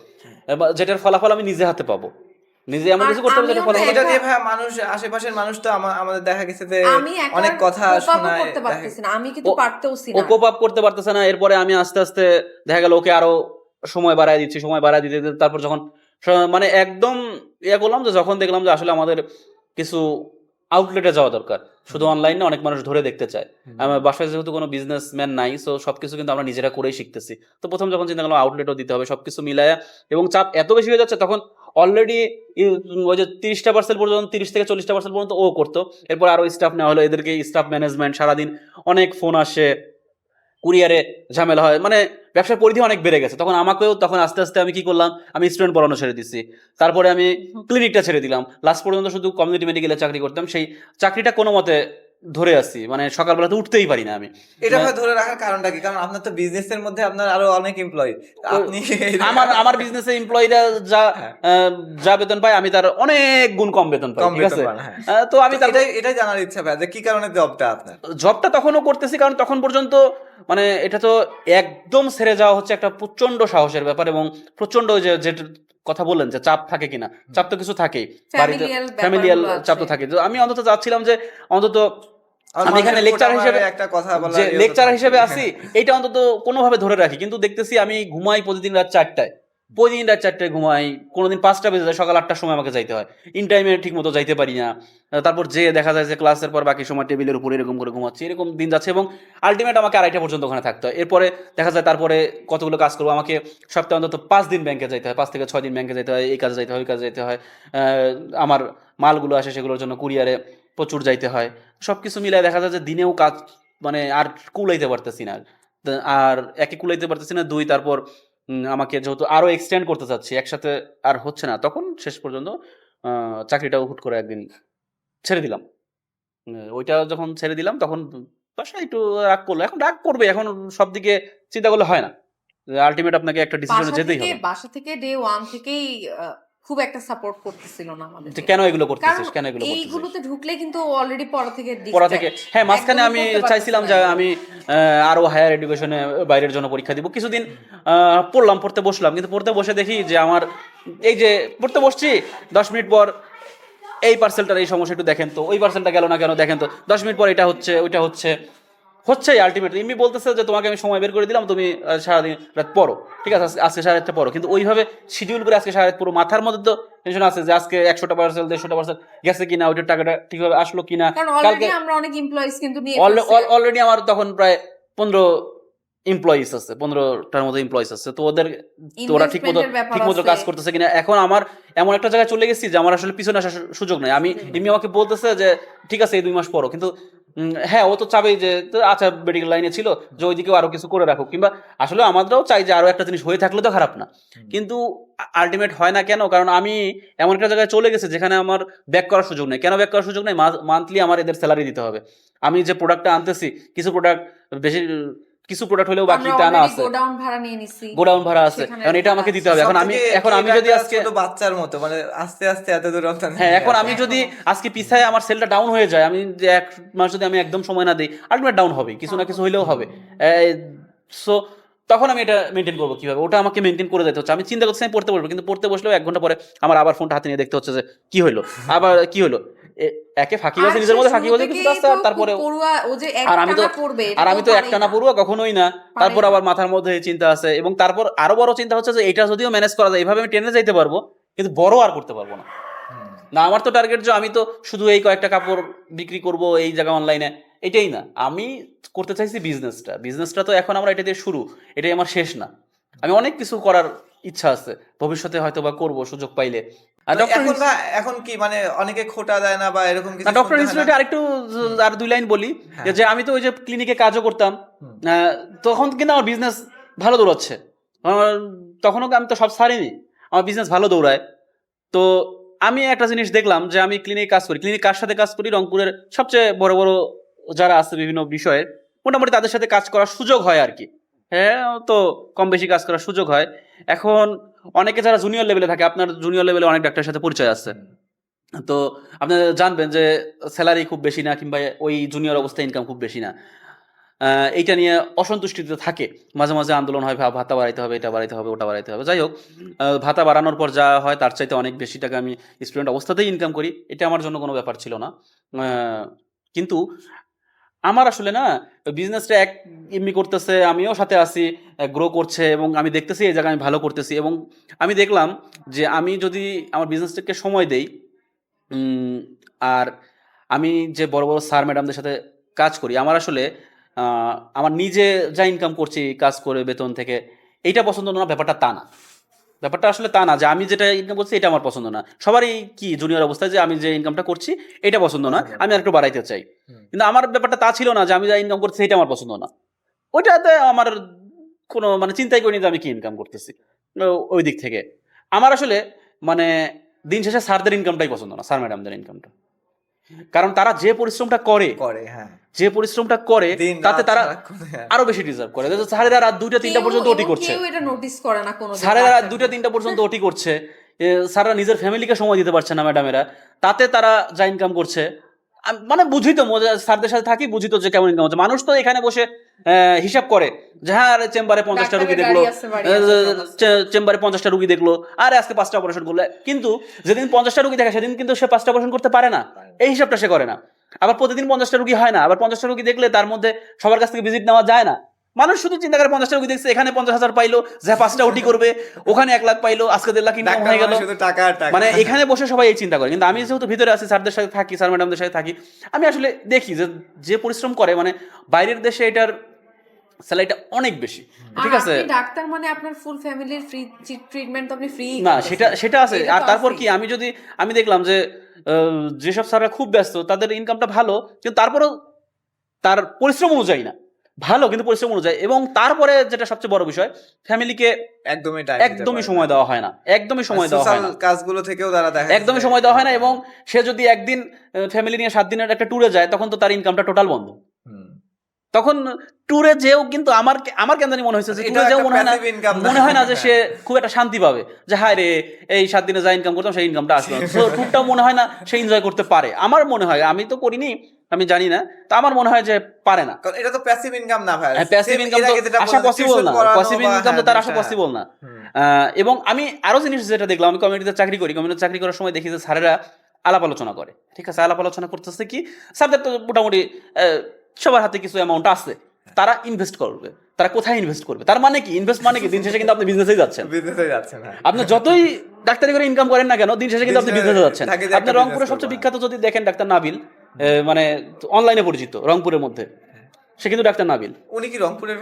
যেটার ফলাফল আমি নিজে হাতে পাবো, নিজে এমন আর কিছু করতে হবে যেটা আমিও ফলাফল না এটা এটা- দিয়ে ভাই মানুষ, আশেপাশের মানুষ তো আমাদের দেখা গেছে যে আমি একা অনেক কথা cope up ও শোনায়, করতে পারতেছি না, আমি কিন্তু পারতেওছি ও না। কোপ আপ করতে পারতেছে না। এরপরে আমি আস্তে আস্তে দেখা গেল ওকে আরো সময় বাড়ায় দিতে দিতে তারপর যখন মানে একদম ইয়ে করলাম, যে যখন দেখলাম যে আসলে আমাদের কিছু আউটলেটে যাওয়া দরকার, শুধু অনলাইনে অনেক মানুষ ধরে দেখতে চায়। আমার বাসায় যেহেতু কোনো বিজনেসম্যান নাই, সো সবকিছু কিন্তু আমরা নিজেরা করেই শিখতেছি। তো প্রথম যখন চিন্তা করলাম আউটলেটও দিতে হবে, সবকিছু মিলায়া, এবং চাপ এত বেশি হয়ে যাচ্ছে, তখন অলরেডি ওই যে 30% পর্যন্ত, 30 থেকে 40% পর্যন্ত ও করতো। এরপর আরো স্টাফ নেওয়া হলো, এদেরকে স্টাফ ম্যানেজমেন্ট, সারাদিন অনেক ফোন আসে, কুরিয়ারে ঝামেলা হয়, মানে ব্যবসার পরিধি অনেক বেড়ে গেছে। তখন আস্তে আস্তে আমি কি করলাম, আমি স্টুডেন্ট পড়ানো ছেড়ে দিচ্ছি, তারপরে আমি ক্লিনিকটা ছেড়ে দিলাম, লাস্ট পর্যন্ত শুধু কমিউনিটি মেডিকেলে চাকরি করতাম। সেই চাকরিটা কোনো মতে ধরে আসছি, মানে সকালবেলা তো উঠতেই পারি না আমি। এটা ভাই ধরে রাখার কারণটা কি? কারণ আপনার তো বিজনেসের মধ্যে আপনার আরো অনেক এমপ্লয়ি, আপনি আমার বিজনেসে এমপ্লয়িরা যা বেতন পায়, আমি তার অনেক গুণ কম বেতন পাই, কম ঠিক আছে। বেতন পান, হ্যাঁ। তো আমি তো এটাই জানার ইচ্ছা ভাই, যে কি কারণে জবটা আপনার? জবটা তখনও করতেছি, কারণ তখন পর্যন্ত মানে এটা তো একদম ছেড়ে যাওয়া হচ্ছে একটা প্রচন্ড সাহসের ব্যাপার, এবং প্রচন্ড যে কথা বললেন যে চাপ থাকে কিনা, চাপ তো কিছু থাকেই, বাড়িতে ফ্যামিলিয়াল চাপ তো থাকে। তো আমি অন্তত চাচ্ছিলাম যে অন্তত আমি এখানে লেকচার হিসেবে একটা কথা বলা, লেকচার হিসেবে আসি, এইটা অন্তত কোনোভাবে ধরে রাখি। কিন্তু দেখতেছি আমি ঘুমাই প্রতিদিন রাত 4টায়, প্রতিদিন রাত 4টায় ঘুমাই, কোনোদিন 5টা বেজে যায়, সকাল 8টার সময় আমাকে যাইতে হয়, ইন টাইমে ঠিক মতো যাইতে পারি না। তারপর যে দেখা যায় যে ক্লাসের পর বাকি সময় টেবিলের উপর এরকম করে ঘুমাচ্ছি, এরকম দিন যাচ্ছে এবং আলটিমেট আমাকে 2:30 পর্যন্ত ওখানে থাকতে হয়। এরপরে দেখা যায় তারপরে কতগুলো কাজ করবো, আমাকে সপ্তাহে অন্তত 5 দিন ব্যাংকে যাইতে হয়, 5 থেকে 6 দিন ব্যাংকে যেতে হয়, এই কাজে যাইতে হয়, ওই কাজে যেতে হয়। আমার মালগুলো আসে সেগুলোর জন্য কুরিয়ারে প্রচুর যাইতে হয়। সব কিছু মিলাই দেখা যায় যে দিনেও কাজ মানে আর কুলাইতে পারতেছি না। আর একে কুলাইতে পারতেছি না, 2 তারপর আমাকে যেহেতু আরো এক্সটেন্ড করতে চাচ্ছি, একসাথে আর হচ্ছে না, তখন শেষ পর্যন্ত চাকরিটাও হুট করে একদিন ছেড়ে দিলাম। ওইটা যখন ছেড়ে দিলাম তখন বাসায় একটু রাগ করলো। এখন রাগ করবে, এখন সব দিকে চিন্তা করলে হয় না। আল্টিমেট আপনাকে একটা ডিসিশনে যেতেই হবে। বাসা থেকে ডে ওয়ান থেকেই খুব একটা সাপোর্ট করতেছিল না যে আমাদেরকে। কেন এগুলো কারণ করতেছিস, কেন এগুলো করতেছিস এইগুলোতে ঢুকলে কিন্তু অলরেডি পড়া থেকে পড়া থেকে। ডিস্ট্রাক্ট, হ্যাঁ, মাঝখানে একদমই আমি পড়তে চাইছিলাম যে পারতেছি না। আমি আরো হায়ার এডুকেশনে বাইরের জন্য পরীক্ষা দিব। কিছুদিন পড়লাম, পড়তে বসলাম, কিন্তু পড়তে বসে দেখি যে আমার এই যে পড়তে বসছি 10 মিনিট পর এই পার্সেলটার এই সমস্যা একটু দেখেন তো, ওই পার্সেলটা গেল না কেন দেখেন তো, 10 মিনিট পর এটা হচ্ছে, ওইটা হচ্ছেই আলটিমেটলি। এমনি বলতেছে যে তোমাকে আমি সময় বের করে দিলাম, তুমি সারাদিন রাত পড়ো, ঠিক আছে আজকে সারা রাতটা পড়ো, কিন্তু ওইভাবে শিডিউল করে আজকে সারা রাত পুরো মাথার মধ্যে তো টেনশন আছে যে আজকে 100টা পার্সেল 150টা পার্সেল গেছে কিনা, ওইটার টাকাটা ঠিকভাবে আসলো কিনা। কারণ অলরেডি আমরা অনেক এমপ্লয়িজ কিন্তু নিয়ে অলরেডি আমার তখন প্রায় 15 এমপ্লয়িজ আছে, 15টার মতো এমপ্লয়িজ আছে, তো ওদের তো ওরা ঠিক মতো কাজ করতেছে কিনা। এখন আমার এমন একটা জায়গায় চলে গেছি যে আমার আসলে পিছনে আসার সুযোগ নাই। আমি এমনি আমাকে বলতেছে যে ঠিক আছে এই 2 মাস পরও, কিন্তু হ্যাঁ ও তো চাবেই যে আচ্ছা মেডিকেল লাইনে ছিল যে ওইদিকেও আরো কিছু করে রাখো, কিংবা আসলে আমরাও চাই যে আরো একটা জিনিস হয়ে থাকলে তো খারাপ না, কিন্তু আলটিমেট হয় না কেন? কারণ আমি এমন একটা জায়গায় চলে গেছি যেখানে আমার ব্যাক করার সুযোগ নেই। কেন ব্যাক করার সুযোগ নেই? মান্থলি আমার এদের স্যালারি দিতে হবে। আমি যে প্রোডাক্টটা আনতেছি, কিছু প্রোডাক্ট বেশি, কিছু প্রোডাক্ট হলেও বাকিতে আনা আছে, গোডাউন ভাড়া নিয়ে নিছি, গোডাউন ভাড়া আছে, কারণ এটা আমাকে দিতে হবে। এখন আমি যদি আজকে ছোট বাচ্চার মতো মানে আস্তে আস্তে এত দূর হ্যাঁ, এখন আমি যদি আজকে পিছায় আমার সেলটা ডাউন হয়ে যায়, আমি যে 1 মাস যদি আমি একদম সময় না দিই, আলটিমেট ডাউন হবে, কিছু না কিছু হইলেও হবে। সো তখন আমি এটা মেনটেন করবো কিভাবে? ওটা আমাকে মেনটেন করে যেতে হচ্ছে। আমি চিন্তা করছি আমি পড়তে বসবো, কিন্তু পড়তে বসলেও 1 ঘন্টা পরে আমার আবার ফোনটা হাতে নিয়ে দেখতে হচ্ছে যে কি হইলো, আবার কি হলো। একে ফাঁকিবাজি, নিজের মধ্যে ফাঁকিবাজি কিছু আছে, আর তারপরে আর আমি তো একটানা পড়ুয়া কখনোই না। তারপর আবার মাথার মধ্যে চিন্তা আছে, এবং তারপর আরো বড় চিন্তা হচ্ছে যে এটা যদিও ম্যানেজ করা যায়, এইভাবে আমি ট্রেনে যাইতে পারবো, কিন্তু বড় আর করতে পারবো না। না, আমার তো টার্গেট যে আমি তো শুধু এই কয়েকটা কাপড় বিক্রি করব এই জায়গা অনলাইনে, এটাই না। আমি করতে চাইছি বিজনেসটা তো এখন আমরা এটা দিয়ে শুরু, এটাই আমার শেষ না। আমি অনেক কিছু করার ইচ্ছা আছে, ভবিষ্যতে হয়তো বা করবো সুযোগ পাইলে। আর এখন কি মানে অনেকে খোটা দেয় না বা এরকম কিছু? ডক্টর ইনস্টিটিউটে আরেকটু আর 2 লাইন বলি যে আমি তো ওই যে ক্লিনিকে কাজও করতাম, তখন কিন্তু আমার বিজনেস ভালো দৌড়াচ্ছে। তখনও আমি তো সব ছাড়িনি, আমার বিজনেস ভালো দৌড়ায়। তো আমি একটা জিনিস দেখলাম যে আমি ক্লিনিক কার সাথে কাজ করি? রংপুরের সবচেয়ে বড় বড় যারা আছে বিভিন্ন বিষয়ে, মোটামুটি তাদের সাথে কাজ করার সুযোগ হয় আর কি। হ্যাঁ, তো কম বেশি কাজ করার সুযোগ হয়। এখন অনেকে যারা জুনিয়র লেভেলে থাকে, আপনার জুনিয়র লেভেলে অনেক ডাক্তারের সাথে পরিচয় আছে, তো আপনারা জানবেন যে স্যালারি খুব বেশি না, কিংবা ওই জুনিয়র অবস্থায় ইনকাম খুব বেশি না। এইটা নিয়ে অসন্তুষ্টিতে থাকে, মাঝে মাঝে আন্দোলন হয়, ভাতা বাড়াইতে হবে, এটা বাড়াইতে হবে, ওটা বাড়াইতে হবে। যাই হোক, ভাতা বাড়ানোর পর যা হয় তার চাইতে অনেক বেশি টাকা আমি স্টুডেন্ট অবস্থাতেই ইনকাম করি, এটা আমার জন্য কোনো ব্যাপার ছিল না। কিন্তু আমার আসলে না বিজনেসটা এমনি করতেছে, আমিও সাথে আছি, গ্রো করছে, এবং আমি দেখতেছি এই জায়গায় আমি ভালো করতেছি, এবং আমি দেখলাম যে আমি যদি আমার বিজনেসটাকে সময় দেই, আর আমি যে বড় বড় স্যার ম্যাডামদের সাথে কাজ করি, আমার আসলে আমার নিজে যা ইনকাম করছি কাজ করে বেতন থেকে, এইটা পছন্দ না, ব্যাপারটা আসলে তা না যে আমি যেটা ইনকাম করছি এটা আমার পছন্দ না। সবারই কি জুনিয়র অবস্থায় যে আমি যে ইনকামটা করছি এটা পছন্দ না, আমি আর একটু বাড়াইতে চাই। কিন্তু আমার ব্যাপারটা তা ছিল না যে আমি যা ইনকাম করছি এটা আমার পছন্দ না, ওইটাতে আমার কোনো মানে চিন্তাই করিনি যে আমি কি ইনকাম করতেছি। ওই দিক থেকে আমার আসলে মানে দিন শেষে স্যারদের ইনকামটাই পছন্দ না, স্যার ম্যাডামদের ইনকামটা। কারণ তারা যে পরিশ্রমটা করে তাতে তারা আরো বেশি ডিজার্ভ করে। স্যারেরা রাত 2টা-3টা পর্যন্ত ওটি করছে, স্যারেরা রাত 2টা-3টা পর্যন্ত ওটি করছে, স্যাররা নিজের ফ্যামিলিকে সময় দিতে পারছে না, ম্যাডামেরা তাতে তারা যা ইনকাম করছে। মানে বুঝি তো, স্যারদের সাথে থাকি, বুঝি তো যে কেমন ইনকাম হচ্ছে। মানুষ তো এখানে বসে হিসাব করে যে হ্যাঁ চেম্বারে 50টা রুগী দেখলো, চেম্বারে 50টা রুগী দেখলো, আর আজকে 5টা অপারেশন করলো, কিন্তু যেদিন 50টা রুগী দেখে সেদিন কিন্তু সে 5টা অপারেশন করতে পারে না, এই হিসাবটা সে করে না। আবার প্রতিদিন 50টা রুগী হয় না, আবার 50টা রুগী দেখলে তার মধ্যে সবার কাছ থেকে ভিজিট নেওয়া যায় না, মানুষ শুধু চিন্তা করে 50টা রুগী দেখছে, এখানে 50,000 পাইলো, যা 5টা ওটি করবে, ওখানে 1 লাখ পাইলো, আজকে 1.5 লাখ ইনকাম হয়ে গেল। শুধু টাকা আর টাকা। মানে এখানে বসে সবাই এই চিন্তা করে, কিন্তু আমি যেহেতু ভিতরে আছি, স্যারদের সাথে থাকি, স্যার ম্যাডামদের সাথে থাকি, আমি আসলে দেখি যে পরিশ্রম করে, মানে বাইরের দেশে এটার স্যালারিটা অনেক বেশি, ঠিক আছে? আপনি ডাক্তার মানে আপনার ফুল ফ্যামিলির ফ্রি ট্রিটমেন্ট তো আপনি ফ্রি না, সেটা আছে। আর তারপর কি, আমি দেখলাম যে যেসব স্যাররা খুব ব্যস্ত তাদের ইনকামটা ভালো, কিন্তু তারপরেও তার পরিশ্রম অনুযায়ী না, ভালো কিন্তু পরিশ্রম অনুযায়ী। এবং তারপরে যেটা সবচেয়ে বড় বিষয়, ফ্যামিলিকে একদমই সময় দেওয়া হয় না, একদমই সময় দেওয়া হয় না, কাজগুলো থেকেও তারা দেখা একদমই সময় দেওয়া হয় না। এবং সে যদি একদিন ফ্যামিলি নিয়ে 7 দিনের একটা ট্যুরে যায়, তখন তো তার ইনকামটা টোটাল বন্ধ। তখন ট্যুরে যেও কিন্তু আমার কেন জানি মনে হয়েছে যে ট্যুরে যেও মনে হয় না যে সে খুব একটা শান্তি পাবে, যে হায় রে এই 7 দিনে যা ইনকাম করতাম সেই ইনকামটা আসলো, তো ট্যুরটাও মনে হয় না সে এনজয় করতে পারে। আমার মনে হয়, আমি তো করিনি, আমি জানি না, তো আমার মনে হয় যে পারে না। কারণ এটা তো প্যাসিভ ইনকাম না ভাই, প্যাসিভ ইনকাম তো আসা পসিবল না, প্যাসিভ ইনকাম তো তার আসা পসিবল না। এবং আমি আরো জিনিস যেটা দেখলাম, আমি কমিউনিটিতে চাকরি করি, কমিউনিটিতে চাকরি করার সময় দেখি যে স্যারেরা আলাপ আলোচনা করে, ঠিক আছে? আলাপ আলোচনা করতেছে কি, স্যারদের তো মোটামুটি সবার হাতে কিছু অ্যামাউন্ট আছে, তারা ইনভেস্ট করবে। তারা কোথায় ইনভেস্ট করবে? তার মানে কি, ইনভেস্ট মানে কি, দিন শেষে কিন্তু আপনি বিজনেসেই যাচ্ছেন। আপনি যতই ডাক্তারি করে ইনকাম করেন না কেন, দিন শেষে কিন্তু আপনি বিজনেসে যাচ্ছেন। আপনি রংপুরের সবচেয়ে বিখ্যাত যদি দেখেন ডাক্তার নাবিল, মানে অনলাইনে পরিচিত রংপুরের মধ্যে, সে কিন্তু ডাক্তার নাবিল। উনি কি রংপুরের?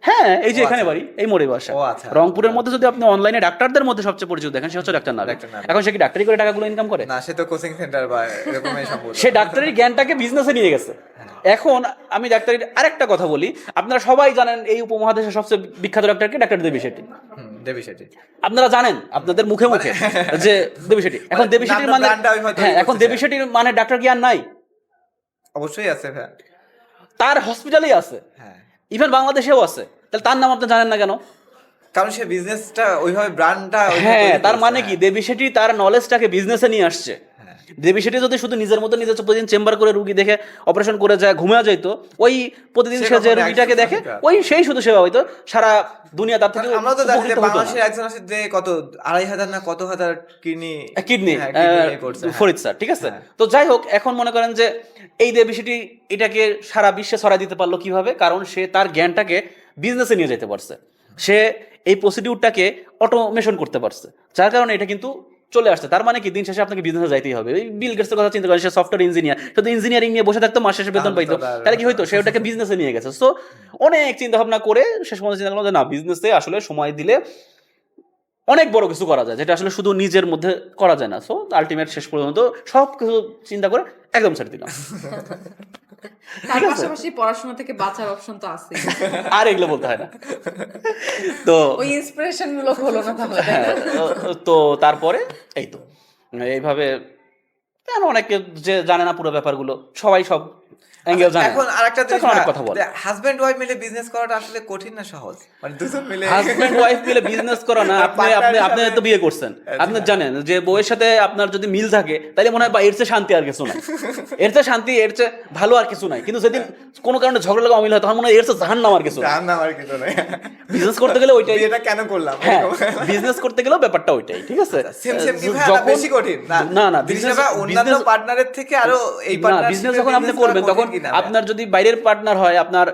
হ্যাঁ, এই যে এখানে বাড়ি, এই মোড়ে বাসা। আচ্ছা। রংপুরের মধ্যে যদি আপনি অনলাইনে ডাক্তারদের মধ্যে সবচেয়ে পরিচিত দেখেন, সে হচ্ছে ডাক্তার নাবিল। এখন সে কি ডাক্তারি করে টাকাগুলো ইনকাম করে? না, সে তো কোচিং সেন্টার বা এরকমই সম্ভব। সে ডাক্তারির জ্ঞানটাকে বিজনেসে নিয়ে গেছে। এখন আমি ডাক্তারির আরেকটা কথা বলি, আপনারা সবাই জানেন এই উপমহাদেশের সবচেয়ে বিখ্যাত ডাক্তারকে, ডাক্তার দেবী শেট্টি। দেবী শেট্টি আপনারা জানেন আপনাদের মুখে মুখে যে দেবী শেট্টি। এখন দেবী শেট্টির মানে, হ্যাঁ, এখন দেবী শেট্টির মানে ডাক্তার কি আর নাই? অবশ্যই আছে ভাই, তার হসপিটালেই আছে, হ্যাঁ, ইভেন বাংলাদেশেও আছে। তাহলে তার নাম আপনি জানেন না কেন? কারণ সে বিজনেসটা ওইভাবে, ব্র্যান্ডটা, হ্যাঁ, তার মানে কি, দেবী শেট্টি তার নলেজটাকে বিজনেসে নিয়ে আসছে। দেবী শেট্টি যদি শুধু নিজের মতো নিজে প্রতিদিন চেম্বার করে রুগী দেখে অপারেশন করে যায়, ঘুমিয়ে যাইতো, ওই প্রতিদিন সে যে রুগীটাকে দেখে ওই সেই শুধু সেবা হইতো, সারা দুনিয়া তার থেকে। আমরা তো জানি যে বাংলাদেশের একজন আছে যে কত 2,500 না কত হাজার কিডনি ফরিদ স্যার, ঠিক আছে? তো যাই হোক, এখন মনে করেন যে এই দেবী শেট্টি এটাকে সারা বিশ্বে ছড়াই দিতে পারলো কিভাবে? কারণ সে তার জ্ঞানটাকে বিজনেসে নিয়ে যেতে পারছে, সে এই প্রসিডিউরটাকে অটোমেশন করতে পারছে, যার কারণে এটা কিন্তু চলে আসছে। তার মানে কি, দিন শেষে আপনাকে বিজনেসে যাইতেই হবে। এই বিল গেটসের কথা চিন্তা করেন, সে সফটওয়্যার ইঞ্জিনিয়ার, শুধু ইঞ্জিনিয়ারিং নিয়ে বসে থাকতো, মাস শেষে বেতন পাইতো, তাহলে কি হইতো? সে ওটাকে বিজনেসে নিয়ে গেছে। সো অনেক চিন্তা ভাবনা করে শেষ পর্যন্ত চিন্তা করলাম যে না, বিজনেসে আসলে সময় দিলে অনেক বড় কিছু করা যায়, যেটা আসলে শুধু নিজের মধ্যে করা যায় না। সো আলটিমেট শেষ পর্যন্ত সব কিছু চিন্তা করে একদম ছেড়ে দিলাম। তার পাশাপাশি পড়াশোনা থেকে বাঁচার অপশন তো আছে, আর এগুলো বলতে হয় না। তো ওই ইন্সপিরেশন মূলক হলো না তাহলে। হ্যাঁ, তো তারপরে এই তো এইভাবে, কেন অনেকে যে জানে না পুরো ব্যাপারগুলো, সবাই সব অ্যাঙ্গেল জানে। এখন আরেকটা জিনিস, অনেক কথা বলে, হাজবেন্ড ওয়াইফ মিলে বিজনেস করাটা আসলে কঠিন না সহজ? মানে দুজন মিলে হাজবেন্ড ওয়াইফ মিলে বিজনেস করা না, আপনি তো বিয়ে করছেন, আপনি জানেন যে বউয়ের সাথে আপনার যদি মিল থাকে, তাহলে মনে হয় বা এর চেয়ে শান্তি আর কিছু নাই, এর চেয়ে শান্তি, এর চেয়ে ভালো আর কিছু নাই। কিন্তু যেদিন কোনো কারণে ঝগড়া লাগা অমিল হয়, তখন মনে হয় এর চেয়ে জাহান্নাম আর কিছু নাই। বিজনেস করতে গেলে ওইটাই, এটা কেন করলাম? হ্যাঁ, বিজনেস করতে গেলেও ব্যাপারটা ওইটাই, ঠিক আছে? সেম কি ভাই, বেশি কঠিন না বিজনেস অন্যান্য পার্টনারের থেকে আরো এই পার্টনার। বিজনেস যখন আপনি করবেন, তখন আপনার যদি বাইরের পার্টনার হয়, আপনার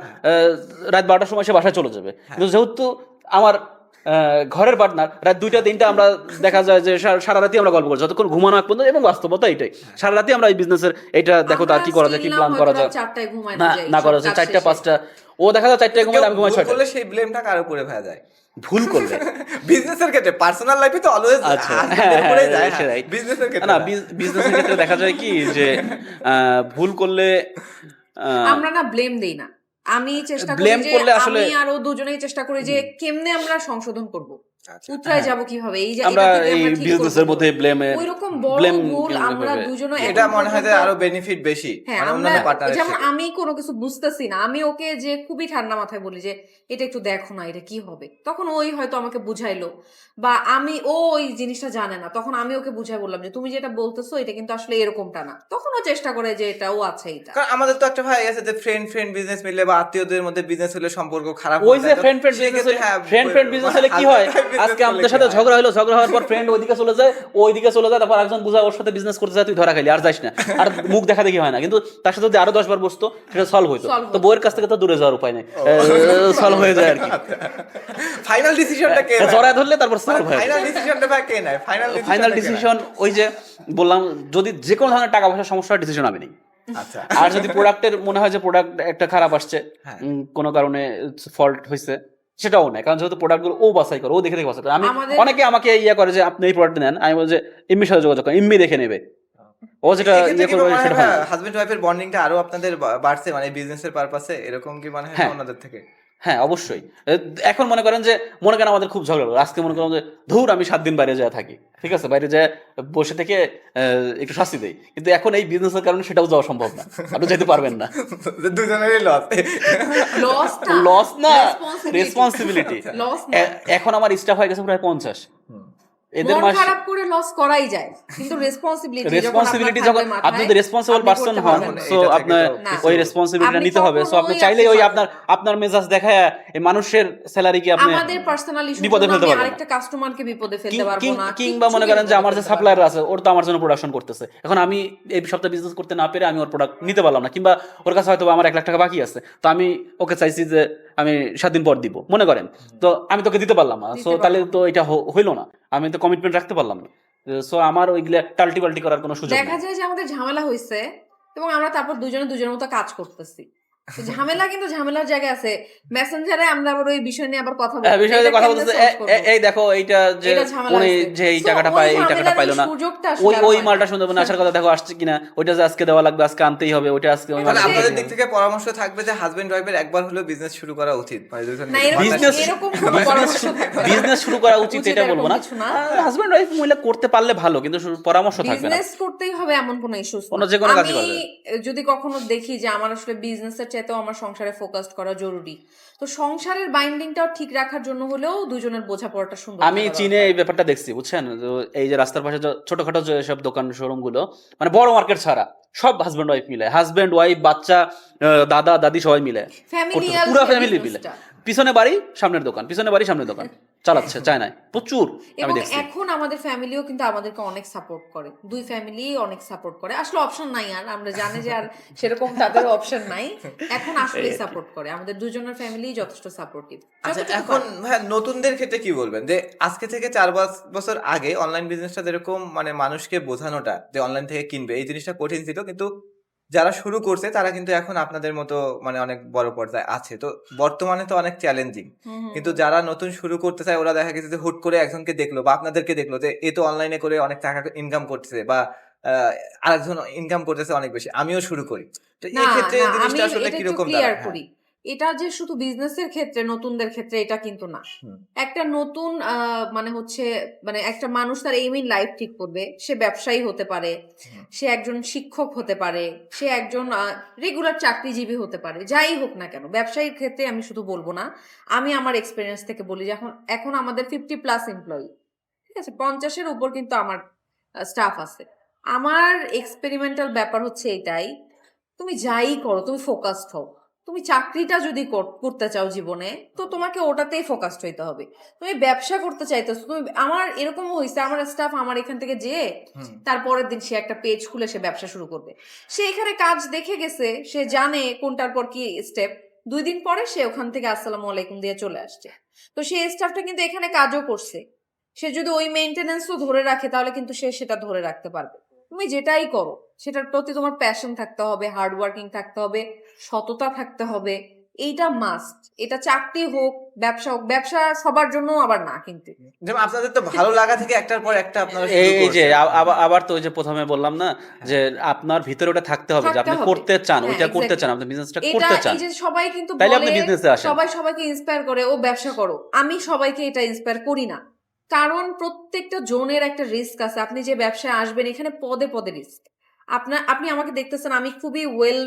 রাত 12টার সময় সে বাসায় চলে যাবে। কিন্তু যেহেতু আমার ঘরের পার্টনার, রাত 2টা 3টা আমরা দেখা যায় যে সারা রাতি আমরা গল্প করছি, যতক্ষণ ঘুমানো এক পর্যন্ত। এবং বাস্তবতা এটাই, সারা রাতি আমরা এই বিজনেসের এটা দেখো তার কি করা যায়, কি প্ল্যান করা যায়, না করা যায় 4টা 5টা, ও দেখা যায় 4টায় ঘুমালে আমি ঘুমাই 6টায়। করলে সেই ব্লেমটা কার উপরে হয়ে যায়? ভুল করলে বিজনেসের ক্ষেত্রে, পার্সোনাল লাইফে তো অলওয়েজ উপরে যায়, বিজনেসের ক্ষেত্রে না, বিজনেসের ক্ষেত্রে দেখা যায় কি যে ভুল করলে আমরা না ব্লেম দেই না, আমি চেষ্টা করি যে আমি আরো দুজনেই চেষ্টা করি যে কেমনে আমরা সংশোধন করব, উতরায় যাব কিভাবে, এই যে আমরা এই বিজনেসের মধ্যে ব্লেমে ওইরকম বড় ভুল আমরা দুজনে, এটা মনে হয় যে আরো বেনিফিট বেশি মানে অন্যান্য পার্টনারের। যেমন আমি কোনো কিছু বুঝতেছি না, আমি ওকে যে খুবই ঠান্ডা মাথায় বলি যে এটা একটু দেখো না, এটা কি হবে, তখন ওই হয়তো আমাকে বুঝাইলো, বা আমি ওই জিনিসটা জানে না, তখন আমি ওকে বুঝাই বললাম যে তুমি যেটা বলতেছো এটা কিন্তু আসলে এরকমটা না, তখন ও চেষ্টা করে যে এটাও আছে। এটা কারণ আমাদের তো একটা ভাই আছে যে ফ্রেন্ড বিজনেস মিলে বা আত্মীয়দের মধ্যে বিজনেস হলে সম্পর্ক খারাপ, ওই যে ফ্রেন্ড বিজনেস হলে কি হয়, business আজকে করলে আমাদের কি সাথে হয়? ঝগড়া হলো, ঝগড়া হওয়ার পর ফ্রেন্ড ওইদিকে চলে যায়, ওইদিকে চলে যায়, তারপর একজন বুঝায় ওর সাথে বিজনেস করতে যায়, তুই ধরা খাইলি আর যাইস না, আর মুখ দেখা দেখি হয় না, কিন্তু তার সাথে যদি আরো 10 বার বসতো সেটা সলভ হইতো। Solve তো হতো। বইয়ের কাছ থেকে তো দূরে যাওয়ার উপায় নেই, সলভ হয়ে যায় আর কি। ফাইনাল ডিসিশনটা কে নেয়? জড়ায় ধরলে তারপর সলভ হয়। ফাইনাল ডিসিশনটা ভাই কে নেয়? ফাইনাল ডিসিশন ওই যে বললাম, যদি যে কোনো ধরনের টাকা পয়সার সমস্যা ডিসিশন আমি নেই। আচ্ছা, আর যদি প্রোডাক্টের মনে হয় যে প্রোডাক্ট একটা খারাপ আসছে, হ্যাঁ। কোনো কারণে ফল্ট হয়েছে, সেটাও নেই, কারণ যেহেতু প্রোডাক্টগুলো ও বাছাই করে, ও দেখে দেখে বাছাই করে। আমি আমাদের- অনেকে আমাকে ইয়ে করে যে আপনি এই প্রোডাক্ট নেন, আমি বলি যে ইম্মির সাথে যোগাযোগ করেন, ইম্মি দেখে নেবে, ও যেটা ইয়ে করবে সেটা হয় না। হাজবেন্ড ওয়াইফের বন্ডিংটা আরো আপনাদের বাড়ছে মানে বিজনেসের পারপাসে, এরকম কি মানে হয় হ্যাঁ। অন্যদের থেকে? হ্যাঁ অবশ্যই। এখন মনে করেন যে আমাদের খুব ঝগড়া হলো, আজকে মনে করেন যে ধুর আমি 7 দিন বাইরে যাওয়া থাকি, ঠিক আছে, বাইরে যায় বসে থেকে একটু শাস্তি দেই, কিন্তু এখন এই বিজনেসের কারণে সেটাও যাওয়া সম্ভব না, আপনি যেতে পারবেন না। দুজনেরই লস। লস না, রেসপন্সিবিলিটি। লস না। এখন আমার স্টাফ হয়ে গেছে প্রায় 50, এদের মন মাস খারাপ করে লস করাই যায়, কিন্তু রেসপন্সিবিলিটি যখন আপনি যদি রেসপন্সিবল পারসন হন, সো এটা আপনার থেকে তো ওই না। রেসপন্সিবিলিটিটা আপনি নিতে হবে। সো আপনি কখনোই চাইলেই ওই আসলে আপনার মেজাজ দেখায় এই মানুষের স্যালারিকে আপনি আমাদের পার্সোনাল ইস্যু বিপদে ফেলতে পারবেন না। আরেকটা কাস্টমারকে বিপদে ফেলতে পারবো না, কিংবা মনে করেন যে আমার যে সাপ্লায়ার আছে ওর তো আমার জন্য প্রোডাকশন করতেছে, এখন আমি এই সপ্তাহে বিজনেস করতে না পেরে আমি ওর প্রোডাক্ট নিতে পারলাম না, কিংবা ওর কাছে হয়তো আমার 1 লাখ টাকা বাকি আছে, তো আমি ওকে চাইছি যে আমি 7 দিন পর দিব, মনে করেন, তো আমি তোকে দিতে পারলাম না, সো তাহলে তো এটা হইলো না, আমি তো কমিটমেন্ট রাখতে পারলাম না। সো আমার ওইগুলা টাল্টি পাল্টি করার কোনো সুযোগ দেখা নেই। যায় যে আমাদের ঝামেলা হয়েছে এবং আমরা তারপর দুজনে দুজনের মতো কাজ করতেছি। তো ঝামেলা কিন্তু ঝামেলার জায়গায় আছে, মেসেঞ্জারে আমরা আবার ওই বিষয় নিয়ে আবার কথা বলছি, বিষয়ে এটা কথা কেমনে বলতেছে, solve করবো? এই দেখো এইটা যে এটা ঝামেলা উনি আছে। যে এই So, টাকাটা ওই পায়, এই টাকাটা ঝামেলার পাইলো ওই না, সুযোগটা আসলে আর ওই হয় না। মালটা সুন্দরবনে আসার কথা দেখো আসছে কিনা, ওইটা যে আজকে দেওয়া লাগবে, আজকে আনতেই হবে, ওইটা আজকে ওই তাহলে মালটা আপনাদের দিতে দিক হবে। থেকে পরামর্শ থাকবে যে হাজবেন্ড ওয়াইফের একবার হলেও বিজনেস শুরু করা উচিত, মানে দুজন না, মিলে। এরকম- বিজনেস এরকম কোনো পরামর্শ থাকবে না। বিজনেস শুরু করা উচিত উচিত এটা এরকম বলবো না, কিছু না। হাজবেন্ড ওয়াইফ মহিলা করতে পারলে ভালো, কিন্তু পরামর্শ থাকবে না। বিজনেস করতেই হবে এমন কোনো ইস্যু অন্য যে কোনো কাজই আমি করা যায়। যদি কখনো দেখি যে আমার আসলে বিজনেসের চাইতেও আমার সংসারে ফোকাস করা জরুরি, তো সংসারের বাইন্ডিংটাও ঠিক রাখার জন্য হলেও দুজনের বোঝাপড়াটা সুন্দর আমি থাকা চীনে দরকার। এই ব্যাপারটা দেখছি, বুঝছেন, তো এই যে রাস্তার পাশে যে ছোটখাটো যে সব দোকান শোরুম গুলো, মানে বড় মার্কেট ছাড়া সব হাজব্যান্ড ওয়াইফ মিলে, হাজব্যান্ড ওয়াইফ বাচ্চা দাদা দাদি সবাই মিলে Familial পুরো যে ফ্যামিলি মিলে, business-টা। পিছনে বাড়ি সামনের দোকান, পিছনে বাড়ি সামনের দোকান চালাচ্ছে চায়নায় প্রচুর, আমি এবং দেখছি। এখন আমাদের ফ্যামিলিও কিন্তু আমাদেরকে অনেক সাপোর্ট করে, দুই ফ্যামিলি অনেক সাপোর্ট করে, আসলে অপশন নাই, আর আমরা জানি যে আর সেরকম তাদের অপশন নাই, এখন আসলে সাপোর্ট করে, আমাদের দুজনের ফ্যামিলি যথেষ্ট সাপোর্টিভ। আচ্ছা, এখন ভাই নতুনদের ক্ষেত্রে কি বলবেন যে আজকে থেকে 4 বছর আগে অনলাইন বিজনেসটা যেরকম মানে মানুষকে বোঝানোটা যে অনলাইন থেকে কিনবে, এই জিনিসটা কঠিন ছিল, কিন্তু যারা শুরু করছে তারা কিন্তু এখন আপনাদের মতো মানে অনেক বড় পর্যায়ে আছে। তো বর্তমানে তো অনেক চ্যালেঞ্জিং, কিন্তু যারা নতুন শুরু করতে চায় ওরা দেখা গেছে যে হুট করে একজনকে দেখলো বা আপনাদেরকে দেখলো যে এ তো অনলাইনে করে অনেক টাকা ইনকাম করতেছে, বা আরেকজন ইনকাম করতেছে অনেক বেশি, আমিও শুরু করি। তো এই ক্ষেত্রে আমি জিনিসটা আসলে এটা একটু কিরকম ক্লিয়ার দাঁড়ায়? করি, এটা যে শুধু বিজনেসের ক্ষেত্রে, নতুনদের ক্ষেত্রে এটা কিন্তু না। হুম। একটা নতুন মানে হচ্ছে, মানে একটা মানুষ তার এইম ইন লাইফ ঠিক করবে, সে ব্যবসায়ী হতে পারে, সে একজন শিক্ষক হতে পারে, সে একজন রেগুলার চাকরিজীবী হতে পারে, যাই হোক না কেন, ব্যবসায়ীর ক্ষেত্রে আমি শুধু বলবো না, আমি আমার এক্সপিরিয়েন্স থেকে বলি যে এখন আমাদের 50+ এমপ্লয়ি, ঠিক আছে, 50-এর উপর কিন্তু আমার স্টাফ আছে। আমার এক্সপেরিমেন্টাল ব্যাপার হচ্ছে এটাই, তুমি যাই করো তুমি ফোকাসড হও। তুমি চাকরিটা যদি করতে চাও জীবনে, তো তোমাকে ওটাতেই ফোকাসড হইতে হবে। তুমি ব্যবসা করতে চাইতেছো, তুমি, আমার এরকমও হয়েছে, আমার স্টাফ আমার এখান থেকে যেয়ে তারপরের দিন সে একটা পেজ খুলে সে ব্যবসা শুরু করবে, সে এখানে কাজ দেখে গেছে, সে জানে কোনটার পর কি স্টেপ, 2 দিন পরে সে ওখান থেকে আসসালামু আলাইকুম দিয়ে চলে আসছে। তো সেই স্টাফটা কিন্তু এখানে কাজও করছে, সে যদি ওই মেইনটেনেন্সও ধরে রাখে তাহলে কিন্তু সে সেটা ধরে রাখতে পারবে। তুমি যেটাই করো সেটার প্রতি তোমার প্যাশন থাকতে হবে, হার্ড ওয়ার্কিং থাকতে হবে, সততা থাকতে হবে, এইটা মাস্ট। এটা চাকরি হোক, ব্যবসা হোক, ব্যবসা সবার জন্য আবার না কিন্তু। যেমন আপনাদের তো ভালো লাগা থেকে একটার পর একটা আপনারা শুরু এই যে করছেন। আবার তো ওই যে প্রথমে বললাম না যে আপনার ভিতরে ওটা থাকতে হবে, যে আপনি করতে চান, হ্যাঁ, ওইটা করতে exactly. চান, আপনি বিজনেসটা এটা করতে চান, এই যে সবাই কিন্তু তাইলে বলে, আপনি বিজনেসে আসেন। সবাই সবাইকে ইন্সপায়ার করে ও ব্যবসা করো, আমি সবাইকে এটা ইন্সপায়ার করি না, কারণ প্রত্যেকটা জোনের একটা রিস্ক আছে। আপনি যে ব্যবসায় আসবেন এখানে পদে পদে রিস্ক। আপনি আমাকে দেখতেছেন, আমি খুবই ওয়েল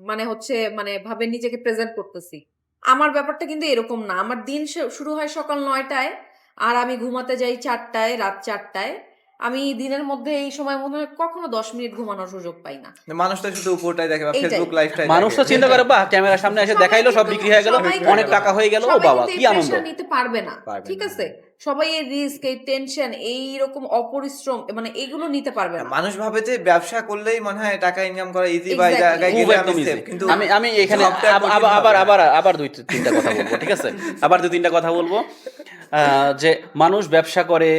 মানে হচ্ছে মানে ভাবে নিজেকে প্রেজেন্ট করতেছি, আমার ব্যাপারটা কিন্তু এরকম না। আমার দিন শুরু হয় সকাল 9টায়, আর আমি ঘুমাতে যাই 4টায়, রাত 4টায়, আমি দিনের মধ্যে এই সময় মনে হয় কখনো 10 মিনিট ঘুমানোর সুযোগ পাই না। মানুষ তো শুধু উপরটাই দেখে বা এইটাই। ফেসবুক লাইভটাই মানুষ তো চিন্তা করে বাহ ক্যামেরার সামনে এসে দেখাইলো সব বিক্রি হয়ে গেল, অনেক টাকা হয়ে গেল, ও বাবা কি আনন্দ। নিতে পারবে না, পারবে ঠিক না। আছে? সবাই এই রিস্ক, এই টেনশন, এই রকম অপরিশ্রম মানে এগুলো নিতে পারবে না। মানুষ ভাবে যে ব্যবসা করলেই মনে হয় টাকা ইনকাম করা ইজি, বা এই Exactly. জায়গায় খুব গেলে একদম আমি easy। safe, কিন্তু আমি এখানে জবটা কঠিন আবার হবে। আবার আবার দুই তিনটা কথা বলবো, ঠিক আছে? আবার দুই তিনটা কথা বলবো। যে মানুষ ব্যবসা করে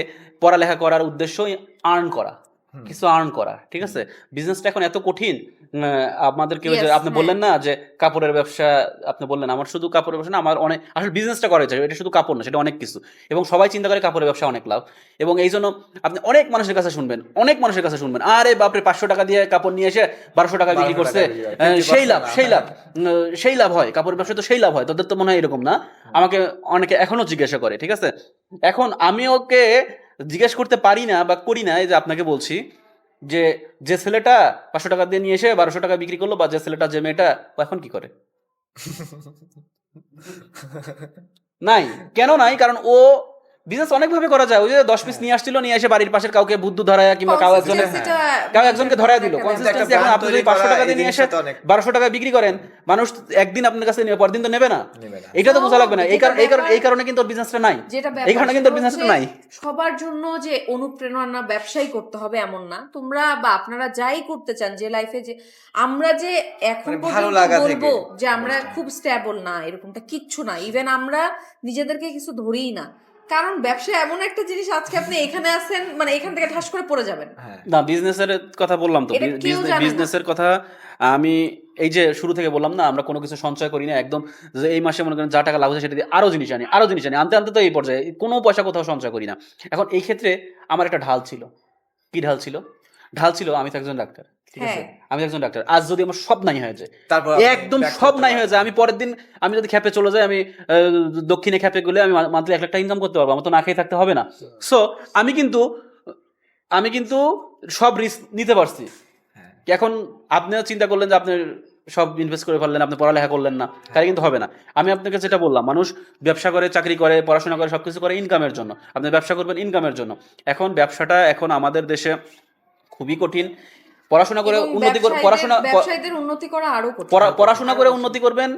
পড়ালেখা করার উদ্দেশ্য আর্ন করা, কিছু আর্ন করা, ঠিক আছে? বিজনেসটা এখন এত কঠিন। আমাদেরকে ওই যে Yes, আপনি হ্যাঁ। বললেন না যে কাপড়ের ব্যবসা, আপনি বললেন আমার শুধু কাপড়ের ব্যবসা না, আমার অনেক আসলে বিজনেসটা করা যায়, এটা শুধু কাপড় না, সেটা অনেক কিছু। এবং সবাই চিন্তা করে কাপড়ের ব্যবসা অনেক লাভ, এবং এই জন্য আপনি অনেক মানুষের কাছে শুনবেন আরে বাপরে 500 টাকা দিয়ে কাপড় নিয়ে এসে 1200 টাকা বিক্রি 1200 করছে, টাকা বিক্রি হয়, 50% সেই লাভ লাভ। সেই লাভ সেই লাভ হয়, কাপড়ের ব্যবসা তো সেই লাভ হয়, তোদের তো মনে হয় এরকম না? আমাকে অনেকে এখনো জিজ্ঞাসা করে, ঠিক আছে? এখন আমি ওকে জিজ্ঞেস করতে পারি না বা করি না, এই যে আপনাকে বলছি যে যে ছেলেটা 500 টাকা দিয়ে নিয়ে এসে 1200 টাকা বিক্রি করলো, বা যে ছেলেটা যে মেয়েটা ও এখন কি করে? নাই, কেন নাই? কারণ ও বিজনেস অনেক ভাবে করা যায়। ওই যে 10 পিস নিয়ে আসছিল, নিয়ে এসে বাড়ির পাশের কাউকে বুদ্ধ ধরায় কিংবা কাউ একজনকে ধরায় দিল। কনসিস্টেন্সি এখন আপনি যদি 500 টাকা দিয়ে নিয়ে এসে 1200 টাকা বিক্রি করেন, মানুষ একদিন আপনার কাছে নেবে, পরদিন তো নেবে না। নেবে না। এটা তো বোঝা লাগবে না। এই কারণে কিন্তু বিজনেসটা নাই। যেটা এই কারণে কিন্তু বিজনেসটা নাই। সবার জন্য যে অনুপ্রেরণা ব্যবসায়ী করতে হবে এমন না। তোমরা বা আপনারা যাই করতে চান যে লাইফে, যে আমরা যে এখন মানে ভালো পর্যন্ত লাগা বলবো থেকে যে আমরা খুব স্টেবল না, এরকমটা কিচ্ছু না। ইভেন আমরা নিজেদেরকে কিছু ধরিই না, কারণ ব্যবসা এমন একটা জিনিস, আজকে আপনি এখানে আছেন মানে এখান থেকে ঠাস করে পড়ে যাবেন। হ্যাঁ। না, বিজনেসের কথা বললাম তো, এটা কেউ জানে না। বিজনেসের কথা আমি এই যে শুরু থেকে বললাম না, আমরা কোনো কিছু সঞ্চয় করি না একদম, যে এই মাসে মনে করেন যা টাকা লাভ হচ্ছে সেটা দিয়ে আরো জিনিস আনি আনতে আনতে তো এই পর্যায়ে কোনো পয়সা কোথাও সঞ্চয় করি না। এখন এই ক্ষেত্রে আমার একটা ঢাল ছিল। কি ঢাল ছিল? ঢাল ছিল আমি তো একজন ডাক্তার, ঠিক আছে? হ্যাঁ। আমি তো একজন ডাক্তার। আজ যদি আমার সব নাই হয়ে যায়, তারপর একদম সব নাই হয়ে যায়, আমি পরের দিন আমি যদি খ্যাপে চলে যাই, আমি দক্ষিণে খ্যাপে গেলে আমি মান্থলি 1 লাখ টাকা ইনকাম করতে পারবো, আমার তো না খেয়ে থাকতে হবে না। সো আমি কিন্তু সব রিস্ক নিতে পারছি। এখন আপনিও চিন্তা করলেন যে আপনি সব ইনভেস্ট করে ফেললেন, আপনি পড়ালেখা করলেন না, তাই কিন্তু হবে না। আমি আপনাকে যেটা বললাম, মানুষ ব্যবসা করে, চাকরি করে, পড়াশোনা করে, সবকিছু করে ইনকামের জন্য। আপনি ব্যবসা করবেন ইনকামের জন্য। এখন ব্যবসাটা এখন আমাদের দেশে খুবই কঠিন। পড়াশোনা করে এবং উন্নতি করে, ব্যবসায়ীদের উন্নতি করা আরো কঠিন। পড়াশোনা করে উন্নতি করবেন,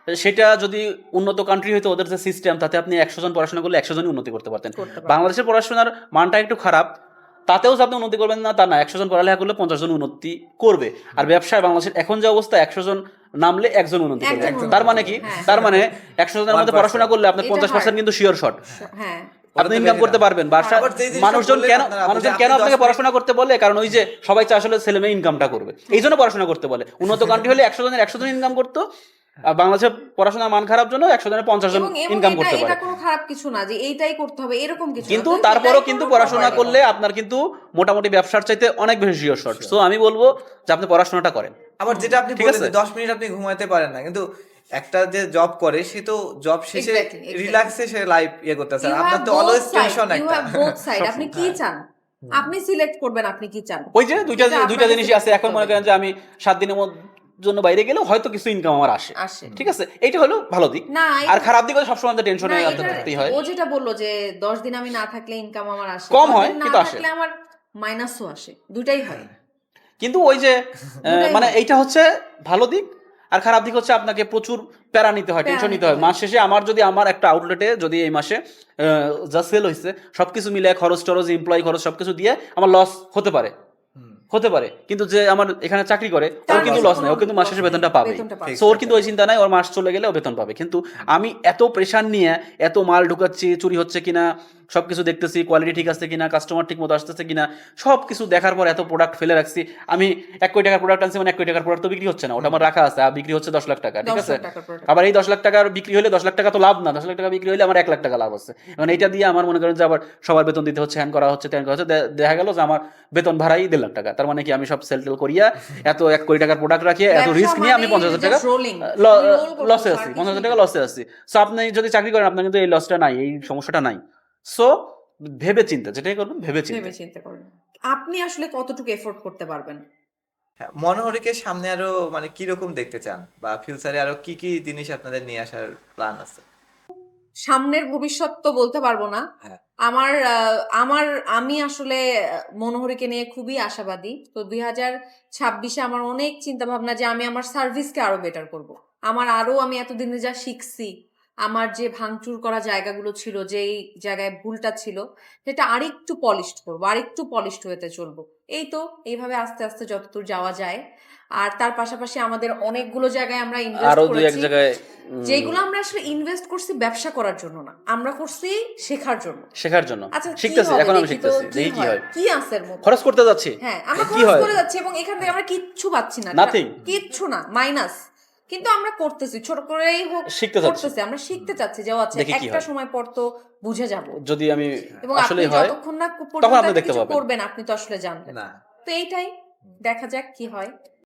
সেটা যদি উন্নত কান্ট্রি হইতো, ওদের যে সিস্টেম, তাতে আপনি 100 জন পড়াশোনা করলে 100 জনই উন্নতি করতে পারতেন। বাংলাদেশের পড়াশোনার মানটা একটু খারাপ, তাতেও যে আপনি উন্নতি করবেন না তা না, 100 জন পড়ালেখা করলে 50 জন উন্নতি করবে। আর ব্যবসায় বাংলাদেশের এখন যে অবস্থা, 100 জন নামলে 1 জন উন্নতি করবে। তার মানে কি? তার মানে 100 জনের মধ্যে পড়াশোনা করলে আপনার 50% কিন্তু শিওর শট। হ্যাঁ, আপনি ইনকাম করতে পারবেন। মানুষজন কেন আপনাকে পড়াশোনা করতে বলে? কারণ ওই যে সবাই চায় আসলে ছেলে মেয়ে ইনকামটা করবে, এই জন্য পড়াশোনা করতে বলে। উন্নত কান্ট্রি হলে 100 জনের 100 জন ইনকাম করতো, আর বাংলাদেশে পড়াশোনার মান খারাপ জন্য 100 জনের 50 জন ইনকাম করতে পারে। এটা কোনো খারাপ কিছু না যে এইটাই করতে হবে এরকম কিছু না। কিন্তু তো তারপরও সেটাই কিন্তু করো, পড়াশোনা সবাই করলে আপনার কিন্তু মোটামুটি ব্যবসার চাইতে অনেক বেশি শিওর শট। সো আমি বলবো যে আপনি পড়াশোনাটা করেন। আবার যেটা আপনি ঠিক বললেন আছে? যে 10 মিনিট আপনি ঘুমাতে পারেন না, কিন্তু একটা যে জব করে সে তো জব শেষে Exactly. রিল্যাক্সে সে লাইফ করতেছে, You আপনার have তো both always side, tension you একটা। have both side. আপনি কি চান? আপনি সিলেক্ট করবেন আপনি কি চান। ওই যে দুইটা যেটা দুইটা আপনাকে জিনিসই আছে। এখন মনে করেন যে আমি 7 দিনের জন্য বাইরে গেলেও হয়তো কিছু ইনকাম আমার আসে, ঠিক আছে? এইটা হলো ভালো দিক। না, আর খারাপ দিক হলো সবসময় আমাদের টেনশনে না, আপনার থাকতেই হয়। ও যেটা বললো যে 10 দিন আমি না থাকলে ইনকাম আমার আসে, কম 10 হয়, দিন না কিন্তু আসে। থাকলে আমার মাইনাসও আসে, দুটাই হয়। কিন্তু ওই যে মানে এইটা হচ্ছে ভালো দিক, আর খারাপ দিক হচ্ছে আপনাকে প্রচুর প্যারা নিতে হয়, টেনশন নিতে হয়। মাস শেষে আমার একটা আউটলেটে যদি এই মাসে যা সেল হয়েছে সবকিছু মিলে খরচ টরচ, এমপ্লয়ি খরচ সবকিছু দিয়ে আমার লস হতে পারে, কিন্তু যে আমার এখানে চাকরি করে ওর কিন্তু লস নাই, ও কিন্তু মাস শেষে বেতনটা পাবে। সো ওর কিন্তু ওই চিন্তা নাই, ওর মাস চলে গেলে ও বেতন পাবে। কিন্তু আমি এত প্রেশার নিয়ে এত মাল ঢুকাচ্ছি, চুরি হচ্ছে কিনা সবকিছু দেখতেছি, কোয়ালিটি ঠিক আছে কিনা, কাস্টমার ঠিক মতো আসতেছে কিনা, সবকিছু দেখার পর এত প্রোডাক্ট ফেলে রাখছি। আমি 1 কোটি টাকার প্রোডাক্ট আনছি, মানে 1 কোটি টাকার প্রোডাক্ট তো বিক্রি হচ্ছে না, ওটা আমার রাখা আছে, আর বিক্রি হচ্ছে 10 লাখ টাকা, ঠিক আছে? আবার এই 10 লাখ টাকার বিক্রি হলে 10 লাখ টাকা তো লাভ না, 10 লাখ টাকা বিক্রি হলে আমার 1 লাখ টাকা লাভ আছে। মানে এটা দিয়ে আমার মনে করেন যে আবার সবার বেতন দিতে হচ্ছে, হ্যান করা হচ্ছে, ত্যান করা হচ্ছে, দেখা গেল যে আমার বেতন ভাড়াই 1.5 লাখ টাকা। তার মানে কি আমি সব সেল টেল করিয়া এত 1 কোটি টাকার প্রোডাক্ট রাখিয়ে এত রিস্ক নিয়ে আমি 50,000 টাকা লসে আছি, 50,000 টাকা লসে আছি। সো আপনি যদি চাকরি করেন আপনার কিন্তু এই লসটা নাই, এই সমস্যাটা নাই। সো ভেবে চিন্তা যেটাই করবেন ভেবে চিন্তা করবেন আপনি আসলে কতটুকু এফোর্ট করতে পারবেন। মনোহরীকে সামনে আরো মানে কি রকম দেখতে চান, বা ফিউচারে আরো কি কি জিনিস আপনাদের নিয়ে আসার প্ল্যান আছে? সামনের ভবিষ্যৎ তো বলতে পারবো না, আমি আসলে মনোহরীকে নিয়ে খুবই আশাবাদী। তো 2026-এ আমার অনেক চিন্তা ভাবনা যে আমি আমার সার্ভিসকে আরো বেটার করব। আমি এতদিনে যা শিখছি, আমার যে ভাঙচুর করা জায়গাগুলো ছিল, যেই জায়গায় ভুলটা ছিল, সেটা আরেকটু পলিশড করবো, আরেকটু পলিশড হতে চলবো। এই তো এইভাবে আস্তে আস্তে যতদূর যাওয়া যায়। আর তার পাশাপাশি আমাদের অনেকগুলো জায়গায় আমরা ইনভেস্ট আরো দুই এক করেছি, জায়গায় যেগুলো আমরা আসলে ইনভেস্ট করছি ব্যবসা করার জন্য না, আমরা করছি শেখার জন্য। শেখার জন্য আচ্ছা, কি শিখতেছি, হবে এখন আমি দেখি তো, শিখতেছি, কি দেখি কি হয়। কি আছে এর মধ্যে। খরচ করতে যাচ্ছি, হ্যাঁ, আমরা কি খরচ হয়? করে যাচ্ছি এবং এখান থেকে আমরা কিচ্ছু পাচ্ছি না, Nothing. কিচ্ছু না, মাইনাস। কিন্তু আমরা করতেছি, ছোট করেই হোক শিখতে চাচ্ছি। করতেছি, আমরা শিখতে চাচ্ছি যে আচ্ছা দেখি কি একটা হয়। সময় পর তো বুঝে যাব। যদি আমি এবং আপনি আসলেই হয় যতক্ষণ না তখন পর্যন্ত আপনি দেখতে কিছু পাবেন। করবেন, আপনি তো আসলে জানবেন না তো এইটাই, দেখা যাক কি হয়।